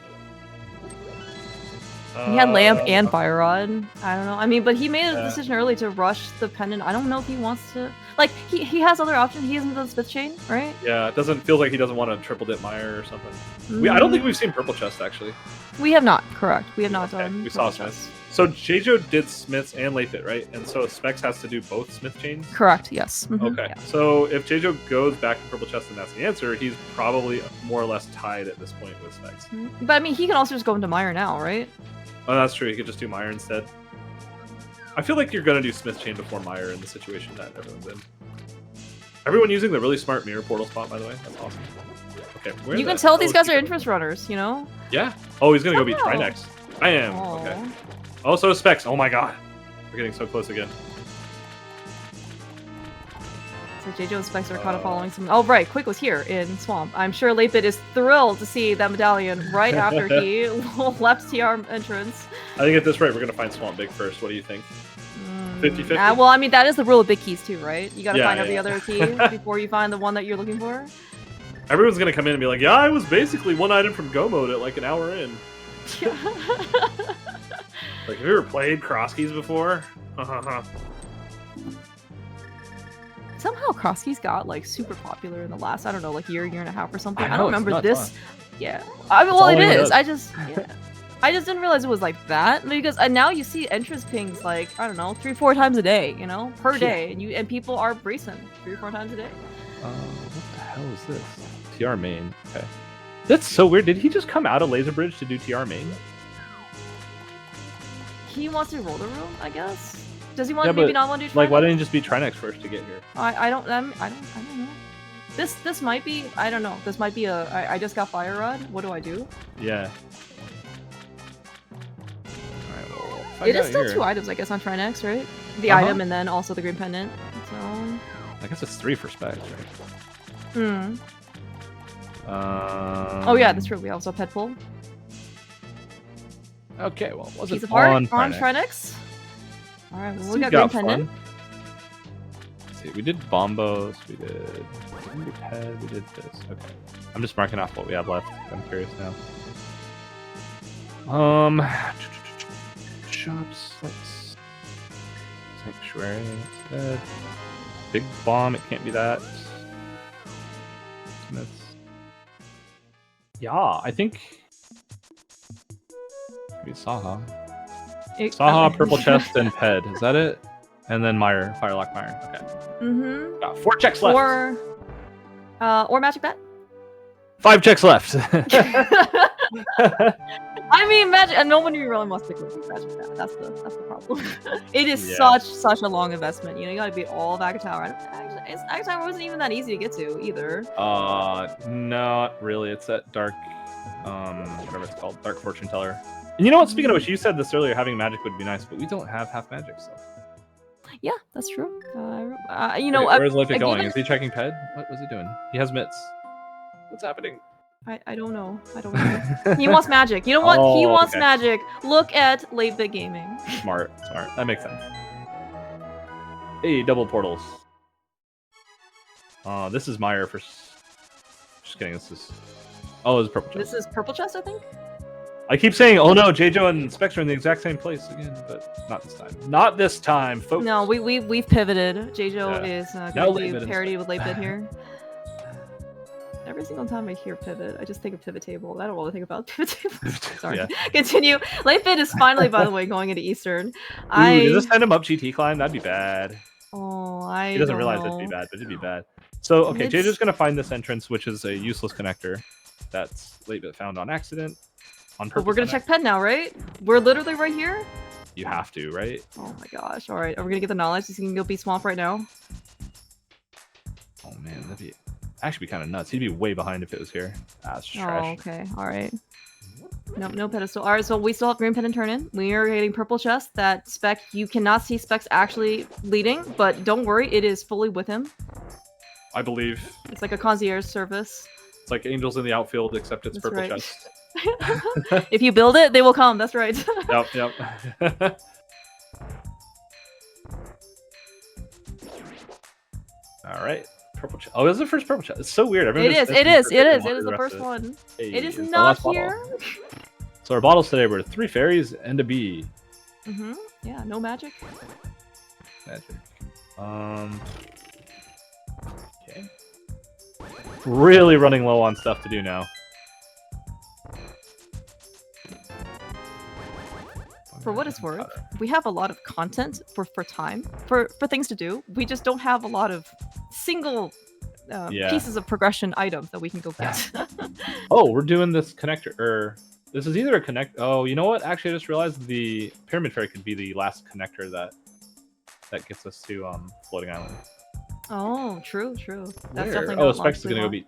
He had Lamp and Fire Rod. I don't know. I mean, but he made a decision early to rush the pendant. I don't know if he wants to... Like, he has other options. He hasn't done Smith Chain, right? Yeah, it doesn't feel like he doesn't want to triple dip Meyer or something. I don't think we've seen Purple Chest, actually. We have not, correct. We have not done We saw Smiths. So Jaejo did Smiths and latebit, right? And so Specks has to do both Smith Chains? Correct, yes. Okay, so if Jaejo goes back to Purple Chest and that's the answer, he's probably more or less tied at this point with Specks. But I mean, he can also just go into Meyer now, right? Oh, that's true. He could just do Meyer instead. I feel like you're going to do Smith Chain before Meyer in the situation that everyone's in. Everyone using the really smart mirror portal spot, by the way. That's awesome. Okay, you can tell these guys are interest runners, Yeah. Oh, he's going to go beat Trinex. I am. Aww. Okay. Oh, so is Specks. Oh my god. We're getting so close again. So Jaejo and Specks are kind of following some... Oh, right. Quick was here in Swamp. I'm sure latebit is thrilled to see that medallion right after he left TR entrance. I think at this rate, we're going to find Swamp Big first. What do you think? 50-50? Well, I mean, that is the rule of big keys too, right? You got to find every other key before you find the one that you're looking for. Everyone's going to come in and be like, yeah, I was basically one item from Go Mode at like an hour in. Like, have you ever played cross keys before? Somehow cross keys got like super popular in the last, I don't know, like year and a half or something. I don't remember this. Fun. Yeah. I mean, well, it is. I just didn't realize it was like that because now you see entrance pings like, I don't know, 3-4 times a day, per day, and people are bracing 3-4 times a day. What the hell is this? TR main. Okay. That's so weird. Did he just come out of Laser Bridge to do TR main? He wants to roll the room, I guess. Does he want maybe not want to do Trinex? Like, why didn't he just be Trinex first to get here? I don't know. This might be, I don't know. This might be I just got Fire Rod. What do I do? Yeah. Alright, well, it is still 2 items, I guess, on Trinex, right? The item and then also the green pendant. So I guess it's 3 for Specks, right? Oh yeah, that's true. We also have Pet Pull. Okay, well, it wasn't Piece apart on on Trinex. Trinex. All right, well, So we got green pendant. Let's see, we did bombos. We did head. We did this. Okay, I'm just marking off what we have left. I'm curious now. Shops. Let's sanctuary. Big bomb. It can't be that. Smiths. Yeah, I think. Maybe Saha. Saha, purple chest, and Ped. Is that it? And then Meyer, Firelock Meyer. Okay. Mm-hmm. Got 4 checks left. Or magic bat. 5 checks left. I mean, magic. And no one really wants to go do magic bat. That's the problem. It is such a long investment. You know, you got to beat all of Agatower. Actually, Agatower wasn't even that easy to get to either. Not really. It's that dark, whatever it's called, dark fortune teller. And you know what? Speaking of which, you said this earlier. Having magic would be nice, but we don't have half magic, so. Yeah, that's true. You know, where's Latebit going? Is he checking Ped? What was he doing? He has mitts. What's happening? I don't know. I don't know. He wants magic. You know what? He wants magic. Look at Latebit Gaming. Smart. That makes sense. Hey, double portals. This is Meyer for. Just kidding. This is. Oh, this is purple chest. This is purple chest, I think. I keep saying, oh no, Jaejo and Specks are in the exact same place again, but not this time. Not this time, folks. No, we've pivoted. Jaejo is going to be parody with Latebit here. Every single time I hear pivot, I just think of pivot table. I don't really think about pivot table. Sorry. Yeah. Continue. Latebit is finally, by the way, going into Eastern. Does this send him up GT climb? That'd be bad. Oh, He doesn't realize it'd be bad, but it'd be bad. So, okay, Jaejo's going to find this entrance, which is a useless connector that's Latebit found on accident. On purpose. But we're going to check Ped now, right? We're literally right here? You have to, right? Oh my gosh. All right. Are we going to get the knowledge so you can go beat Swamp right now? Oh man, that'd be actually be kind of nuts. He'd be way behind if it was here. That's trash. Oh, okay. All right. No pedestal. All right, so we still have green pen and turn in. We are getting purple chest. That Spec, you cannot see Specs actually leading, but don't worry, it is fully with him. I believe. It's like a concierge service. It's like angels in the outfield, except it's purple chest. If you build it, they will come. That's right. Yep. All right. Purple chest. Oh, this is the first purple chest. It's so weird. It is the first one. Hey, it is not here. So our bottles today were 3 fairies and a bee. Yeah, no magic. Okay. Really running low on stuff to do now. For what it's worth, we have a lot of content for time, for things to do. We just don't have a lot of single pieces of progression items that we can go get. Oh, we're doing this connector. This is either a connect. Oh, you know what? Actually, I just realized the Pyramid Fairy could be the last connector that gets us to Floating Island. Oh, true. That's definitely not. Oh, Specks is gonna go beat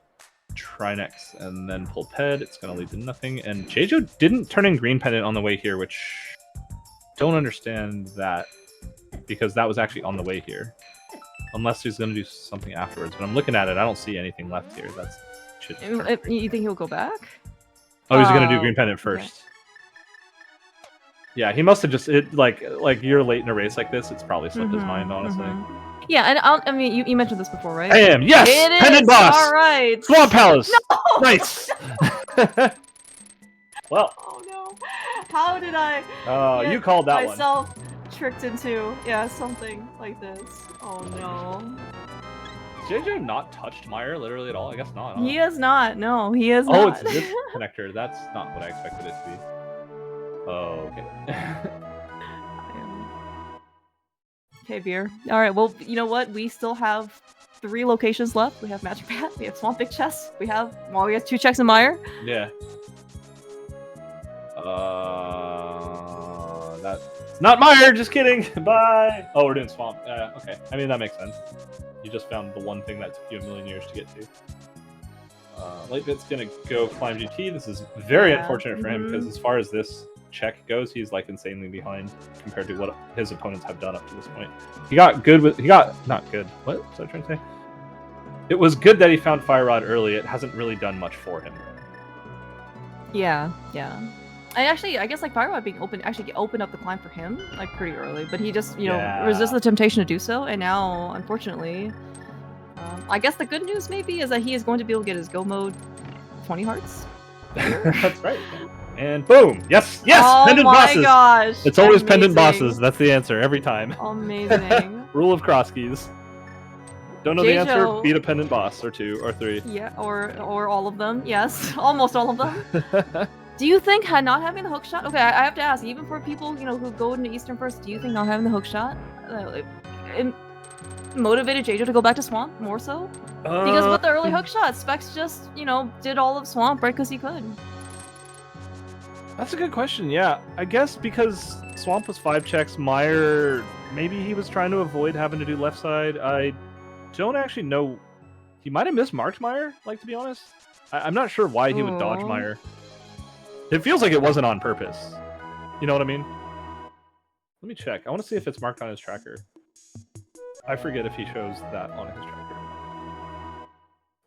Trinex and then pull Ped. It's gonna lead to nothing. And Jaejo didn't turn in green pendant on the way here, which don't understand that because that was actually on the way here. Unless he's gonna do something afterwards. But I'm looking at it, I don't see anything left here. You think he'll go back? Oh, he's gonna do green pendant first. Okay. Yeah, he must have just like you're late in a race like this. It's probably slipped his mind, honestly. Yeah, and I mean, you mentioned this before, right? I am. Yes, it pendant is. boss. All right. Swamp Palace. No! Nice. Well. Oh no! How did I? You called that myself tricked into something like this. Oh no. Jaejo not touched Meyer literally at all? I guess not. Huh? He has not. No, he has not. Oh, it's this connector. That's not what I expected it to be. Oh, okay. Okay, Beer. All right. Well, you know what? We still have 3 locations left. We have Magic Bat. We have Swamp Big Chest. We have 2 checks in Meyer. Yeah. That's not Meyer. Just kidding. Bye. Oh, we're doing Swamp. Okay. I mean, that makes sense. You just found the one thing that took you a million years to get to. Latebit's gonna go climb GT. This is very unfortunate for him because as far as this check goes, he's like insanely behind compared to what his opponents have done up to this point. He got not good. What was I trying to say? It was good that he found Fire Rod early. It hasn't really done much for him. Yeah. I guess like Firewall being open actually opened up the climb for him like pretty early, but he just resisted the temptation to do so, and now unfortunately, I guess the good news maybe is that he is going to be able to get his go mode 20 hearts. That's right. And boom! Yes, yes! Oh pendant my bosses. gosh! It's always pendant bosses. That's the answer every time. Amazing. Rule of cross keys. Don't know the answer? Jaejo. Beat a pendant boss or 2 or 3. Yeah, or all of them. Yes, almost all of them. Do you think not having the hook shot? Okay, I have to ask. Even for people who go into Eastern first, do you think not having the hook shot it motivated Jaejo to go back to Swamp more so? Because with the early hook shot, Specks just did all of Swamp right because he could. That's a good question. Yeah, I guess because Swamp was 5 checks, Meyer maybe he was trying to avoid having to do left side. I don't actually know. He might have mismarked Meyer. Like, to be honest, I'm not sure why he would dodge Meyer. It feels like it wasn't on purpose. You know what I mean? Let me check. I want to see if it's marked on his tracker. I forget if he shows that on his tracker.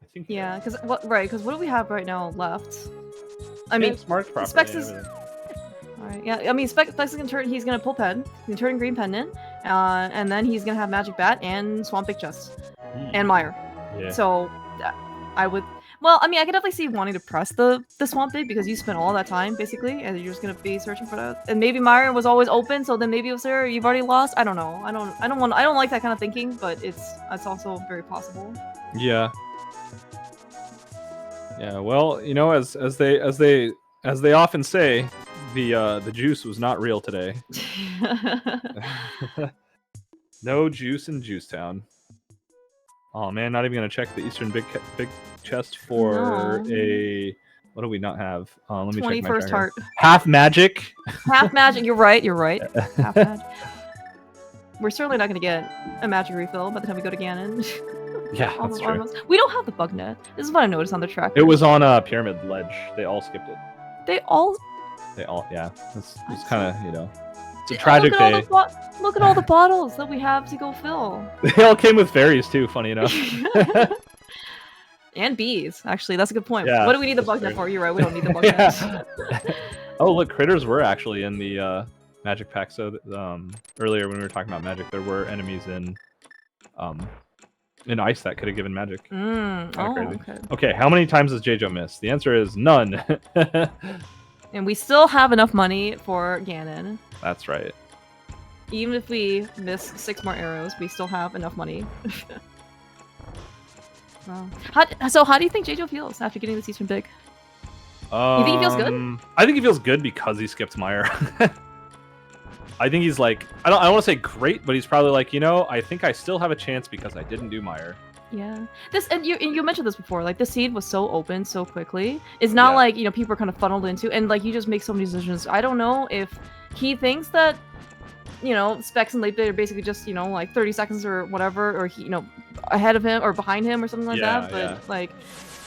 I think. Yeah, because what do we have right now left? I mean, it's marked properly. Specks is. Alright, yeah, I mean, Specks is gonna turn. He's gonna pull pen. He's gonna turn green pendant, and then he's gonna have magic bat and swamp big chest, and Meyer. Yeah. So, I would. Well, I mean, I could definitely see wanting to press the swamp big because you spent all that time basically, and you're just gonna be searching for that. And maybe Meyer was always open, so then maybe it was there. You've already lost. I don't know. I don't like that kind of thinking, but it's also very possible. Yeah. Yeah. Well, as they often say, the juice was not real today. No juice in Juicetown. Oh man, not even gonna check the Eastern big chest for a. What do we not have? Let me check my 21st heart. Half magic. Half magic. You're right. Half magic. We're certainly not gonna get a magic refill by the time we go to Ganon. Yeah, that's true. We don't have the bug net. This is what I noticed on the track. It was on a pyramid ledge. They all skipped it. They all. Yeah. It's kind of It's a tragic day. Look at all the bottles that we have to go fill. They all came with fairies too, funny enough. And bees, actually. That's a good point. Yeah, what do we need the bug net for? You're right, we don't need the bug net. Oh, look, critters were actually in the magic pack. So earlier when we were talking about magic, there were enemies in ice that could have given magic. Okay. Okay, how many times has Jaejo missed? The answer is none. And we still have enough money for Ganon. That's right. Even if we miss 6 more arrows, we still have enough money. Wow. How do you think Jaejo feels after getting this Eastern big? You think he feels good? I think he feels good because he skipped Meyer. I think he's like, I don't want to say great, but he's probably like, I think I still have a chance because I didn't do Meyer. Yeah. And you mentioned this before, like the seed was so open so quickly. It's not like, people were kind of funneled into, and like you just make so many decisions. I don't know if he thinks that, Specks and latebit are basically just, like 30 seconds or whatever, or he, ahead of him or behind him or something like that. But like,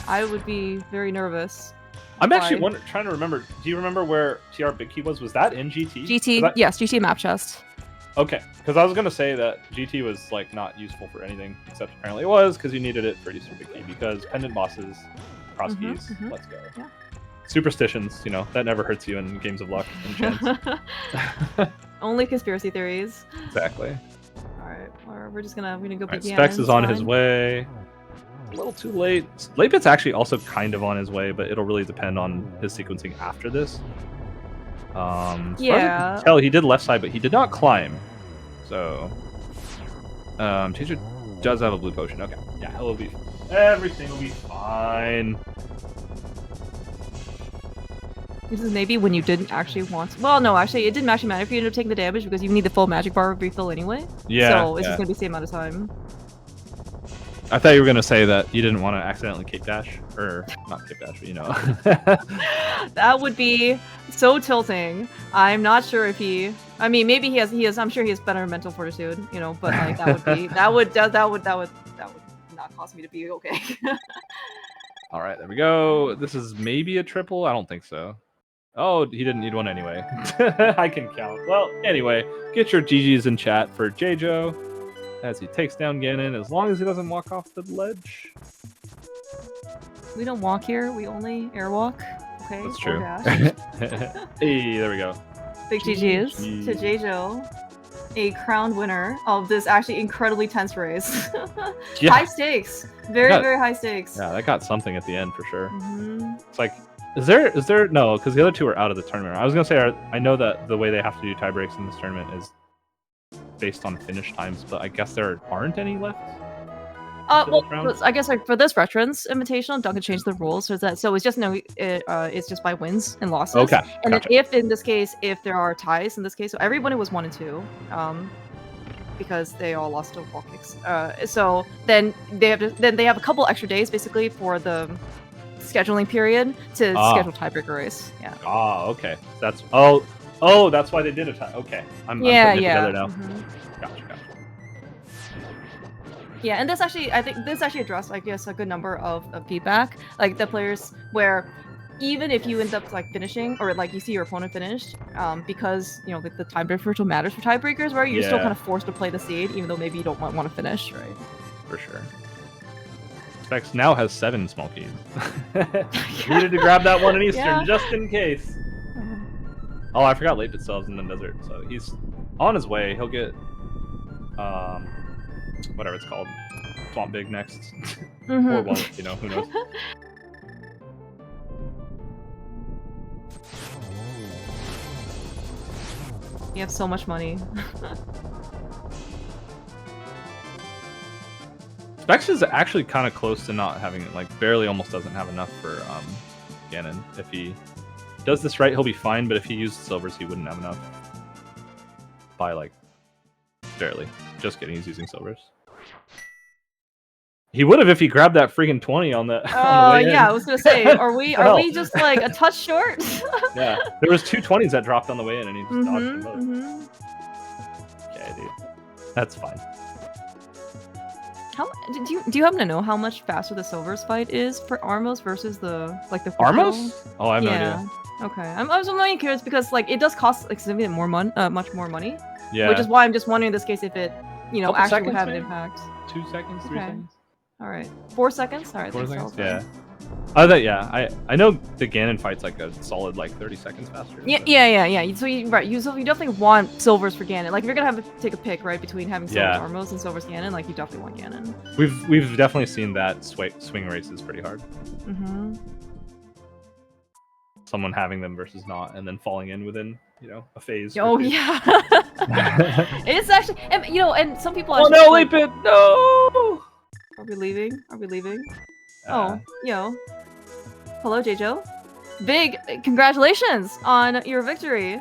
I would be very nervous. I'm actually trying to remember. Do you remember where TR Big Key was? Was that in GT? GT, yes, GT map chest. Okay, because I was gonna say that GT was like not useful for anything, except apparently it was because you needed it for Eastern Big Key because pendant bosses, cross keys. Let's go. Yeah. Superstitions, that never hurts you in games of luck and chance. Only conspiracy theories. Exactly. All right, we're gonna go. Right, Specks is on his way. A little too late. latebit's actually also kind of on his way, but it'll really depend on his sequencing after this. As far as I can tell, he did left side, but he did not climb. So, Teacher does have a blue potion. Okay, yeah, everything will be fine. This is maybe when you didn't actually want to. Well, no, actually, it didn't actually matter if you ended up taking the damage because you need the full magic bar refill anyway. Yeah. So it's just gonna be the same amount of time. I thought you were gonna say that you didn't want to accidentally cape dash, or not cape dash, but That would be so tilting. I'm not sure if he. I mean, maybe he has. I'm sure he has better mental fortitude, but like that would not cause me to be okay. All right, there we go. This is maybe a triple. I don't think so. Oh, he didn't need one anyway. I can count. Well, anyway, get your GGs in chat for Jaejo as he takes down Ganon, as long as he doesn't walk off the ledge. We don't walk here. We only airwalk. Okay. That's true. Dash. Hey, there we go. Big GG's to Jaejo, a crowned winner of this actually incredibly tense race. Yeah. High stakes. Very high stakes. Yeah, that got something at the end for sure. Mm-hmm. It's like, is there no? Because the other two are out of the tournament. I was gonna say, I know that the way they have to do tie breaks in this tournament is based on finish times, but I guess there aren't any left. Well, I guess like for this Retrance Invitational, Duncan changed the rules so it's just it's just by wins and losses. Okay. And gotcha. then if in this case, if there are ties in this case, so everybody was 1 and 2, because they all lost to wall kicks. So then they have a couple extra days basically for the scheduling period to schedule tiebreaker race. Yeah. Ah, okay. That's that's why they did a tie. Okay. I'm putting it together now. Mm-hmm. Gotcha. Yeah, and I think this actually addressed, I guess, a good number of feedback. Like the players where even if you end up like finishing or like you see your opponent finished, because like the time differential matters for tiebreakers, where you're still kind of forced to play the seed, even though maybe you don't want to finish, right? For sure. Specks now has 7 small keys. Needed to grab that one in Eastern just in case. Oh, I forgot latebit sells in the desert, so he's on his way. He'll get whatever it's called, Swamp Big next, or one, who knows. You have so much money. Specks is actually kind of close to not having, like, barely almost doesn't have enough for Ganon. If he does this right, he'll be fine, but if he used silvers, he wouldn't have enough. By, like, barely. Just kidding, he's using silvers. He would have if he grabbed that freaking 20 on the way yeah, in. I was gonna say, are we just like a touch short? Yeah, there was 2 20s that dropped on the way in, and he just dodged them both. Okay, dude, that's fine. How do you happen to know how much faster the silvers fight is for Armos versus the Armos? Oh, I have no idea. Okay, I was really curious because like it does cost like significant more much more money. Yeah. Which is why I'm just wondering in this case if it actually would have an maybe? impact. 2 seconds, 3 seconds. All right, 4 seconds. All right, 4 seconds. Yeah. I know the Ganon fight's like a solid like 30 seconds faster. Yeah. So you definitely want silvers for Ganon. Like if you're gonna have to take a pick, right, between having silvers Armos and silvers Ganon, like you definitely want Ganon. We've definitely seen that swing races pretty hard. Mm-hmm. Someone having them versus not, and then falling in within a phase. Oh yeah. It's actually, and some people. Oh no, latebit, no. Are we leaving? Oh, hello, Jaejo. Big congratulations on your victory.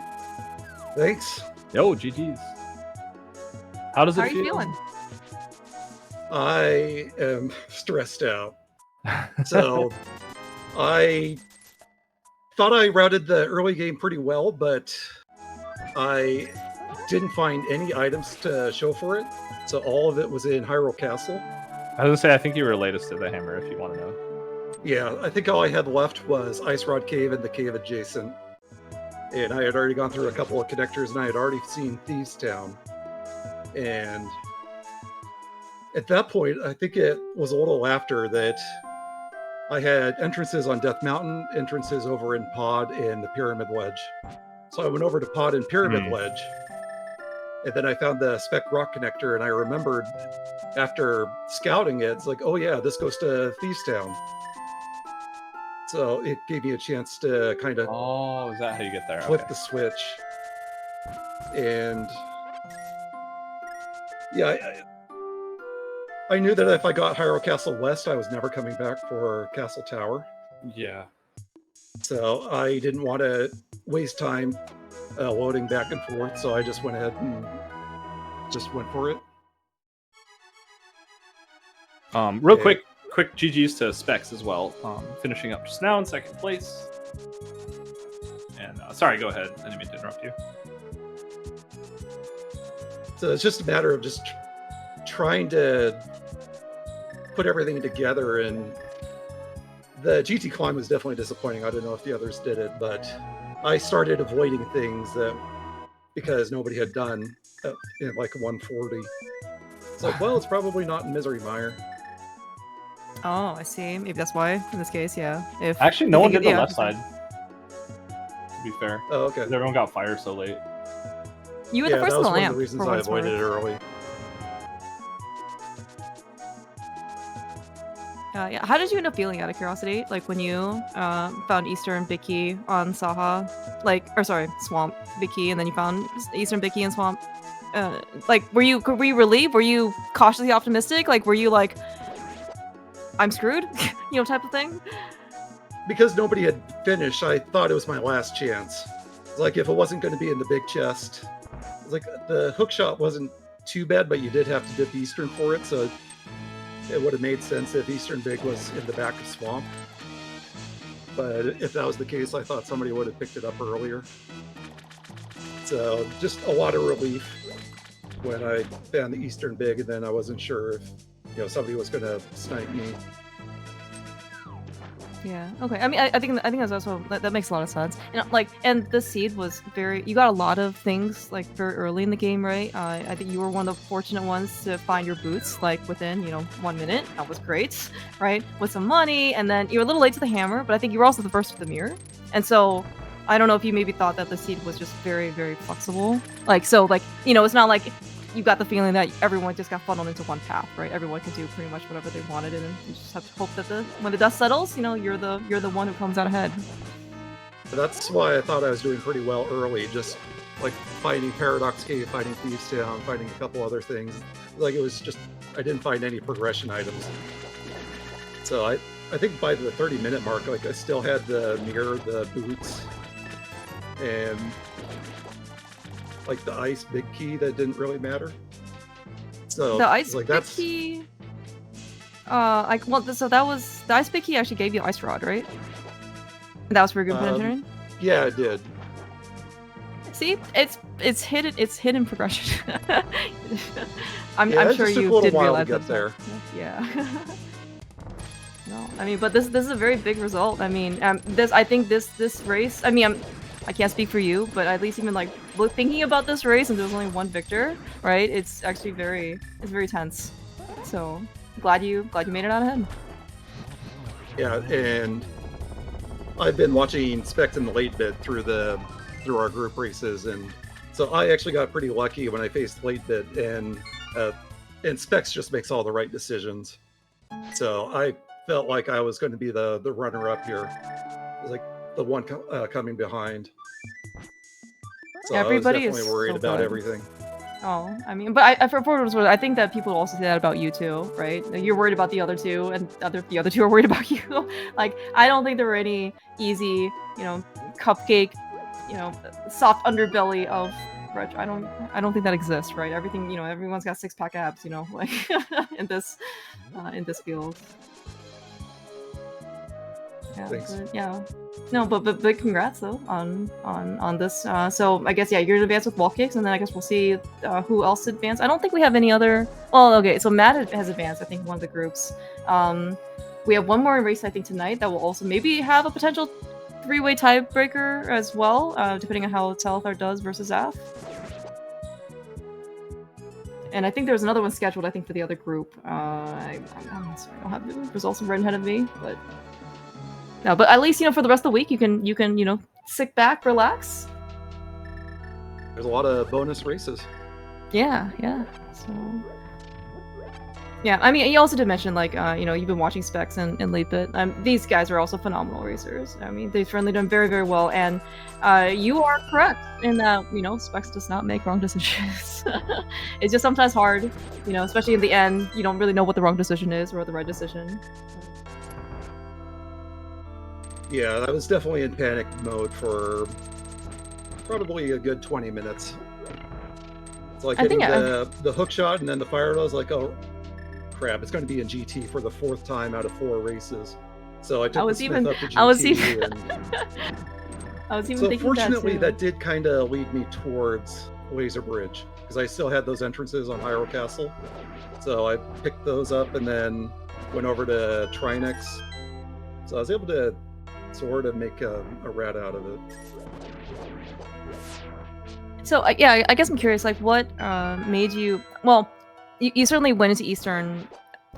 Thanks. Yo, GG's. How does it feel? How are you feeling? I am stressed out. So, I thought I routed the early game pretty well, but I didn't find any items to show for it. So all of it was in Hyrule Castle. I was gonna say, I think you were latest to the hammer, if you want to know. Yeah, I think all I had left was Ice Rod Cave and the cave adjacent. And I had already gone through a couple of connectors, and I had already seen Thieves Town. And at that point, I think it was a little after that I had entrances on Death Mountain, entrances over in Pod and the Pyramid Ledge. So I went over to Pod and Pyramid Ledge. And then I found the Spec Rock connector, and I remembered after scouting it, it's like, oh yeah, this goes to Thieves Town. So it gave me a chance to kind of is that how you get there? Flip the switch. And yeah, I knew that if I got Hyrule Castle West, I was never coming back for Castle Tower. Yeah. So I didn't want to waste time loading back and forth, so I just went ahead and just went for it. Real quick GG's to Specks as well. Finishing up just now in 2nd place. And sorry, go ahead. I didn't mean to interrupt you. So it's just a matter of just trying to put everything together, and the GT climb was definitely disappointing. I don't know if the others did it, but I started avoiding things that because nobody had done in like 140. It's like, well, it's probably not in Misery Mire. Oh, I see. Maybe that's why in this case, yeah. Actually, no one did the left side. To be fair, Oh, okay. everyone got fire so late. You were the Yeah, first that to was the one of lamp. the reasons for I what it's avoided it worth. early. Yeah. How did you end up feeling, out of curiosity? Like when you found Eastern Big Key on Saha, Swamp Big Key, and then you found Eastern Big Key and Swamp. Like, were you relieved? Were you cautiously optimistic? Like, were you like, I'm screwed, type of thing? Because nobody had finished, I thought it was my last chance. It's like if it wasn't going to be in the big chest, it's like the hook shot wasn't too bad, but you did have to dip Eastern for it, so it would have made sense if Eastern Big was in the back of Swamp. But if that was the case, I thought somebody would have picked it up earlier. So just a lot of relief when I found the Eastern Big, and then I wasn't sure if somebody was going to snipe me. Yeah. Okay. I mean, I think that's also that makes a lot of sense. And the seed was you got a lot of things like very early in the game, right? I think you were one of the fortunate ones to find your boots like within 1 minute. That was great, right? With some money, and then you were a little late to the hammer, but I think you were also the first to the mirror. And so I don't know if you maybe thought that the seed was just very, very flexible. It's not like you got the feeling that everyone just got funneled into one path, right? Everyone can do pretty much whatever they wanted, and you just have to hope that when the dust settles, you're the one who comes out ahead. That's why I thought I was doing pretty well early, just like finding Paradox Cave, finding Thieves Town, finding a couple other things. Like it was just, I didn't find any progression items. So I think by the 30-minute mark, like I still had the mirror, the boots, and like the ice big key that didn't really matter. So the ice like big key. So that was the ice big key actually gave you ice rod, right? And that was for good penetration. Yeah, it did. See, it's hidden progression. I'm sure just you took a did while realize to get there. Yeah. No, I mean, but this is a very big result. I mean, I think this race. I mean, I can't speak for you, but at least even thinking about this race, and there's only one victor, right? It's actually very tense. So glad you made it out ahead. Yeah, and I've been watching Specks in the late bit through our group races, and so I actually got pretty lucky when I faced late bit, and Specks just makes all the right decisions. So I felt like I was going to be the runner up here, like the one coming behind. So Everybody I was definitely worried about everything. Oh, I mean, but I think that people also say that about you too, right? You're worried about the other two, and the other two are worried about you. Like, I don't think there were any easy, cupcake, soft underbelly of retro. I don't think that exists, right? Everything, everyone's got 6-pack abs, like in this field. Yeah, Thanks. Yeah. No, but big congrats though on this. So I guess you're gonna advance with wall kicks, and then I guess we'll see who else advanced. I don't think we have any other. Well, okay, so Matt has advanced. I think one of the groups. We have one more race I think tonight that will also maybe have a potential 3-way tiebreaker as well, depending on how Telethar does versus Af. And I think there's another one scheduled. I think for the other group. I'm sorry, I don't have the results right in front of me, but. No, but at least for the rest of the week you can sit back, relax. There's a lot of bonus races. Yeah. So yeah, I mean, you also did mention you've been watching Specks and latebit. These guys are also phenomenal racers. I mean, they've certainly done very, very well, and you are correct in that Specks does not make wrong decisions. It's just sometimes hard, especially in the end. You don't really know what the wrong decision is or the right decision. Yeah, I was definitely in panic mode for probably a good 20 minutes. It's like hitting the hook shot and then the fire. I was like, oh crap, it's going to be in GT for the 4th time out of 4 races. So I took the Smith up to GT. I was even so thinking fortunately that did kind of lead me towards Laser Bridge, because I still had those entrances on Hyrule Castle. So I picked those up and then went over to Trinex. So I was able to sort of make a rat out of it. So I guess I'm curious, what made you? Well, you certainly went into Eastern.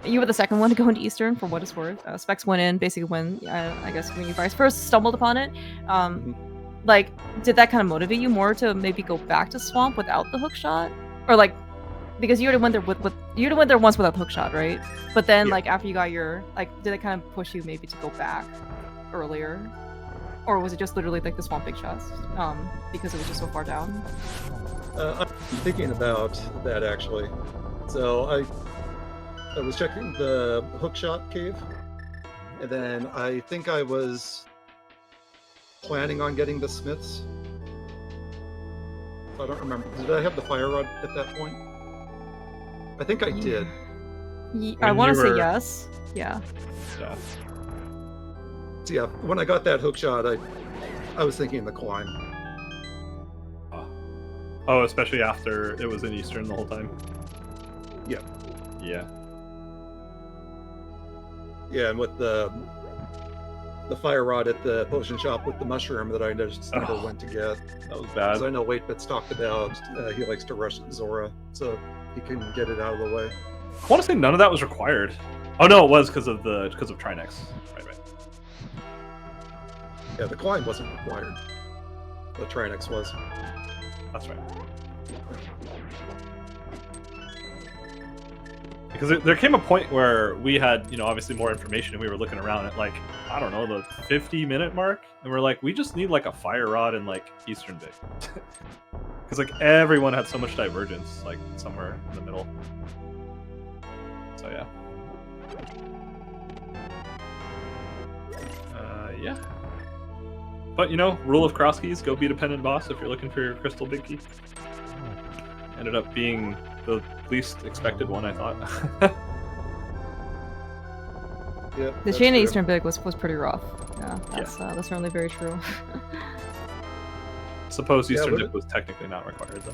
You were the second one to go into Eastern, for what it's worth. Specks went in basically when I guess when you guys first stumbled upon it. like, did that kind of motivate you more to maybe go back to Swamp without the hook shot? Or like, because you already went there you already went there once without the hook shot, right? But then like after you got your did it kind of push you maybe to go back earlier? Or was it just literally like the Swamp Big Shots? Because it was just so far down? I'm thinking about that actually. So I was checking the hookshot cave, and then I think I was planning on getting the Smiths. I don't remember. Did I have the fire rod at that point? I think I did. I want to say yes. Yeah. Yeah. So yeah, when I got that hookshot, I was thinking the climb. Oh, especially after it was in Eastern the whole time. Yeah. Yeah. Yeah, and with the fire rod at the potion shop with the mushroom that I just never went to get. That was bad. Because I know Latebit's talked about he likes to rush Zora so he can get it out of the way. I want to say none of that was required. Oh no, it was because of Trinex. Right. Yeah, the climb wasn't required. The Trinex was. That's right. Because there came a point where we had, obviously more information, and we were looking around at, like, I don't know, the 50-minute mark, and we're like, we just need, like, a fire rod and, like, Eastern Big. Because, like, everyone had so much divergence, like, somewhere in the middle. So, yeah. Yeah. But, rule of cross keys, go be dependent boss if you're looking for your crystal big key. Ended up being the least expected one, I thought. Yeah, the chain Eastern Big was pretty rough. Yeah, that's certainly very true. Suppose Eastern Dip was technically not required, though.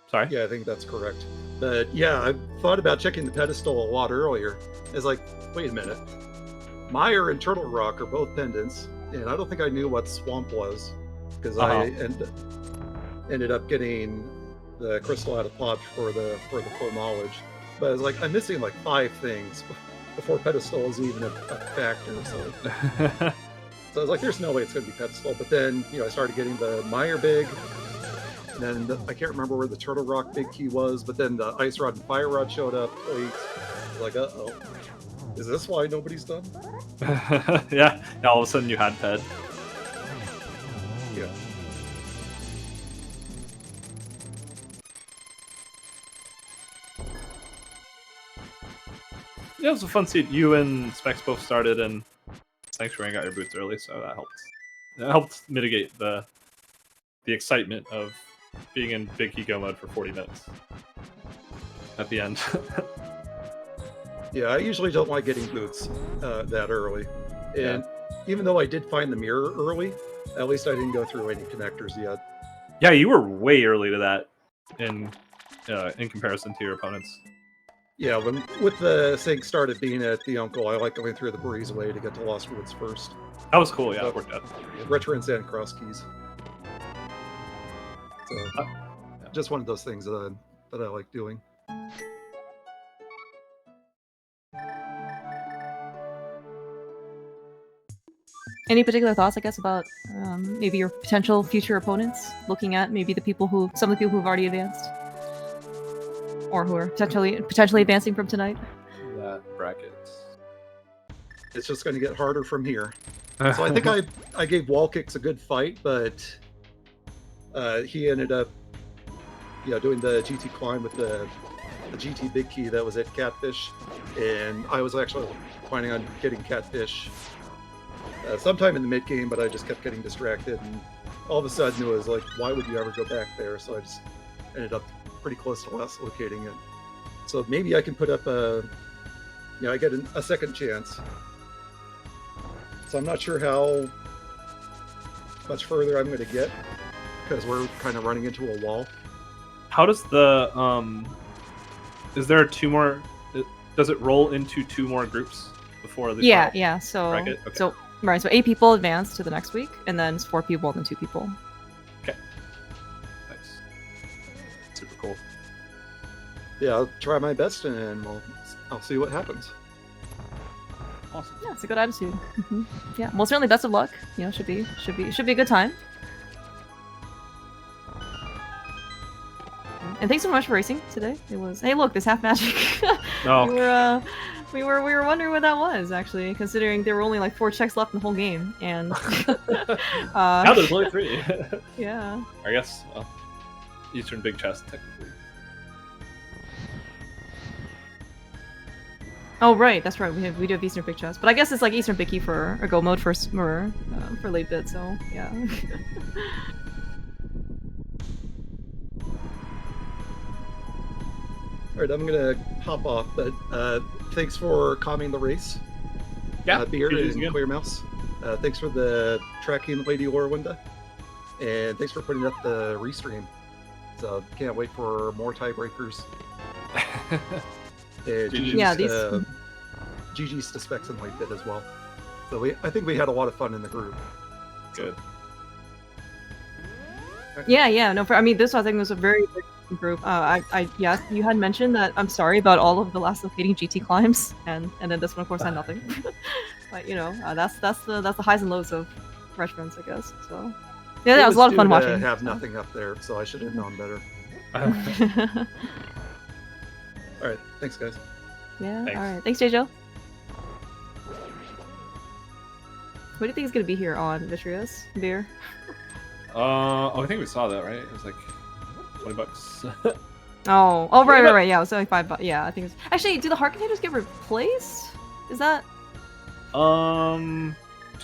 Sorry? Yeah, I think that's correct. But yeah, I thought about checking the pedestal a lot earlier. It's like, wait a minute. Meyer and Turtle Rock are both pendants, and I don't think I knew what Swamp was, because I ended up getting the crystal out of pod for the full knowledge. But I was like, I'm missing like 5 things before pedestal is even a factor. So I was like, there's no way it's going to be pedestal. But then, I started getting the Meyer big, and then I can't remember where the Turtle Rock big key was, but then the Ice Rod and Fire Rod showed up late. I was like, uh-oh. Is this why nobody's done? Yeah, all of a sudden you had Ped. Yeah. Yeah, it was a fun seat. You and Specks both started, and Sanctuary got your boots early, so that helped. It helped mitigate the excitement of being in big Hiko mode for 40 minutes at the end. Yeah, I usually don't like getting boots that early. And even though I did find the mirror early, at least I didn't go through any connectors yet. Yeah, you were way early to that in comparison to your opponents. Yeah, with the sync started being at the Uncle, I like going through the breezeway to get to Lost Woods first. That was cool, yeah, it worked out. Retrance and cross keys. So, just one of those things that I like doing. Any particular thoughts, I guess, about maybe your potential future opponents? Looking at maybe some of the people who've already advanced, or who are potentially advancing from tonight. That bracket. It's just going to get harder from here. So I think I gave Wallkicks a good fight, but he ended up, doing the GT climb with the GT big key that was at Catfish, and I was actually planning on getting Catfish sometime in the mid game, but I just kept getting distracted, and all of a sudden it was like, why would you ever go back there? So I just ended up pretty close to last locating it. So maybe I can put up I get a second chance. So I'm not sure how much further I'm going to get, because we're kind of running into a wall. How does the is there 2 more? Does it roll into 2 more groups before the yeah. So bracket? Okay. so 8 people advance to the next week, and then it's 4 people, then 2 people. Okay. Nice. Super cool. Yeah, I'll try my best, and I'll see what happens. Awesome. Yeah, it's a good attitude. Yeah, well, certainly best of luck. You know, should be a good time. And thanks so much for racing today. It was. Hey, look, this half magic. No. we were wondering what that was actually, considering there were only like 4 checks left in the whole game, and Now there's only 3. yeah. I guess Eastern Big Chest technically. Oh right, that's right. We do have Eastern Big Chest, but I guess it's like Eastern Big Key for or Go mode for late bit. So yeah. All right, I'm gonna hop off, but thanks for calming the race. Yeah, Beer GG's and again. Clear Mouse. Thanks for the tracking, Lady Lorwinda, and thanks for putting up the restream. So can't wait for more tiebreakers. Yeah, these. GG's to Specks and latebit as well. So I think we had a lot of fun in the group. Good. Yeah. No, I mean, this I think was a very good group. Yeah, you had mentioned that. I'm sorry about all of the last locating GT climbs, and then this one of course had nothing. But you know, that's the highs and lows of Retrance, I guess. So yeah, that was a lot of fun watching. I have nothing up there, so I should have known better. All right, thanks guys. Yeah. Thanks. All right. Thanks, Jaejo. What do you think is gonna be here on Vitreous beer? I think we saw that, right? It was like $20. Oh, right. Yeah, it was only $5. Yeah, I think it's actually. Do the heart containers get replaced? Is that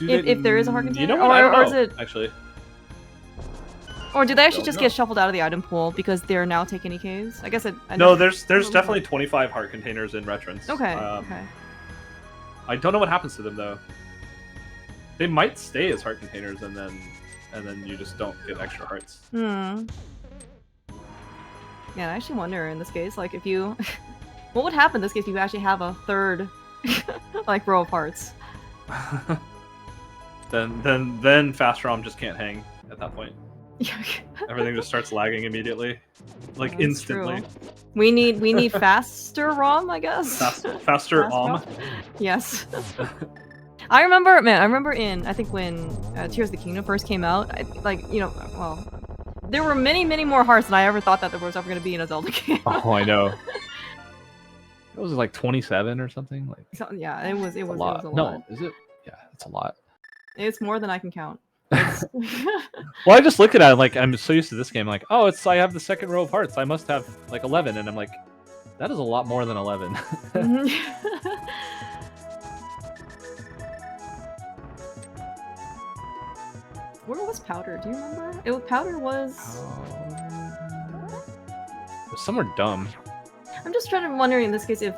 if there is a heart container, you know what? I don't or know, is it actually? Or do they actually just know. get shuffled out of the item pool because they're now taking EKs? I guess I No, there's definitely 25 heart containers in Retrance. Okay. Okay. I don't know what happens to them though. They might stay as heart containers and then you just don't get extra hearts. Yeah, I actually wonder in this case, like if you, what would happen in this case if you actually have a third, like row of hearts? then Fast ROM just can't hang at that point. Yeah. Everything just starts lagging immediately, like That's instantly. true. We need faster ROM, I guess. Faster ROM. Yes. I remember in, I think when Tears of the Kingdom first came out, there were many more hearts than I ever thought that there was ever going to be in a Zelda game. Oh, I know. It was like 27 or something. Like so, yeah, it was a lot. No, is it? Yeah, it's a lot. It's more than I can count. Well, I just look at it like I'm so used to this game. Like, oh, I have the second row of hearts. I must have like 11, and I'm like, that is a lot more than 11. Where was Powder? Do you remember? Powder was somewhere dumb. I'm just trying to wonder in this case if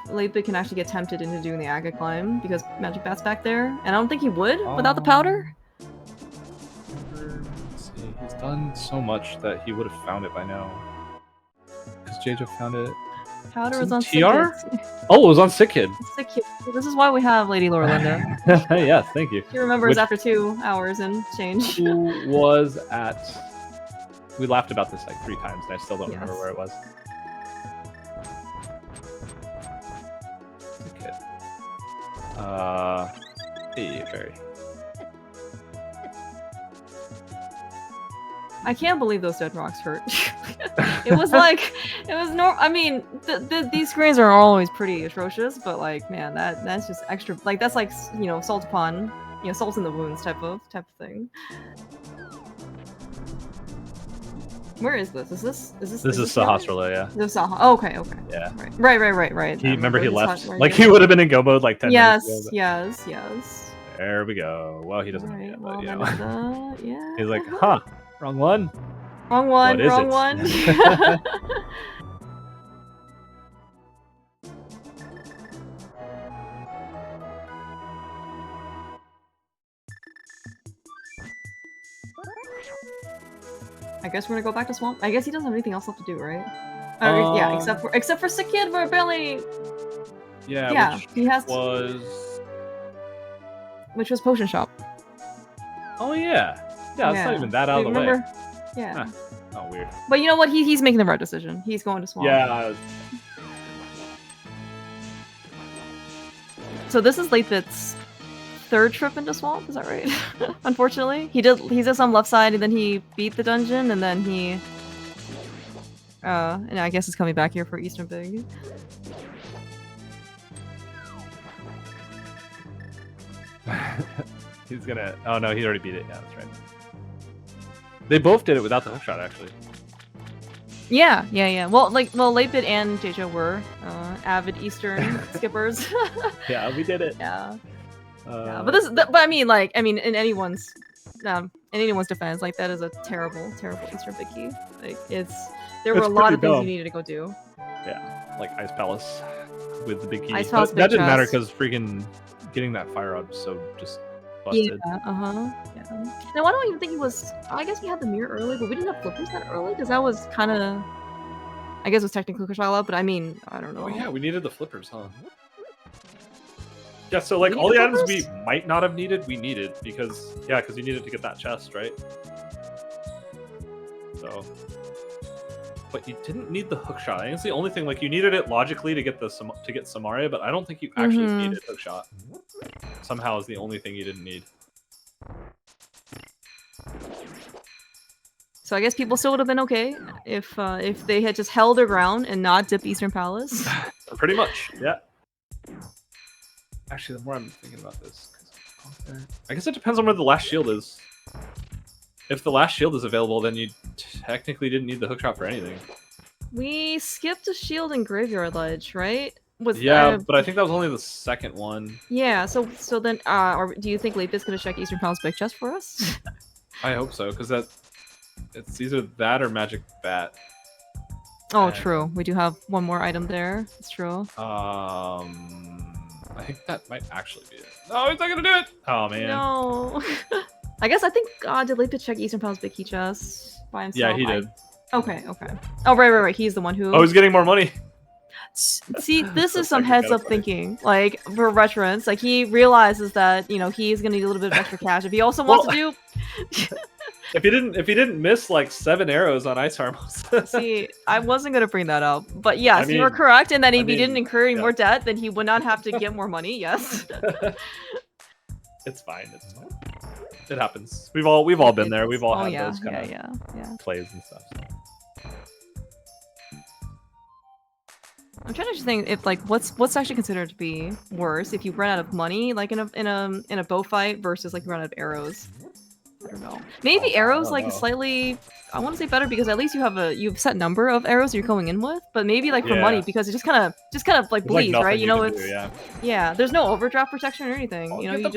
latebit can actually get tempted into doing the Aga climb because Magic Bat's back there, and I don't think he would without the powder. Let's see, he's done so much that he would have found it by now. Because Jaejo found it. Powder was on TR? Sick Kid. Oh, it was on Sick Kid. Sick Kid. This is why we have Lady Lorwinda. Yes, thank you. She remembers after 2 hours and change. Who was at... We laughed about this like 3 times, and I still don't remember where it was. Sick Kid. Hey, Fairy. I can't believe those dead rocks hurt. It was like, I mean, these screens are always pretty atrocious, but like, man, that's just extra. Like that's like, you know, salt upon, you know, salt in the wounds type of thing. Where is this? Is this? This is Sahasrahla, yeah. This Saha. Oh, okay. Yeah. Right. Remember he left. Like he would have been in go mode like 10 minutes ago. Yes. There we go. Well, he doesn't know yet, but yeah. He's like, huh, wrong one. Wrong one. What is Wrong it? one. I guess we're gonna go back to Swamp. I guess he doesn't have anything else left to do, right? Yeah, except for Sick Kid, we're barely. Yeah. Which he has. Which was Potion Shop. Oh yeah. Yeah, it's not even that out of the way. Yeah. Huh. Oh, weird. But you know what? He's making the right decision. He's going to Swamp. Yeah. So this is latebit's third trip into swamp. Is that right? Unfortunately, he did some left side, and then he beat the dungeon, and then he. And I guess he's coming back here for Eastern Big. He's gonna. Oh no, he already beat it. Yeah, that's right. They both did it without the hookshot, actually. Yeah. Well, latebit and Jaejo were avid Eastern skippers. Yeah, we did it. Yeah. Yeah, but I mean, in anyone's defense, like that is a terrible Eastern Big key. Like there were a lot of things you needed to go do. Yeah, like Ice Palace with the big key. Ice Palace, that didn't matter because freaking getting that fire rod was so just busted. Yeah, yeah. Now, I don't even think he was. I guess we had the mirror early, but we didn't have flippers that early because that was kind of. I guess it was technically Kushala, but I mean, I don't know. Oh yeah, we needed the flippers, huh? Yeah, so like all the items we might not have needed, we needed because you needed to get that chest, right? So, but you didn't need the hookshot. I think it's the only thing. Like you needed it logically to get Samaria, but I don't think you actually needed hookshot. Somehow is the only thing you didn't need. So I guess people still would have been okay if they had just held their ground and not dipped Eastern Palace. Pretty much, yeah. Actually, the more I'm thinking about this, I guess it depends on where the last shield is. If the last shield is available, then you technically didn't need the hookshot for anything. We skipped a shield in Graveyard Ledge, right? But I think that was only the second one. Yeah, so then, or do you think Latebit's gonna check Eastern Palace Big Chest for us? I hope so, because it's either that or Magic Bat. Oh, true. We do have one more item there. It's true. I think that might actually be it. No, he's not gonna do it! Oh, man. No. I think, did Latebit check Eastern Palace Big Key Chest by himself? Yeah, he did. Okay. Oh, right. He's the one who... Oh, he's getting more money. See, this is some heads-up thinking. Like, for Retrance, like, he realizes that, he's gonna need a little bit of extra cash. If he also wants to do... If he didn't miss like 7 arrows on Ice Harmos. See, I wasn't gonna bring that up, but yes, you were correct in that if he didn't incur any more debt, then he would not have to get more money. Yes. It's fine. It happens. We've all been there. We've all had those kind of plays and stuff. So. I'm trying to just think if what's actually considered to be worse if you run out of money like in a bow fight versus like you run out of arrows. I don't know. Maybe arrows slightly. I want to say better because at least you have a set number of arrows you're going in with. But maybe like for money because it just kind of like bleeds, right? Yeah. There's no overdraft protection or anything. You can.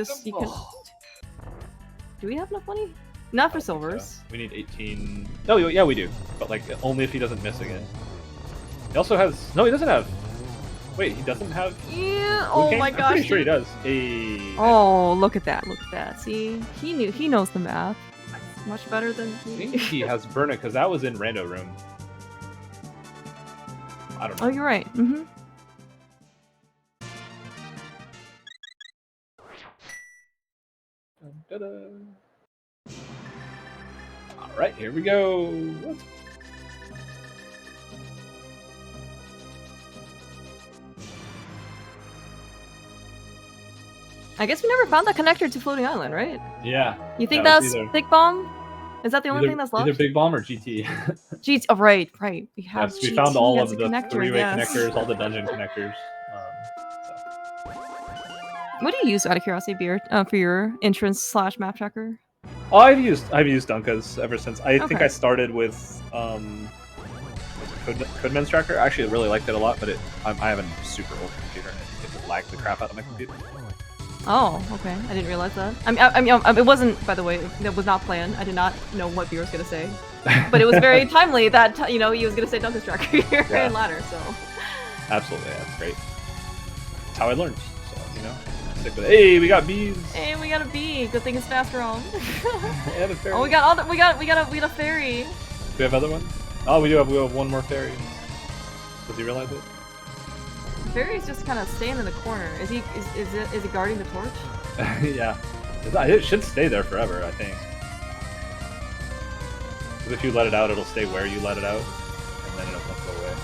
Do we have enough money? Not for silvers. We need 18. No, yeah, we do. But like only if he doesn't miss again. He also has. No, he doesn't have. Wait, he doesn't have. Yeah. Oh my gosh. I'm pretty sure he does. Oh, look at that! Look at that! See, he knows the math much better than me. I think he has Burna because that was in Rando Room. I don't know. Oh, you're right. Mm-hmm. All right, here we go. I guess we never found that connector to Floating Island, right? Yeah. You think that's Big Bomb? Is that the only thing that's left? Either Big Bomb or GT. GT. Oh, right. We have. Yes, we found all of the three-way connectors, all the dungeon connectors. What do you use out of curiosity, Beard, for your entrance / map tracker? Oh, I've used Dunkas ever since. I think I started with Codeman's tracker. I actually really liked it a lot, but I have a super old computer and it lagged the crap out of my computer. Oh, okay. I didn't realize that. I mean, it wasn't, by the way, that was not planned. I did not know what Beer was going to say. But it was very timely that, he was going to say Dunkas tracker here in ladder, so. Absolutely, that's great. That's how I learned, so, stick with it. Hey, we got bees! Hey, we got a bee! Good thing it's fast roam. And a fairy. Oh, we got a fairy! Do we have other ones? Oh, we do have one more fairy. Does he realize it? Fairy's just kind of staying in the corner. Is he guarding the torch? Yeah. It should stay there forever, I think. Because if you let it out, it'll stay where you let it out, and then it'll go away.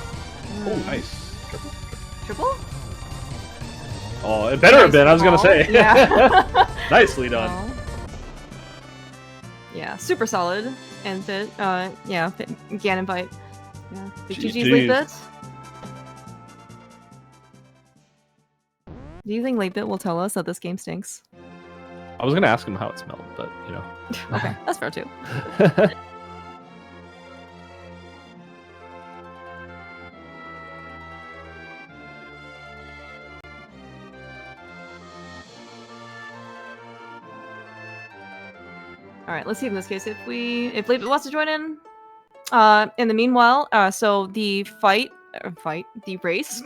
Oh, nice. Triple? Oh, it better have been. I was gonna say. Yeah. Nicely done. Yeah, super solid. And fit. Yeah, Ganon bite. Yeah. Big GG's GG's. late bit. Do you think late bit will tell us that this game stinks? I was gonna ask him how it smelled, but you know. Okay, that's fair too. All right, let's see in this case if Late wants to join in. In the meanwhile, so the race,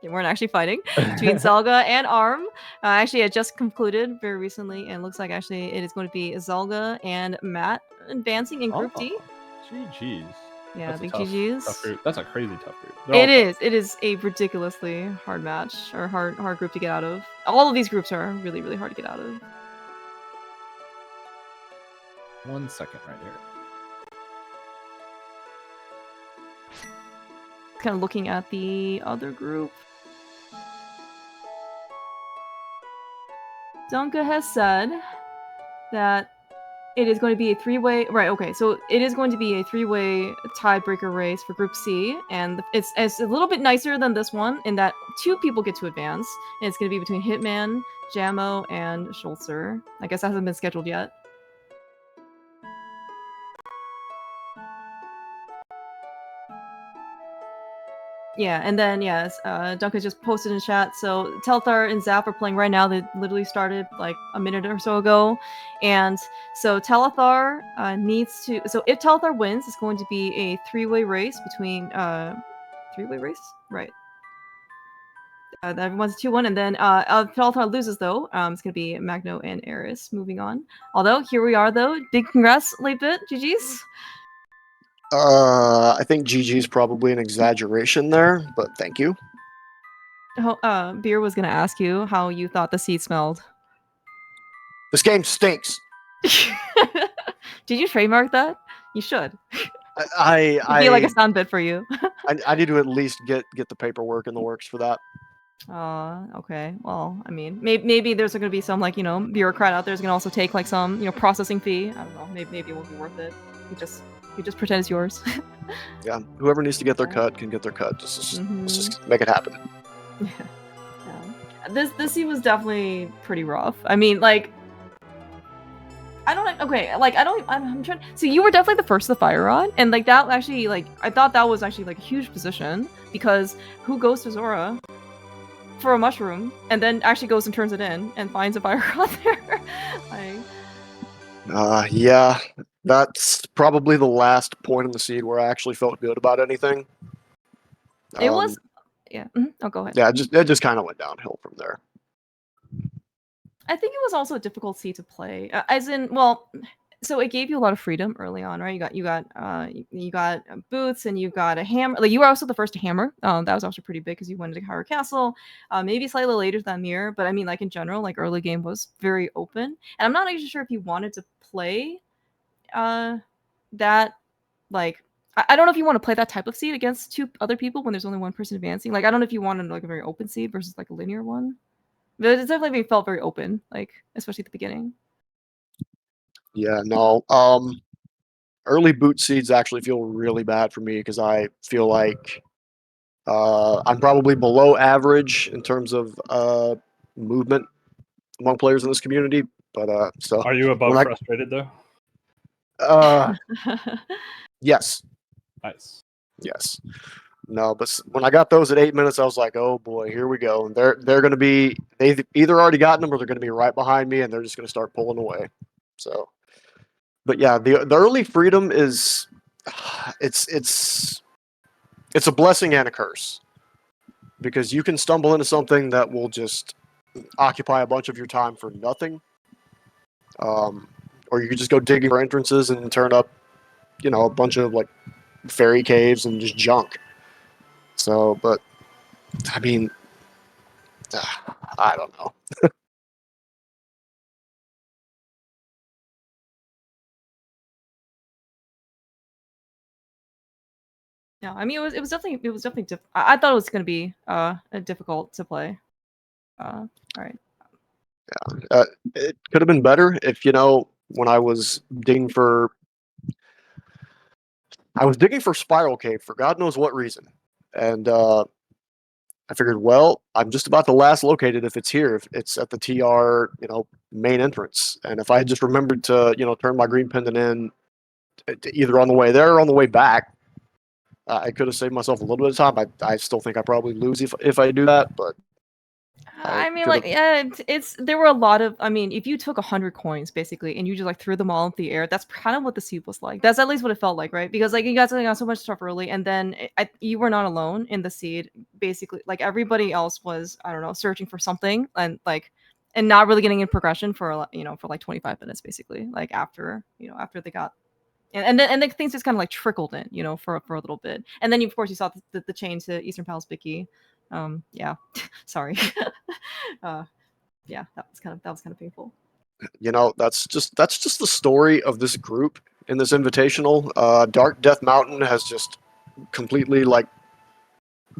they weren't actually fighting, between Zelga and Arm, actually had just concluded very recently, and looks like actually it is going to be Zelga and Matt advancing in Group D. GG's. Yeah, That's big a tough GG's. group. That's a crazy tough group. They're all tough. It is a ridiculously hard match, or hard group to get out of. All of these groups are really, really hard to get out of. 1 second right here. Kind of looking at the other group. Dunka has said that it is going to be a three-way. Right, okay, so it is going to be a three-way tiebreaker race for Group C, and it's a little bit nicer than this one in that 2 people get to advance, and it's going to be between Hitman, Jamo, and Schultzer. I guess that hasn't been scheduled yet. Yeah, and then yes, Duncan just posted in chat. So Telthar and Zap are playing right now. They literally started like a minute or so ago, and so Telthar needs to. So if Telthar wins, it's going to be a three-way race between three-way race, right? Everyone's 2-1, and then if Telthar loses though, it's gonna be Magno and Eris moving on. Although here we are though, big congrats, late bit, GG's. I think GG is probably an exaggeration there, but thank you. Beer was gonna ask you how you thought the seed smelled. This game stinks. Did you trademark that? You should. I It'd be like a sound bit for you. I need to at least get the paperwork in the works for that. Okay. Well, I mean, maybe there's gonna be some like bureaucrat out there who's gonna also take like some processing fee. I don't know. Maybe it won't be worth it. You just pretend it's yours. Yeah, whoever needs to get their cut can get their cut. Let's just make it happen. Yeah. This scene was definitely pretty rough. I mean, like, I don't. Okay, like I'm trying. So you were definitely the first to fire on, and like that actually, like I thought that was actually like a huge position because who goes to Zora for a mushroom and then actually goes and turns it in and finds a fire rod there? Like, yeah, that's probably the last point in the seed where I actually felt good about anything. It was, yeah. Oh, go ahead. Yeah, it just kind of went downhill from there. I think it was also a difficult seed to play, as in, well, so it gave you a lot of freedom early on, right? You got boots and you got a hammer. Like you were also the first to hammer. That was also pretty big because you went into Hyrule Castle. Maybe slightly later than Mirror, but I mean, like in general, like early game was very open. And I'm not actually sure if you wanted to play, that, like. I don't know if you want to play that type of seed against 2 other people when there's only 1 person advancing. Like I don't know if you wanted like a very open seed versus like a linear one. But it definitely felt very open, like especially at the beginning. Yeah, no. Early boot seeds actually feel really bad for me because I feel like I'm probably below average in terms of movement among players in this community. But so Are you above frustrated though? Yes. Nice. Yes. No, but when I got those at 8 minutes, I was like, "Oh boy, here we go." And they're going to be they've either already gotten them or they're going to be right behind me, and they're just going to start pulling away. So, but yeah, the early freedom is it's a blessing and a curse because you can stumble into something that will just occupy a bunch of your time for nothing, or you could just go digging for entrances and turn up, a bunch of like fairy caves and just junk. So, but I mean, I don't know. Yeah, I mean it was definitely I thought it was gonna be difficult to play. All right. It could have been better if, when I was digging for Spiral Cave for God knows what reason. And I figured, well, I'm just about to last locate it if it's here, if it's at the TR, main entrance. And if I had just remembered to, turn my green pendant in either on the way there or on the way back, I could have saved myself a little bit of time. I still think I probably lose if I do that, but I mean, could've- like, yeah, there were a lot of. I mean, if you took 100 coins basically and you just like threw them all into the air, that's kind of what the seed was like. That's at least what it felt like, right? Because like you guys got so much stuff early, and then you were not alone in the seed. Basically, like everybody else was, I don't know, searching for something and not really getting in progression for for like 25 minutes basically. Like after they got. And then things just kind of like trickled in, for a little bit, and then of course you saw the change to Eastern Palace Bicky. Yeah, sorry. Yeah, that was kind of painful. that's just the story of this group in this invitational. Dark Death Mountain has just completely like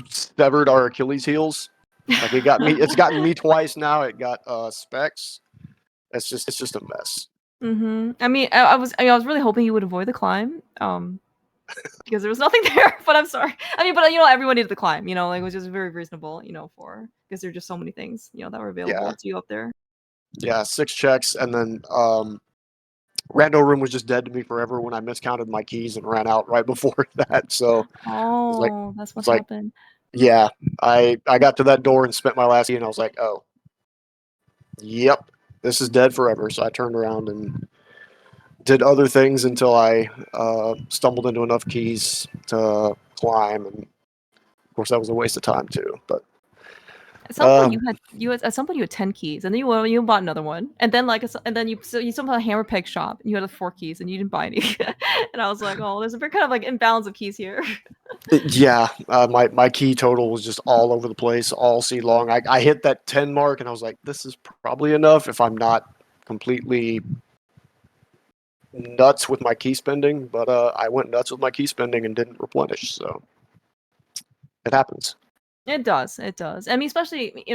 severed our Achilles heels. Like it's gotten me twice now. It got Specks. It's just a mess. I mean, I was really hoping you would avoid the climb, because there was nothing there. But I'm sorry. I mean, but everyone needed the climb. Like it was just very reasonable. Because there are just so many things that were available Yeah. to you up there. Yeah, 6 checks, and then Rando Room was just dead to me forever when I miscounted my keys and ran out right before that. So Oh, that's what it's like, happened. yeah, I got to that door and spent my last key, and I was like, oh, yep, this is dead forever. So I turned around and did other things until I stumbled into enough keys to climb, and of course that was a waste of time too. But At some point at some point you had 10 keys, and then you bought another one, and then you somehow hammer peg shop, and you had like 4 keys, and you didn't buy any. And I was like, oh, there's a bit kind of like imbalance of keys here. yeah, my key total was just all over the place all seed long. I hit that 10 mark, and I was like, this is probably enough if I'm not completely nuts with my key spending. But I went nuts with my key spending and didn't replenish, so it happens. It does. It does. I mean, especially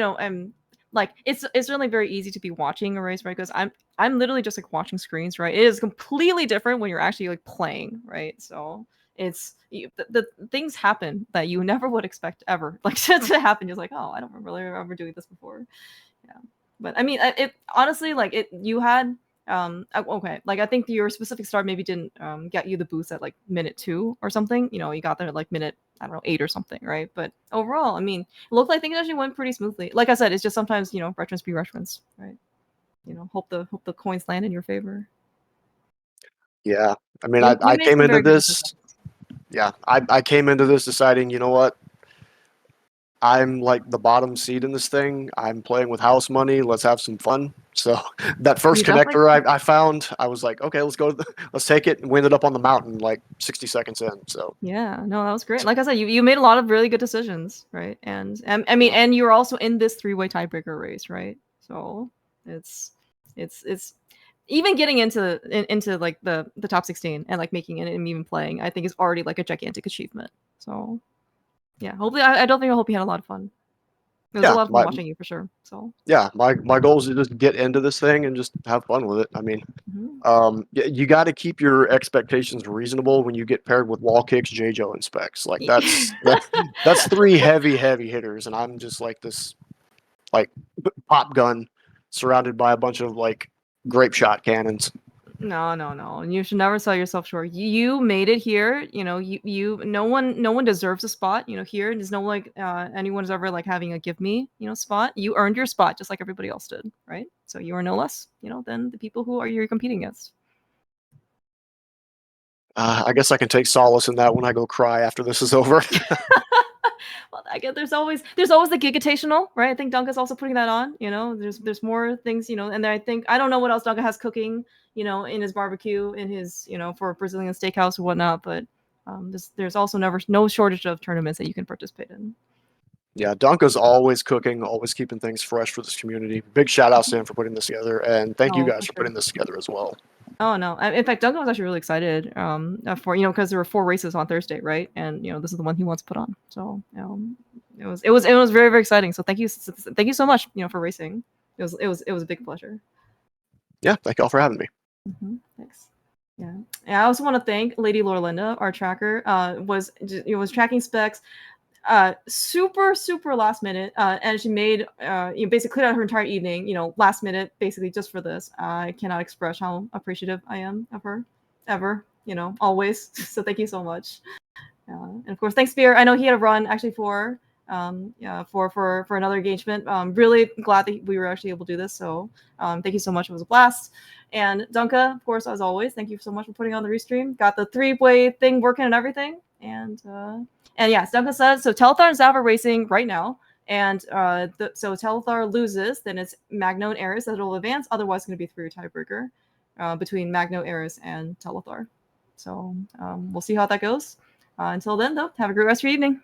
like it's really very easy to be watching a race, right? Because I'm literally just like watching screens, right? It is completely different when you're actually like playing, right? So the things happen that you never would expect ever like to happen. You're like, oh, I don't really remember doing this before. Yeah, but I mean, it honestly like it. You had okay, like I think your specific start maybe didn't get you the boost at like minute 2 or something. You got there at like minute, I don't know, 8 or something, right? But overall, I mean, it looked like things actually went pretty smoothly. Like I said, it's just sometimes reference be reference, right? Hope the coins land in your favor. Yeah, I mean, You I made came some into very good this. decisions. Yeah, I came into this deciding, you know what? I'm like the bottom seed in this thing. I'm playing with house money. Let's have some fun. So that first You definitely. connector I found, I was like, okay, let's go. Let's take it. And we ended up on the mountain like 60 seconds in. So Yeah, no, that was great. Like I said, you made a lot of really good decisions, right? And I mean, and you're also in this 3-way tiebreaker race, right? So it's even getting into like the top 16 and like making it and even playing, I think is already like a gigantic achievement. So yeah, hopefully, I don't think I hope you had a lot of fun. It was a yeah, lot of fun watching you for sure. So my goal is to just get into this thing and just have fun with it. I mean, mhm. you got to keep your expectations reasonable when you get paired with wall kicks, Jaejo, and Specks. Like that's 3 heavy hitters, and I'm just like this like pop gun surrounded by a bunch of like grape shot cannons. No. You should never sell yourself short. You made it here. No one deserves a spot. Here there's no like anyone is ever like having a give me spot. You earned your spot just like everybody else did, right? So you are no less than the people who you're competing against. I guess I can take solace in that when I go cry after this is over. Well, I guess there's always the gigitational, right? I think Dunca's also putting that on. There's more things, and then I don't know what else Dunca has cooking, in his barbecue, in his, for Brazilian steakhouse or whatnot. But there's also no shortage of tournaments that you can participate in. Yeah, Donka's always cooking, always keeping things fresh for this community. Big shout out to him for putting this together, and thank you Oh, guys for for sure. putting this together as well. Oh no! In fact, Duncan was actually really excited for because there were 4 races on Thursday, right? And this is the one he wants to put on. So it was very, very exciting. So thank you so much, for racing. It was a big pleasure. Yeah, thank y'all for having me. Thanks. Yeah. I also want to thank Lady Lorlinda, our tracker. Was tracking Specks super last minute, and she made basically cleared out her entire evening, last minute, basically just for this. I cannot express how appreciative I am of her, ever, always. So thank you so much. And of course, thanks, Spear. I know he had a run actually for another engagement. Really glad that we were actually able to do this. So thank you so much. It was a blast. And Dunka, of course, as always, thank you so much for putting on the restream. Got the 3-way thing working and everything. And yes, Dunka said, so Telethar and Zav are racing right now. And so Telethar loses, then it's Magno and Eris that will advance. Otherwise, it's going to be through tiebreaker between Magno, Eris, and Telethar. So we'll see how that goes. Until then, though, have a great rest of your evening.